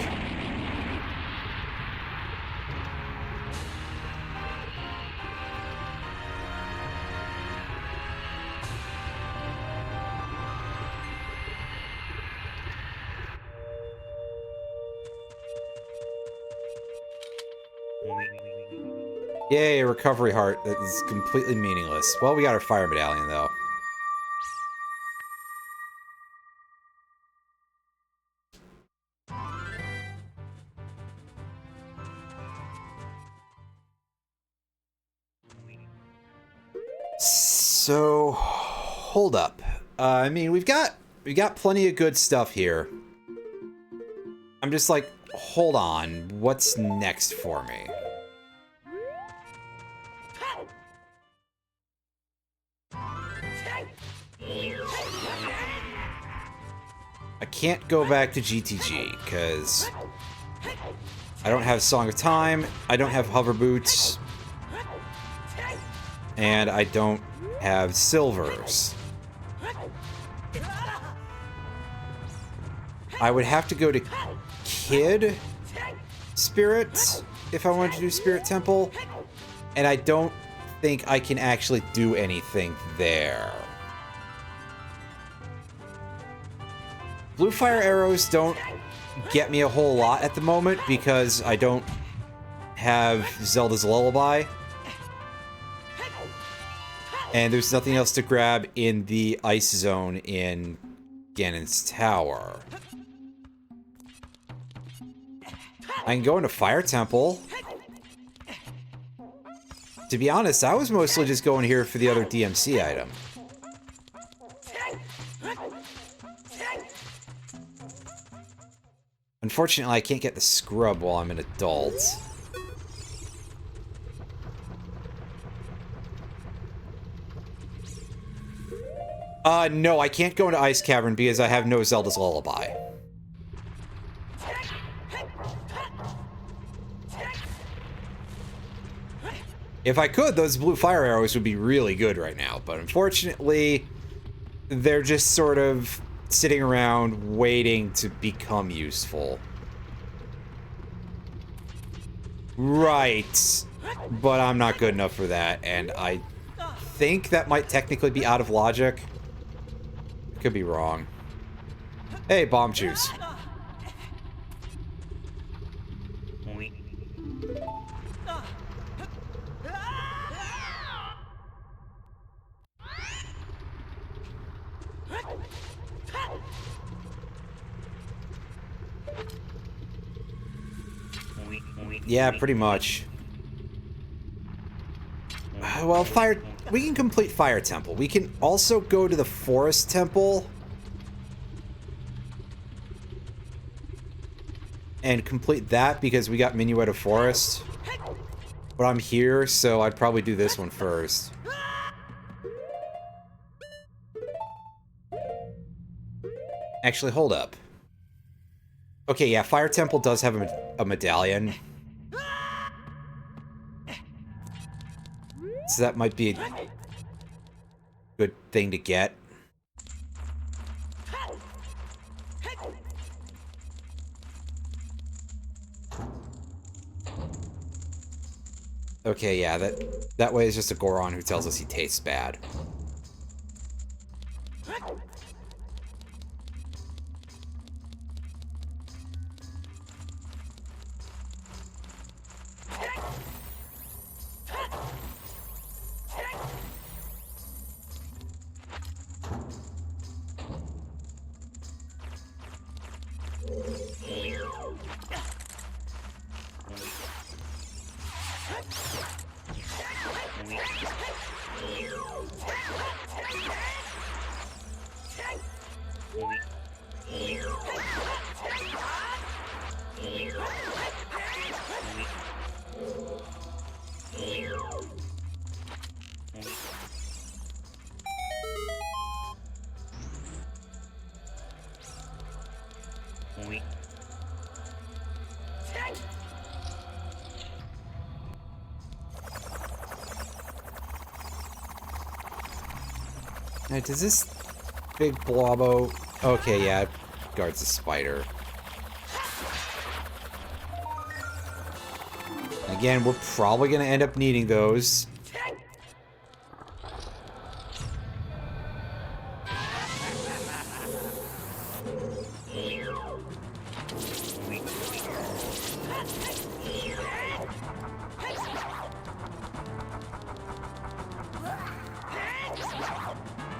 Yay, a recovery heart that is completely meaningless. Well, we got our fire medallion, though. So, hold up. I mean, we got plenty of good stuff here. I'm just like, hold on, what's next for me? I can't go back to GTG, because I don't have Song of Time, I don't have Hover Boots, and I don't have Silvers. I would have to go to Kid Spirit if I wanted to do Spirit Temple, and I don't think I can actually do anything there. Blue Fire Arrows don't get me a whole lot at the moment because I don't have Zelda's Lullaby. And there's nothing else to grab in the Ice Zone in Ganon's Tower. I can go into Fire Temple. To be honest, I was mostly just going here for the other DMC item. Unfortunately, I can't get the scrub while I'm an adult. No, I can't go into Ice Cavern because I have no Zelda's Lullaby. If I could, those blue fire arrows would be really good right now, but unfortunately, they're just sort of sitting around waiting to become useful. Right. But I'm not good enough for that, and I think that might technically be out of logic. Could be wrong. Hey, bomb juice. Yeah, pretty much. Well, we can complete Fire Temple. We can also go to the Forest Temple and complete that because we got Minuet of Forest. But I'm here, so I'd probably do this one first. Actually, hold up. Okay, yeah, Fire Temple does have a medallion. So that might be a good thing to get. Okay, yeah, that way is just a Goron who tells us he tastes bad. Now, does this big blobbo... Okay, yeah, it guards the spider. Again, we're probably going to end up needing those.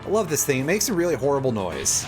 I love this thing. It makes a really horrible noise.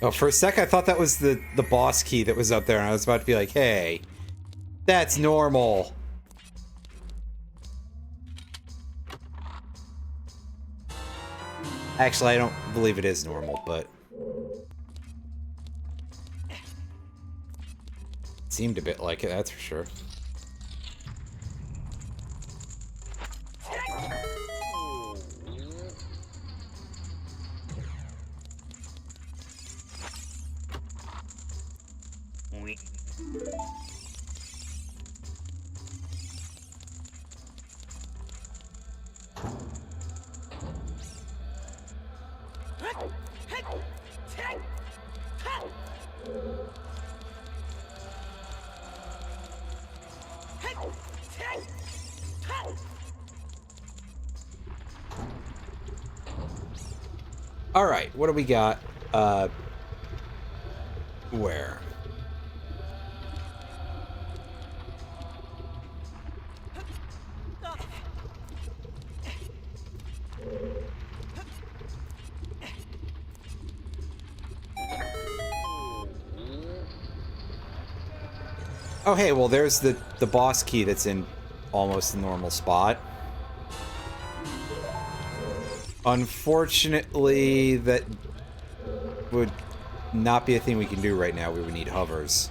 Oh, for a sec I thought that was the boss key that was up there, and I was about to be like, hey, that's normal. Actually, I don't believe it is normal, but... it seemed a bit like it, that's for sure. Alright, what do we got? Where? Oh, hey, well, there's the boss key that's in almost the normal spot. Unfortunately, that would not be a thing we can do right now. We would need hovers.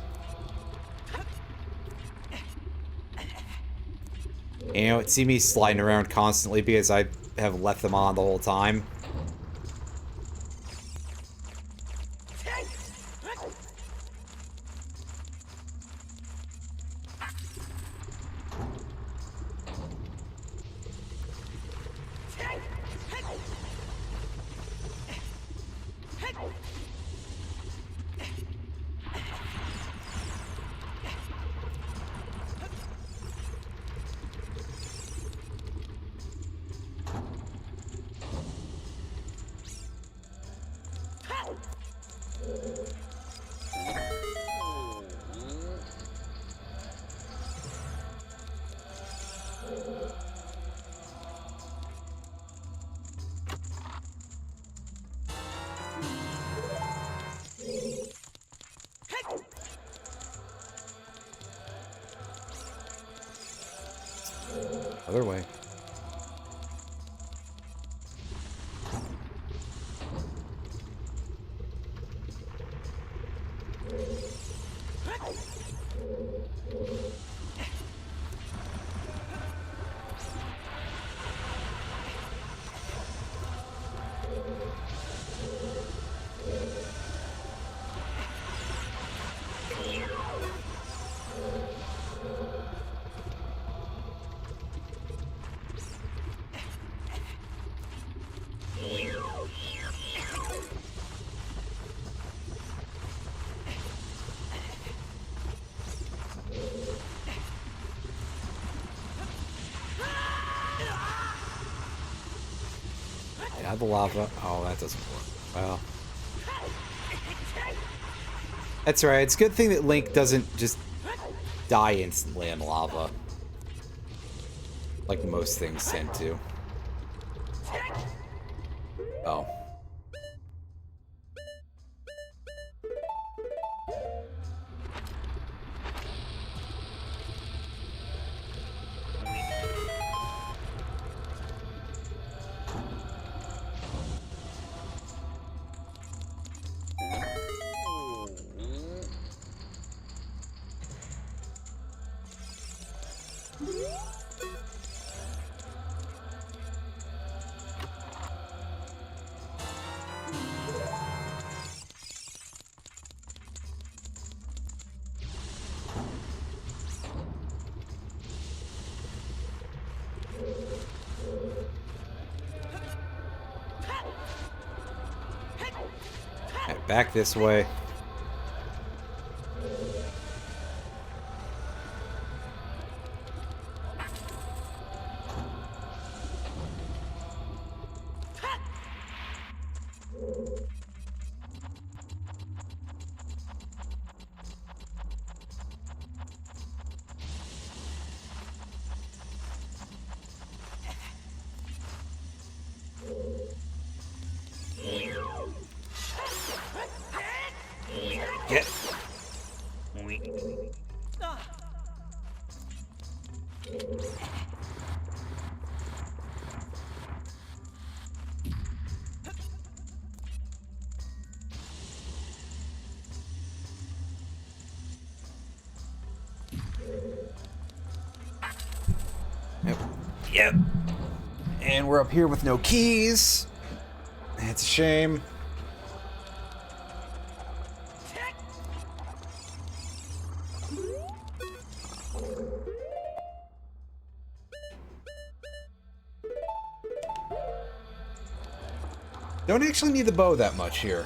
You know, see me sliding around constantly because I have left them on the whole time. Other way. Add the lava. Oh, that doesn't work. Well. That's right. It's a good thing that Link doesn't just die instantly in lava. Like most things tend to. Oh. Back this way. Get. Yep. And we're up here with no keys. That's a shame. Don't actually need the bow that much here.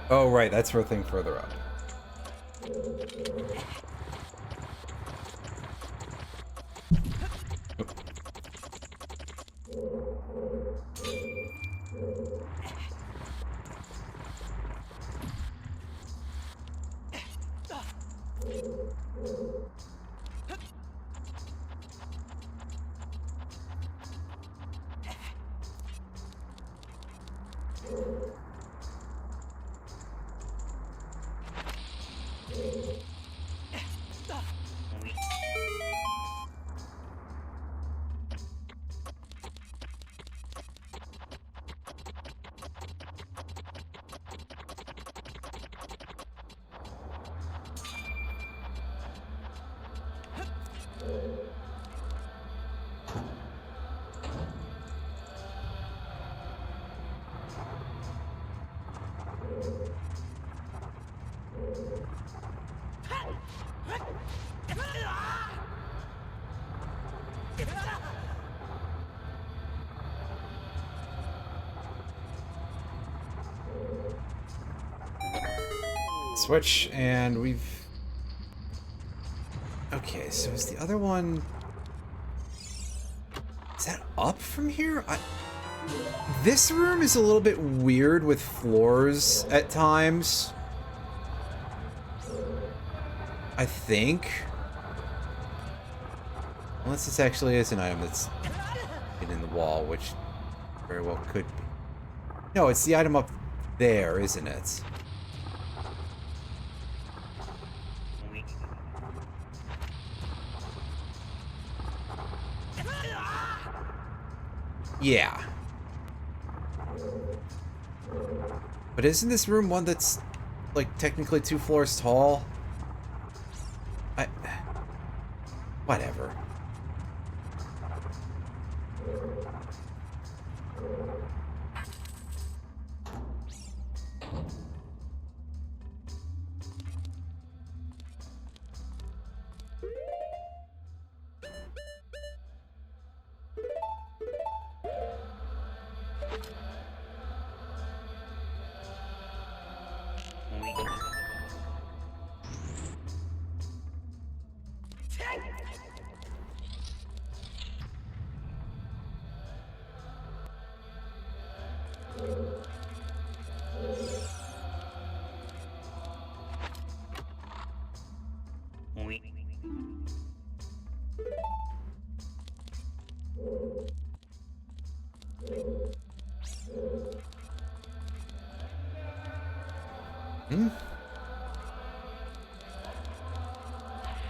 Oh, right, that's for a thing further up. Switch, and we've... Okay, so is the other one... Is that up from here? This room is a little bit weird with floors at times. I think. Unless this actually is an item that's in the wall, which very well could be. No, it's the item up there, isn't it? Yeah. But isn't this room one that's, like, technically 2 floors tall? Whatever.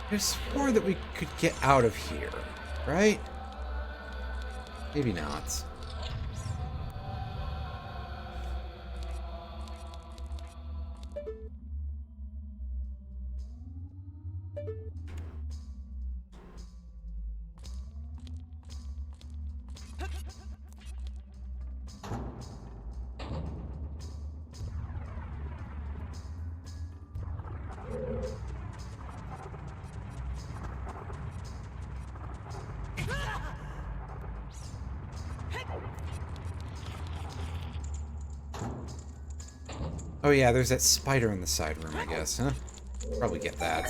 There's more that we could get out of here, right? Maybe not. Oh yeah, there's that spider in the side room, I guess, huh? Probably get that.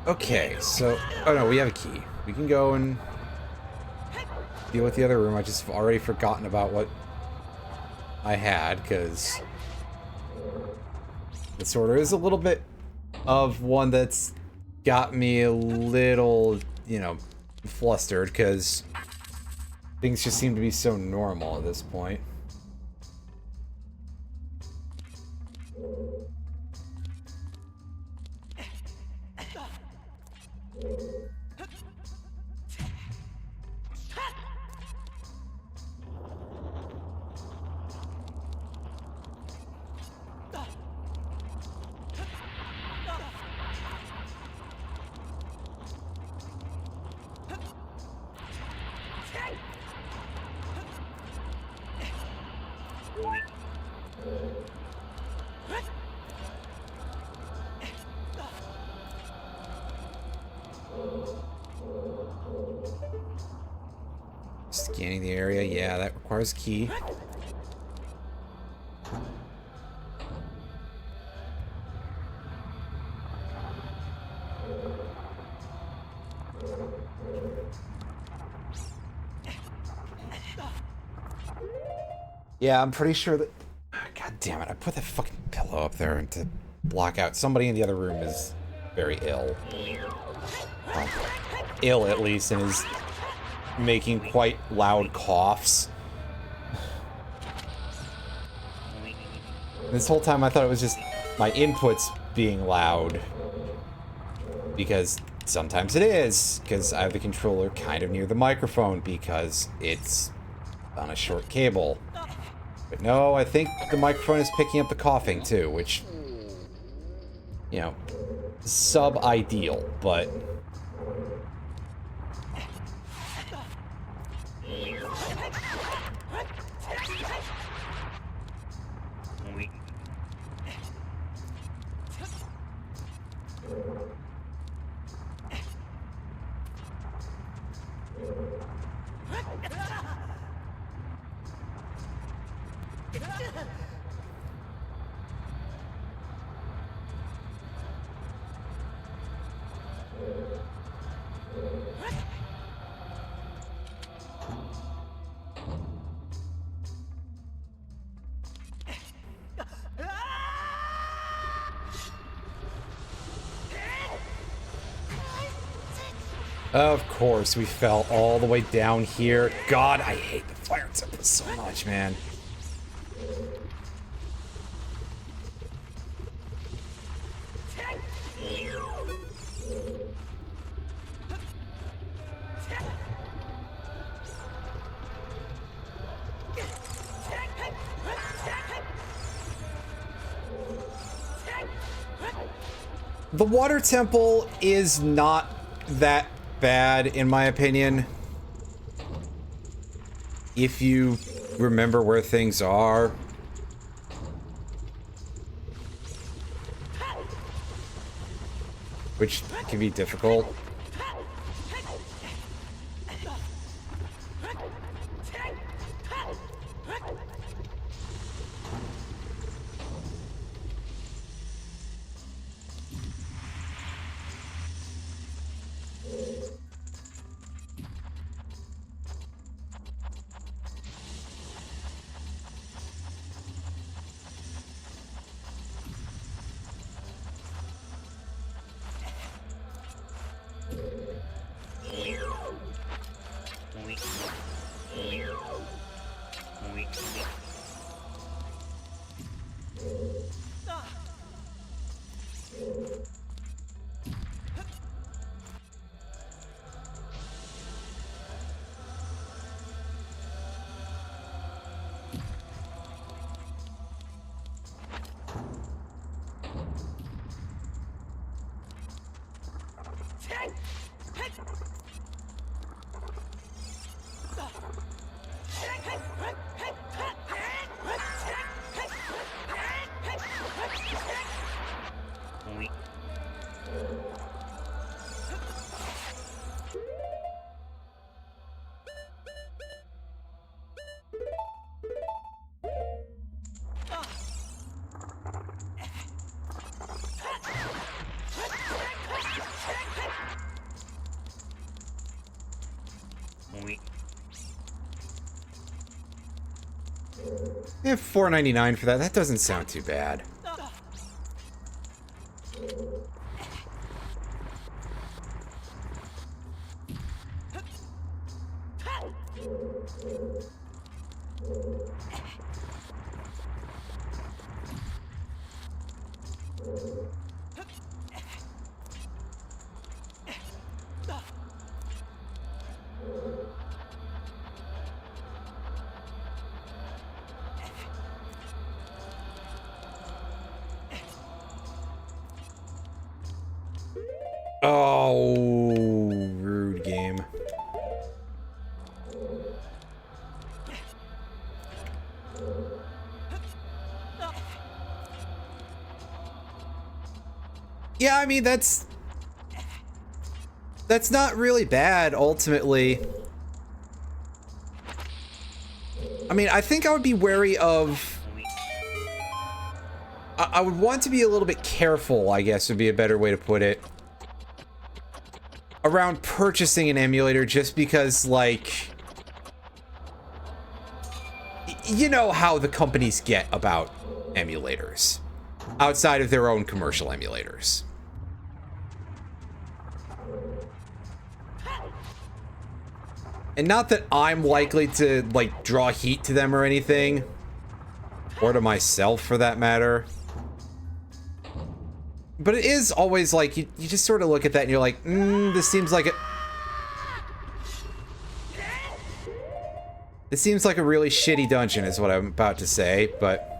Okay, so... Oh no, we have a key. We can go and deal with the other room. I just have already forgotten about what I had, because this order is a little bit of one that's got me a little, you know, flustered, because things just seem to be so normal at this point. Scanning the area. Yeah, that requires a key. Yeah, I'm pretty sure that... God damn it, I put that fucking pillow up there to block out. Somebody in the other room is very ill. Well, ill, at least, and is making quite loud coughs. This whole time I thought it was just my inputs being loud. Because sometimes it is, because I have the controller kind of near the microphone, because it's on a short cable. But no, I think the microphone is picking up the coughing too, which, you know, sub-ideal, but... Of course, we fell all the way down here. God, I hate the fire temple so much, man. The water temple is not that bad, in my opinion, if you remember where things are. Which can be difficult. Yeah, $4.99 for that. That doesn't sound too bad. Oh, rude game. Yeah, I mean, that's not really bad, ultimately. I mean, I think I would be wary of... I would want to be a little bit careful, I guess would be a better way to put it, around purchasing an emulator, just because, like... You know how the companies get about emulators, outside of their own commercial emulators. And not that I'm likely to, like, draw heat to them or anything. Or to myself, for that matter. But it is always, like, you just sort of look at that and you're like, this seems like a... This seems like a really shitty dungeon, is what I'm about to say, but...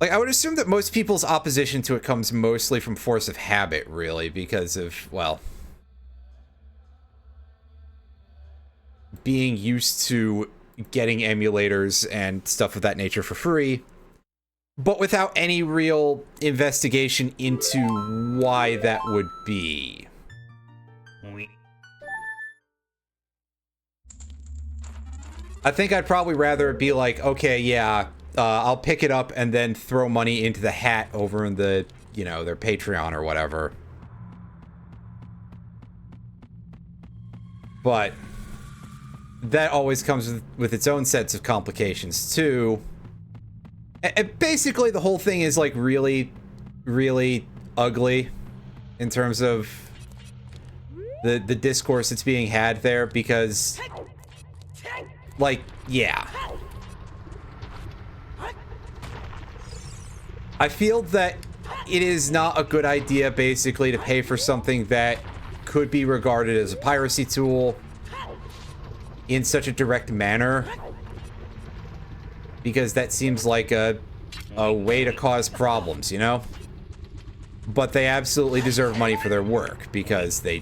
Like, I would assume that most people's opposition to it comes mostly from force of habit, really, because of, well... being used to getting emulators and stuff of that nature for free, but without any real investigation into why that would be. I think I'd probably rather it be like, okay, yeah, I'll pick it up and then throw money into the hat over in the, you know, their Patreon or whatever. But that always comes with its own sets of complications, too. And basically, the whole thing is, like, really, really ugly in terms of the discourse that's being had there, because, like, yeah. I feel that it is not a good idea, basically, to pay for something that could be regarded as a piracy tool in such a direct manner, because that seems like a way to cause problems, you know? But they absolutely deserve money for their work, because they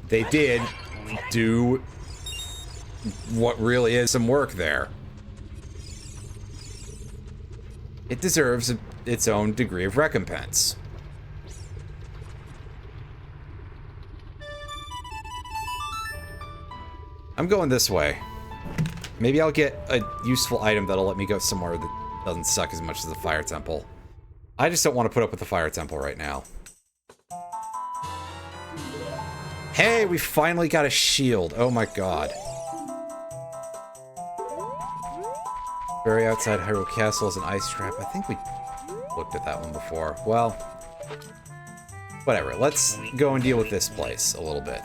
did do what really is some work there. It deserves its own degree of recompense. I'm going this way. Maybe I'll get a useful item that'll let me go somewhere that doesn't suck as much as the fire temple. I just don't want to put up with the fire temple right now. Hey, we finally got a shield. Oh my god. Very outside Hyrule Castle is an ice trap. I think we looked at that one before. Well, whatever. Let's go and deal with this place a little bit.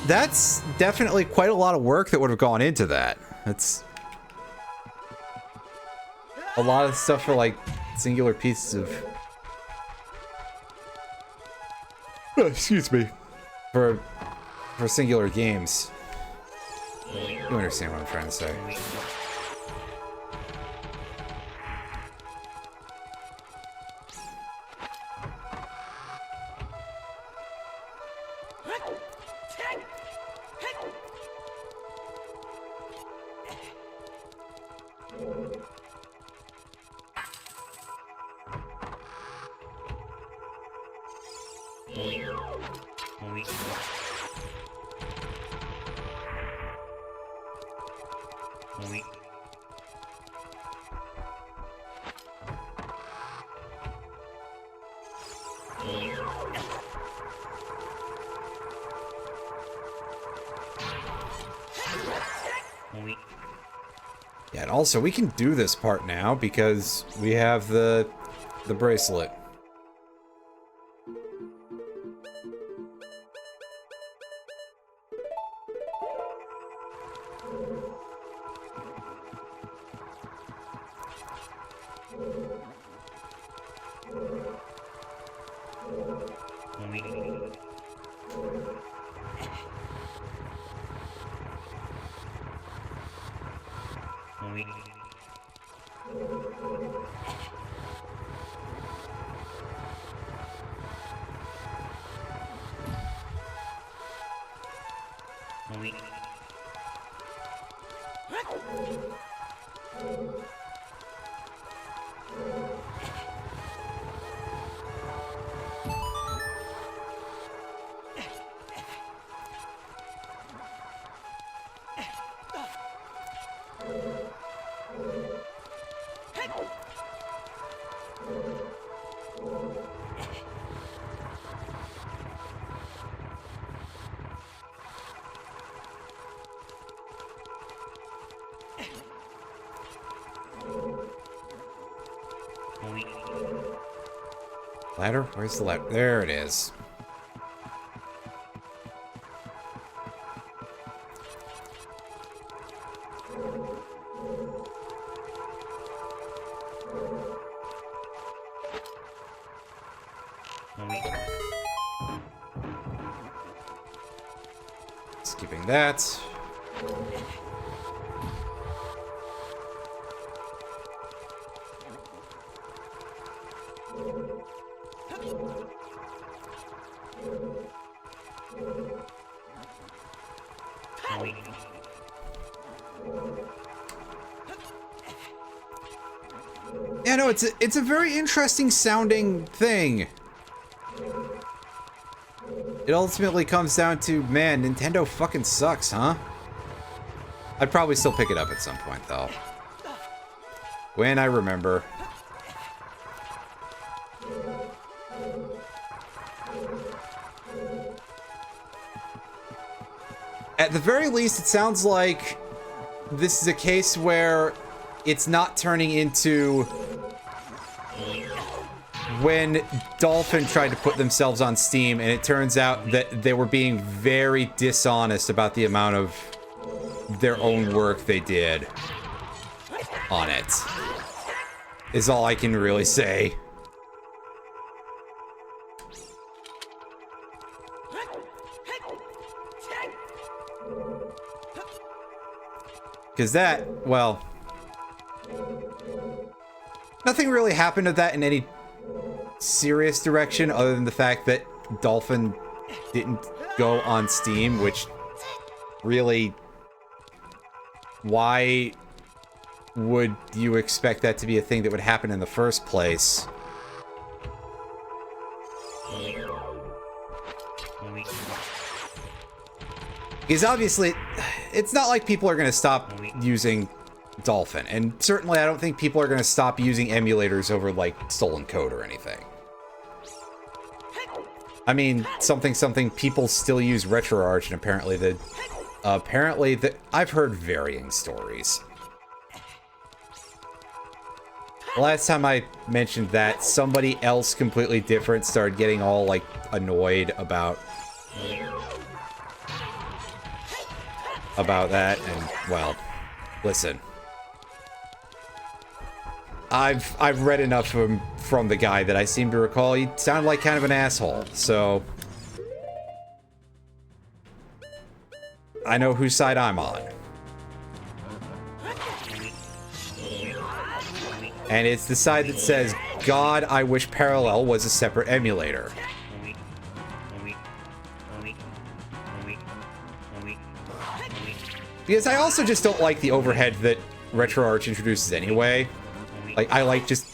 That's definitely quite a lot of work that would have gone into that. That's a lot of stuff for, like, singular pieces of... excuse me. For singular games. You understand what I'm trying to say. Yeah, and also we can do this part now because we have the bracelet. Ladder? Where's the ladder? There it is. Skipping that. Yeah, no, it's a very interesting sounding thing. It ultimately comes down to, man, Nintendo fucking sucks, huh? I'd probably still pick it up at some point, though. When I remember. At the very least, it sounds like this is a case where it's not turning into when Dolphin tried to put themselves on Steam and it turns out that they were being very dishonest about the amount of their own work they did on it, is all I can really say. Because that, well, nothing really happened to that in any serious direction other than the fact that Dolphin didn't go on Steam, which really, why would you expect that to be a thing that would happen in the first place? Because obviously, it's not like people are going to stop using Dolphin. And certainly, I don't think people are going to stop using emulators over, like, stolen code or anything. I mean, something, people still use RetroArch, and apparently I've heard varying stories. Last time I mentioned that, somebody else completely different started getting all, like, annoyed about that, and, well, listen. I've read enough from the guy that I seem to recall he sounded like kind of an asshole, so I know whose side I'm on. And it's the side that says, God, I wish Parallel was a separate emulator. Because I also just don't like the overhead that RetroArch introduces anyway. Like, I like just...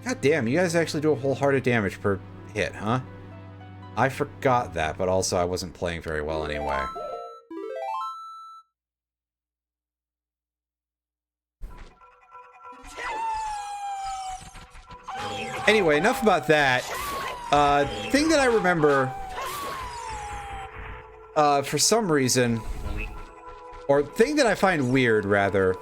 God damn, you guys actually do a whole heart of damage per hit, huh? I forgot that, but also I wasn't playing very well anyway. Anyway, enough about that. Thing that I remember... for some reason, Or thing that I find weird, rather.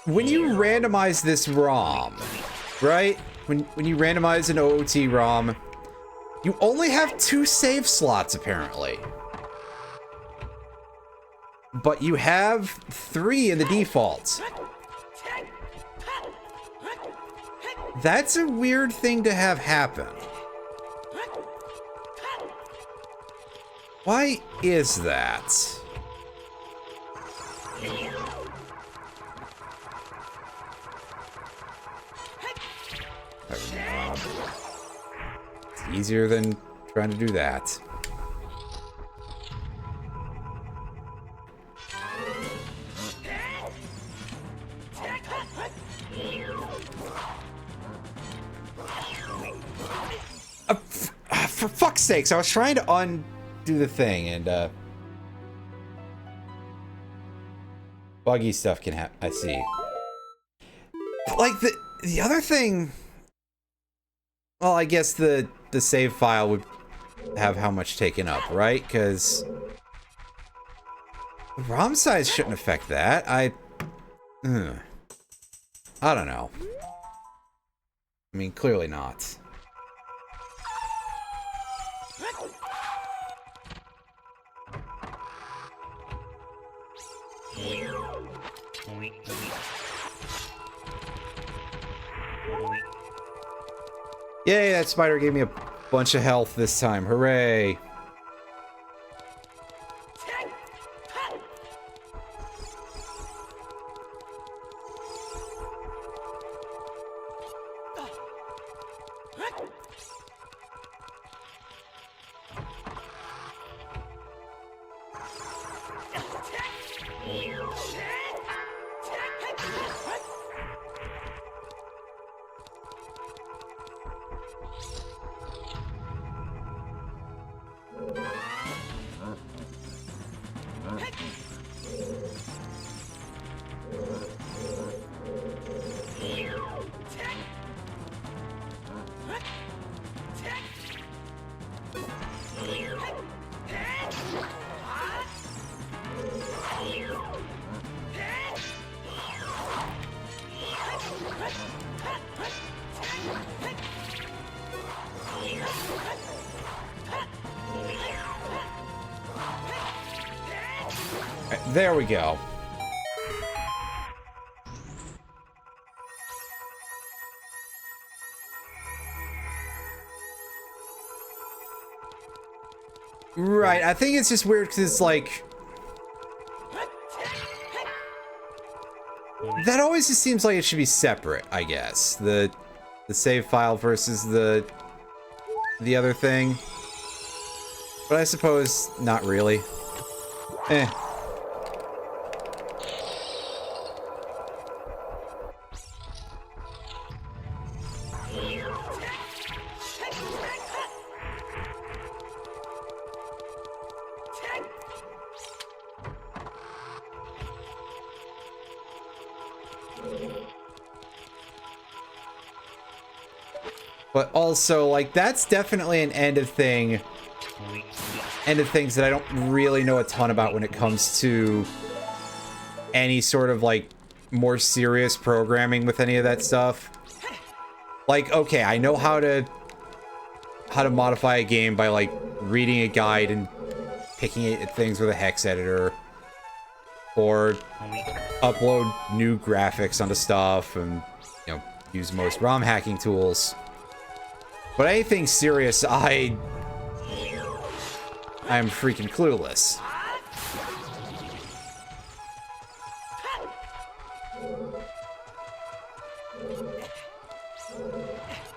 When you randomize this ROM, right? When you randomize an OOT ROM, you only have 2 save slots, apparently. But you have 3 in the default. That's a weird thing to have happen. Why is that? It's easier than trying to do that. For fuck's sakes, I was trying to undo the thing, and buggy stuff can happen. I see. Like the other thing, well, I guess the save file would have how much taken up, right? Because the ROM size shouldn't affect that. I don't know. I mean, clearly not. Yay, that spider gave me a bunch of health this time. Hooray. There we go. Right, I think it's just weird because it's like... That always just seems like it should be separate, I guess. The save file versus the other thing. But I suppose not really. Eh. But also, like, that's definitely an end of things that I don't really know a ton about when it comes to any sort of, like, more serious programming with any of that stuff. Like, okay, I know how to modify a game by, like, reading a guide and picking at things with a hex editor. Or upload new graphics onto stuff and, you know, use most ROM hacking tools. But anything serious, I am freaking clueless.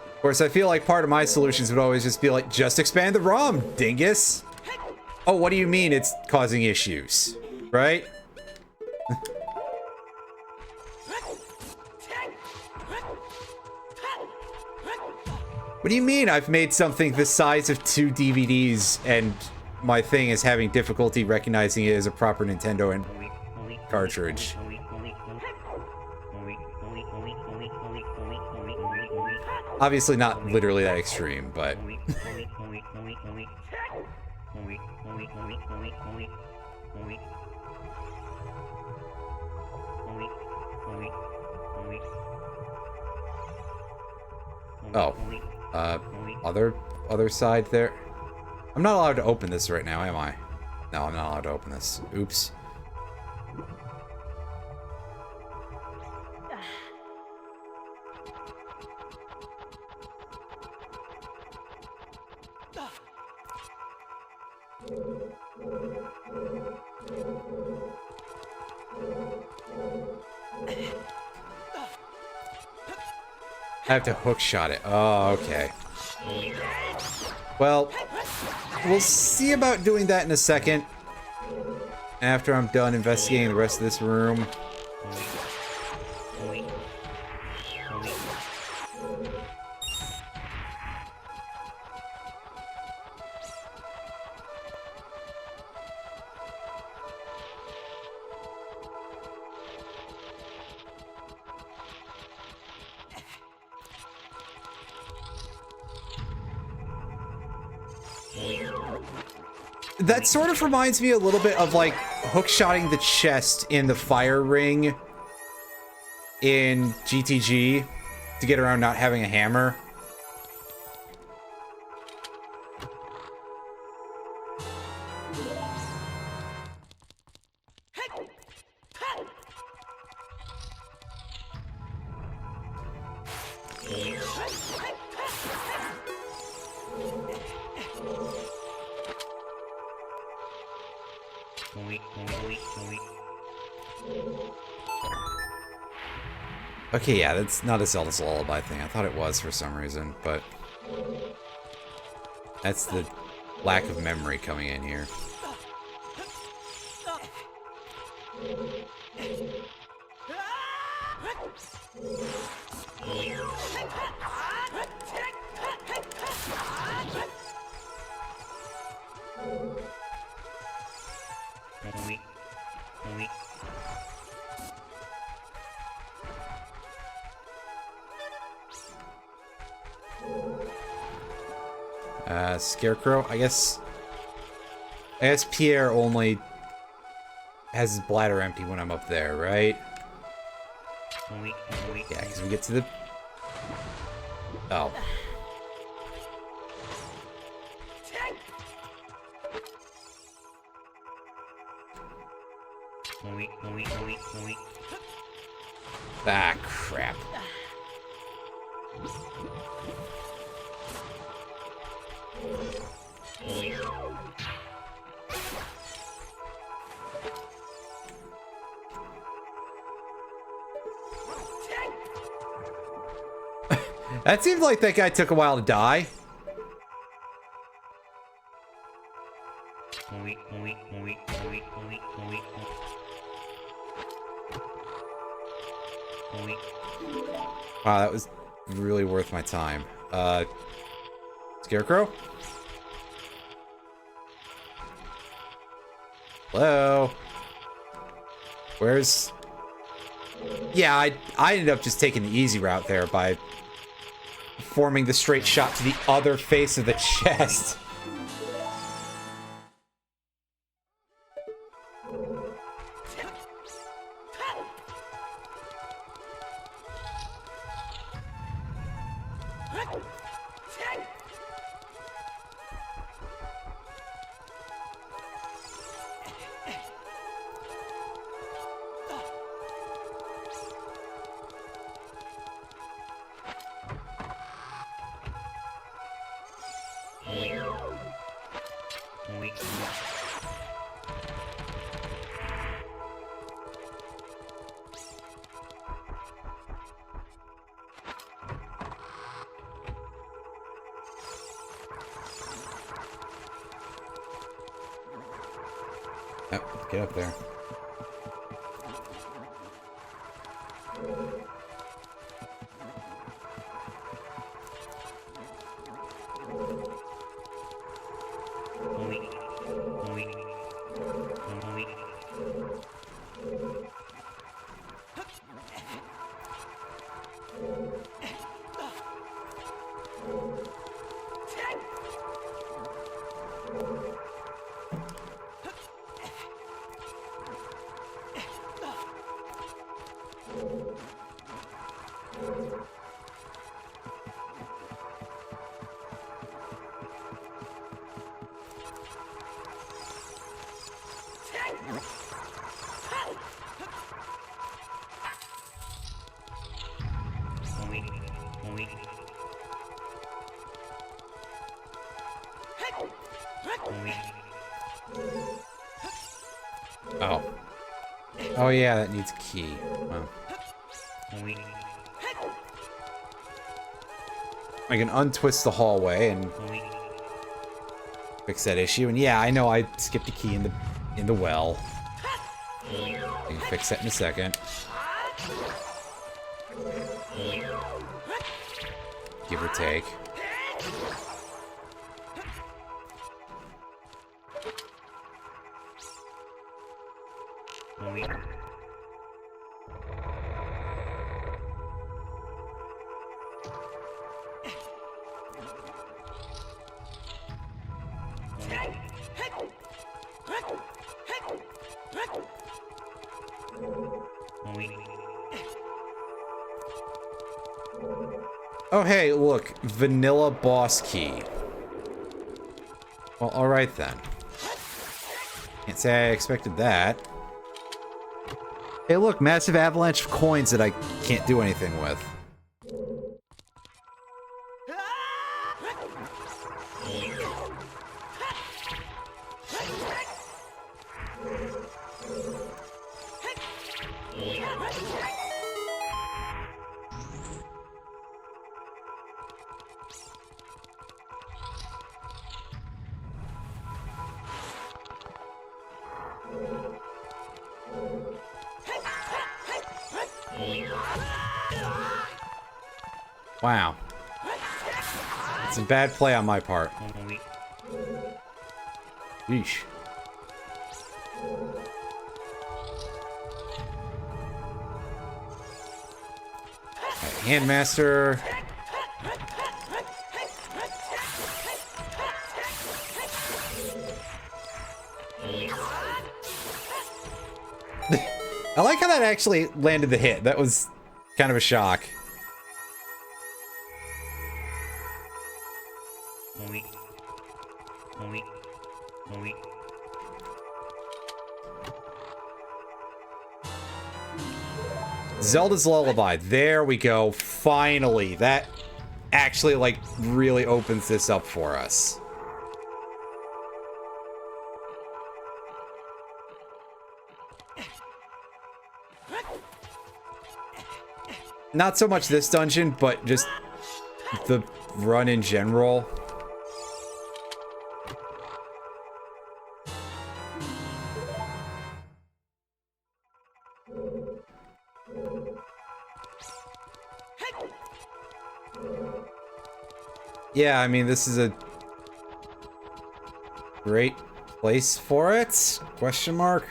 Of course, I feel like part of my solutions would always just be like, just expand the ROM, dingus. Oh, what do you mean it's causing issues? Right? What do you mean I've made something the size of 2 DVDs and my thing is having difficulty recognizing it as a proper Nintendo and cartridge? Obviously not literally that extreme, but... Oh. Other side there? I'm not allowed to open this right now, am I? No, I'm not allowed to open this. Oops. I have to hook shot it. Oh, okay. Well, we'll see about doing that in a second. After I'm done investigating the rest of this room. That sort of reminds me a little bit of, like, hookshotting the chest in the fire ring in GTG to get around not having a hammer. Okay, yeah, that's not a Zelda's Lullaby thing. I thought it was for some reason, but... that's the lack of memory coming in here. Scarecrow, I guess Pierre only has his bladder empty when I'm up there, right? Yeah, because we get to the... oh. Ah, crap. That seems like that guy took a while to die. Wow, that was really worth my time. Scarecrow? Hello? Where's... yeah, I ended up just taking the easy route there by forming the straight shot to the other face of the chest. Get up there. Oh. Oh yeah, that needs a key. Oh. I can untwist the hallway and fix that issue. And yeah, I know I skipped a key in the well. I can fix that in a second. Give or take. Oh, hey, look. Vanilla boss key. Well, alright then. Can't say I expected that. Hey, look, massive avalanche of coins that I can't do anything with. Wow. It's a bad play on my part. Yeesh. Handmaster. I like how that actually landed the hit. That was kind of a shock. Zelda's Lullaby. There we go. Finally. That actually, like, really opens this up for us. Not so much this dungeon, but just the run in general. Yeah, I mean, this is a great place for it? Question mark?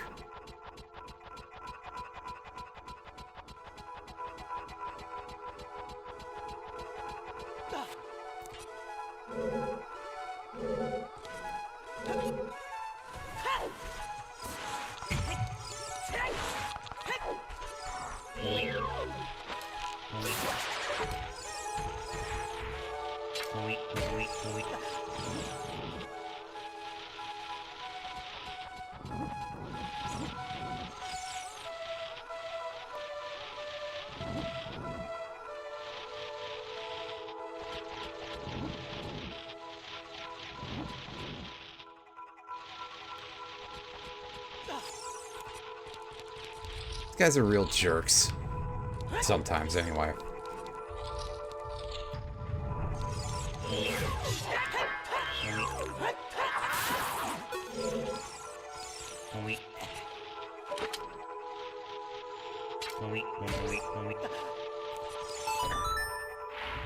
These guys are real jerks. Sometimes, anyway.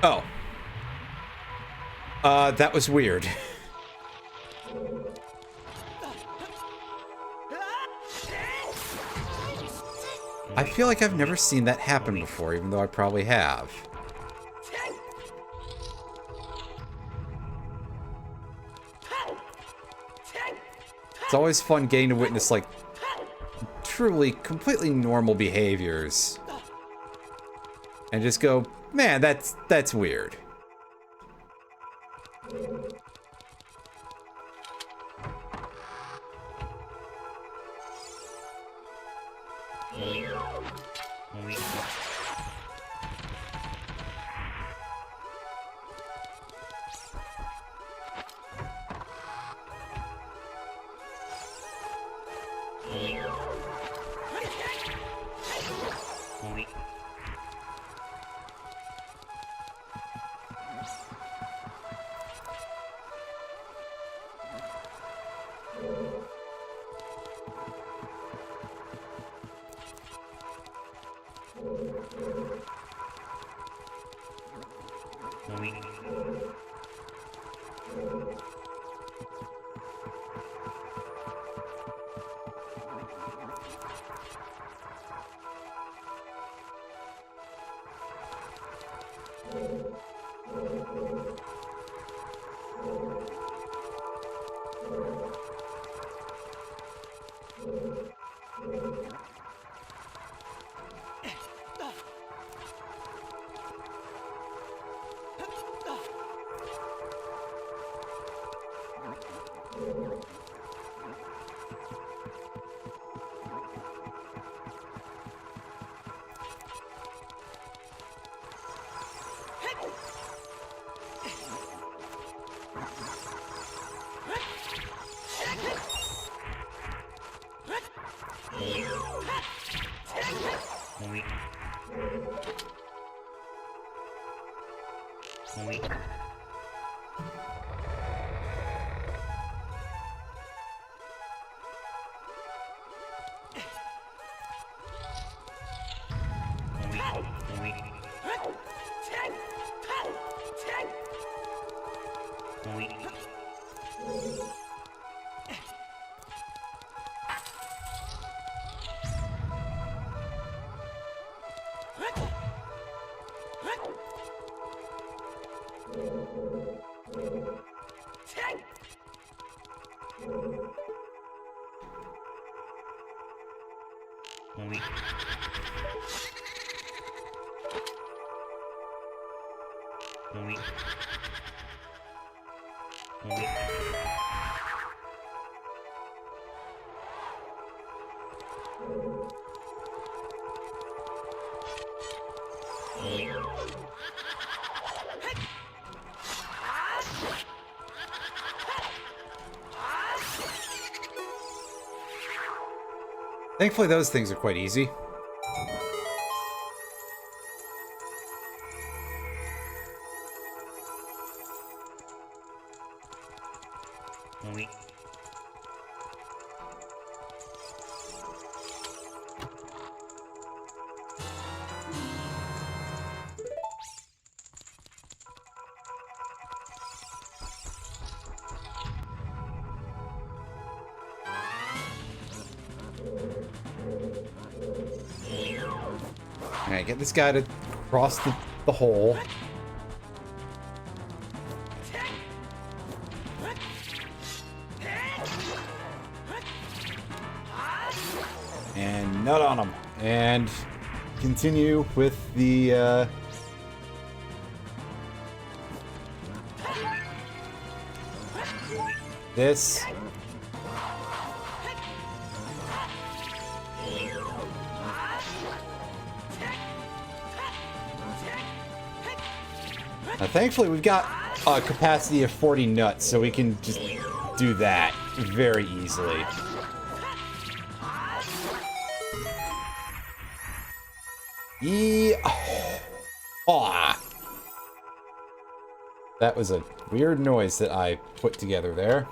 Oh. That was weird. I feel like I've never seen that happen before, even though I probably have. It's always fun getting to witness, like, truly, completely normal behaviors. And just go, man, that's weird. Thankfully, those things are quite easy. Alright, get this guy to cross the hole. And nut on him. And continue with the, this. Now, thankfully, we've got a capacity of 40 nuts, so we can just do that very easily. That was a weird noise that I put together there.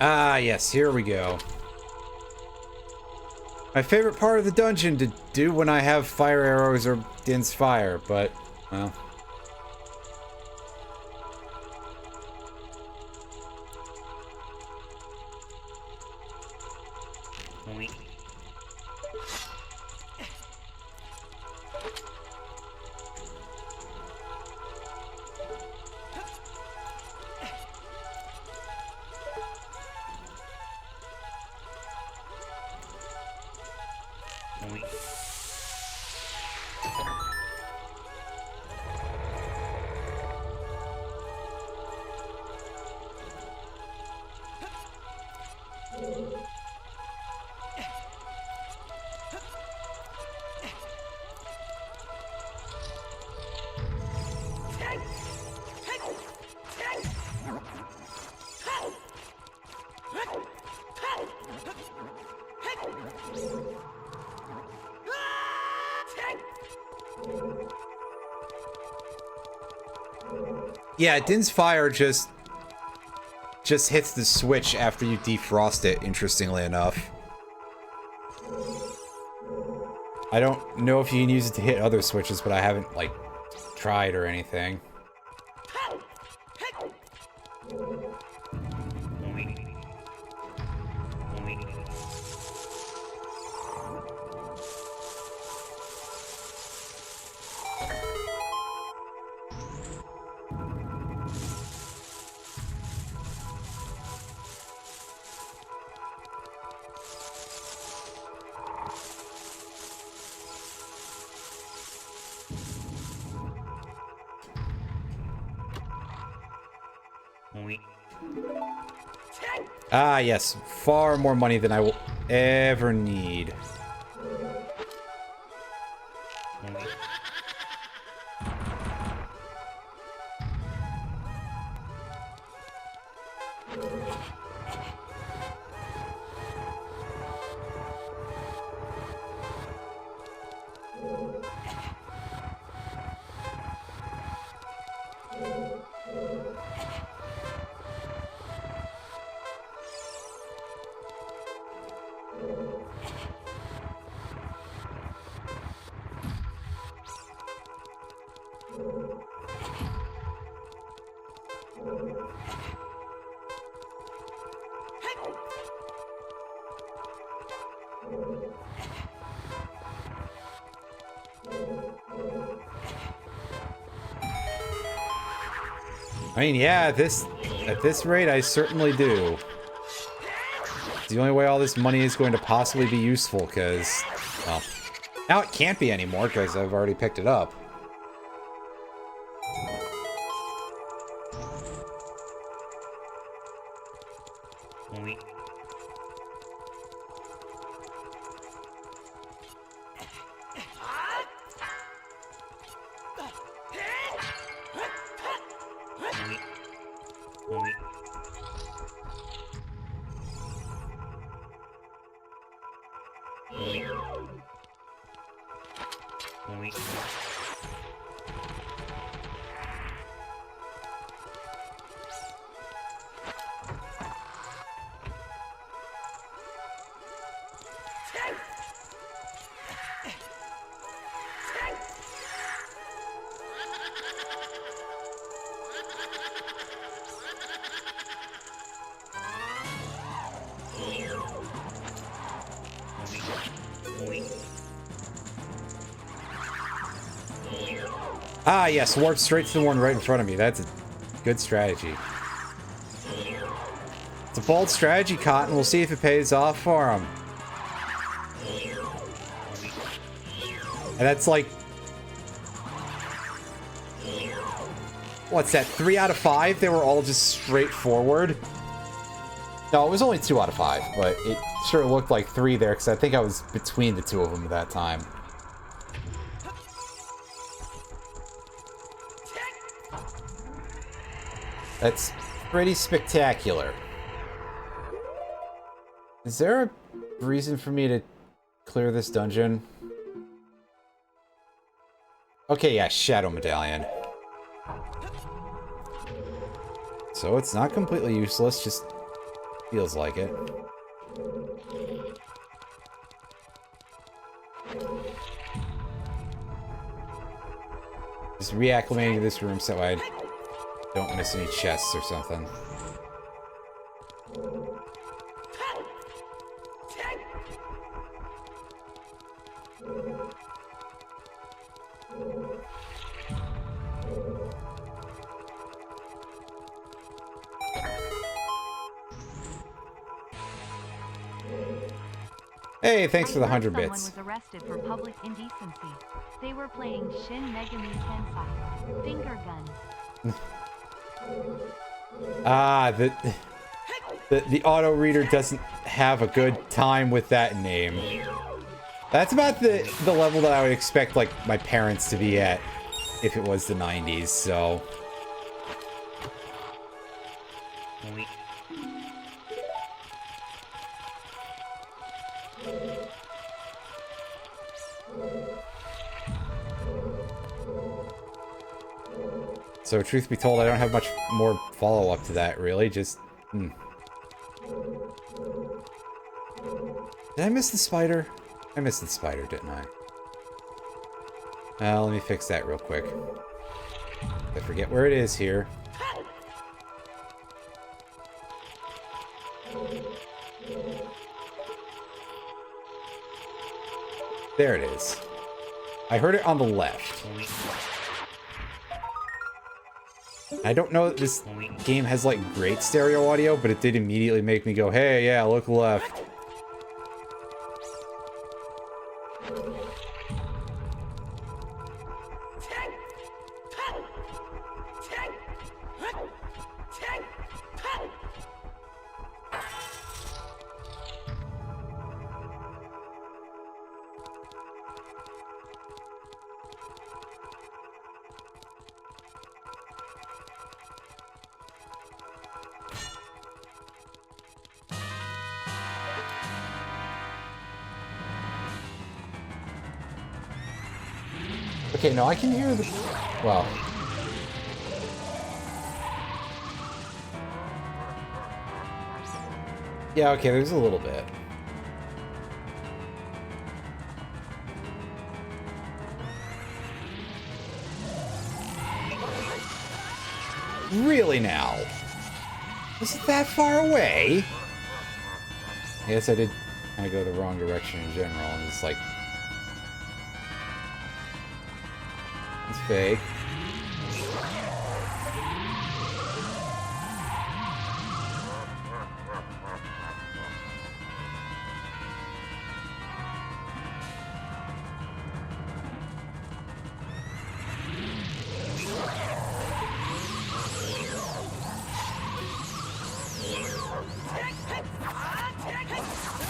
Ah, yes, here we go. My favorite part of the dungeon to do when I have fire arrows or Din's fire, but, well. Yeah, Din's fire just hits the switch after you defrost it, interestingly enough. I don't know if you can use it to hit other switches, but I haven't, like, tried or anything. Ah, yes. Far more money than I will ever need. I mean, yeah, at this rate, I certainly do. It's the only way all this money is going to possibly be useful, because, well, now it can't be anymore, because I've already picked it up. Ah, yes, warp straight to the one right in front of me. That's a good strategy. It's a bold strategy, Cotton. We'll see if it pays off for him. And that's like... what's that, 3 out of 5? They were all just straightforward? No, it was only 2 out of 5, but it sure looked like 3 there, because I think I was between the two of them at that time. That's pretty spectacular. Is there a reason for me to clear this dungeon? Okay, yeah, Shadow Medallion. So it's not completely useless, just feels like it. Just reacclimating to this room so I don't miss any chests or something. Hey, thanks for the I 100 heard bits. someone was arrested for public indecency. They were playing Shin Megami Tensei. Finger guns. Ah, the auto reader doesn't have a good time with that name. That's about the level that I would expect, like, my parents to be at if it was the 90s, so... So, truth be told, I don't have much more follow-up to that, really. Just... Did I miss the spider? I missed the spider, didn't I? Let me fix that real quick. I forget where it is here. There it is. I heard it on the left. I don't know that this game has, like, great stereo audio, but it did immediately make me go, hey, yeah, look left. Okay, no, I can hear the... Well... Yeah, okay, there's a little bit. Really now? Was it that far away? I guess I did kind of go the wrong direction in general, and it's like... It's fake.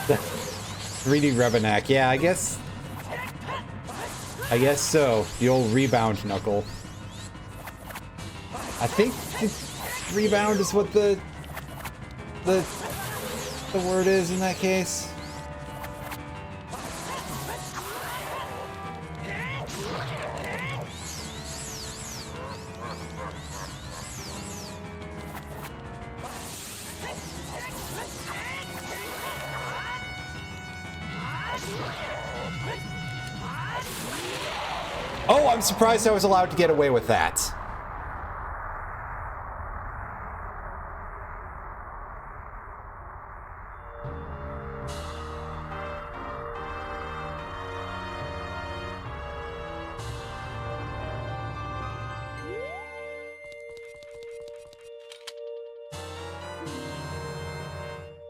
The 3D Rebenak, yeah, I guess so. The old rebound knuckle. I think rebound is what the word is in that case. Oh, I'm surprised I was allowed to get away with that.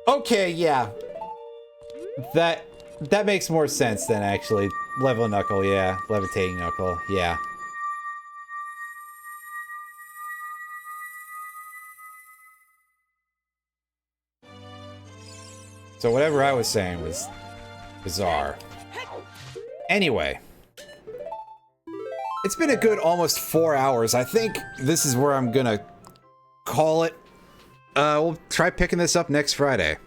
Okay, yeah. That makes more sense than actually level knuckle, yeah. Levitating knuckle, yeah. So whatever I was saying was bizarre. Anyway. It's been a good almost 4 hours. I think this is where I'm gonna call it. We'll try picking this up next Friday.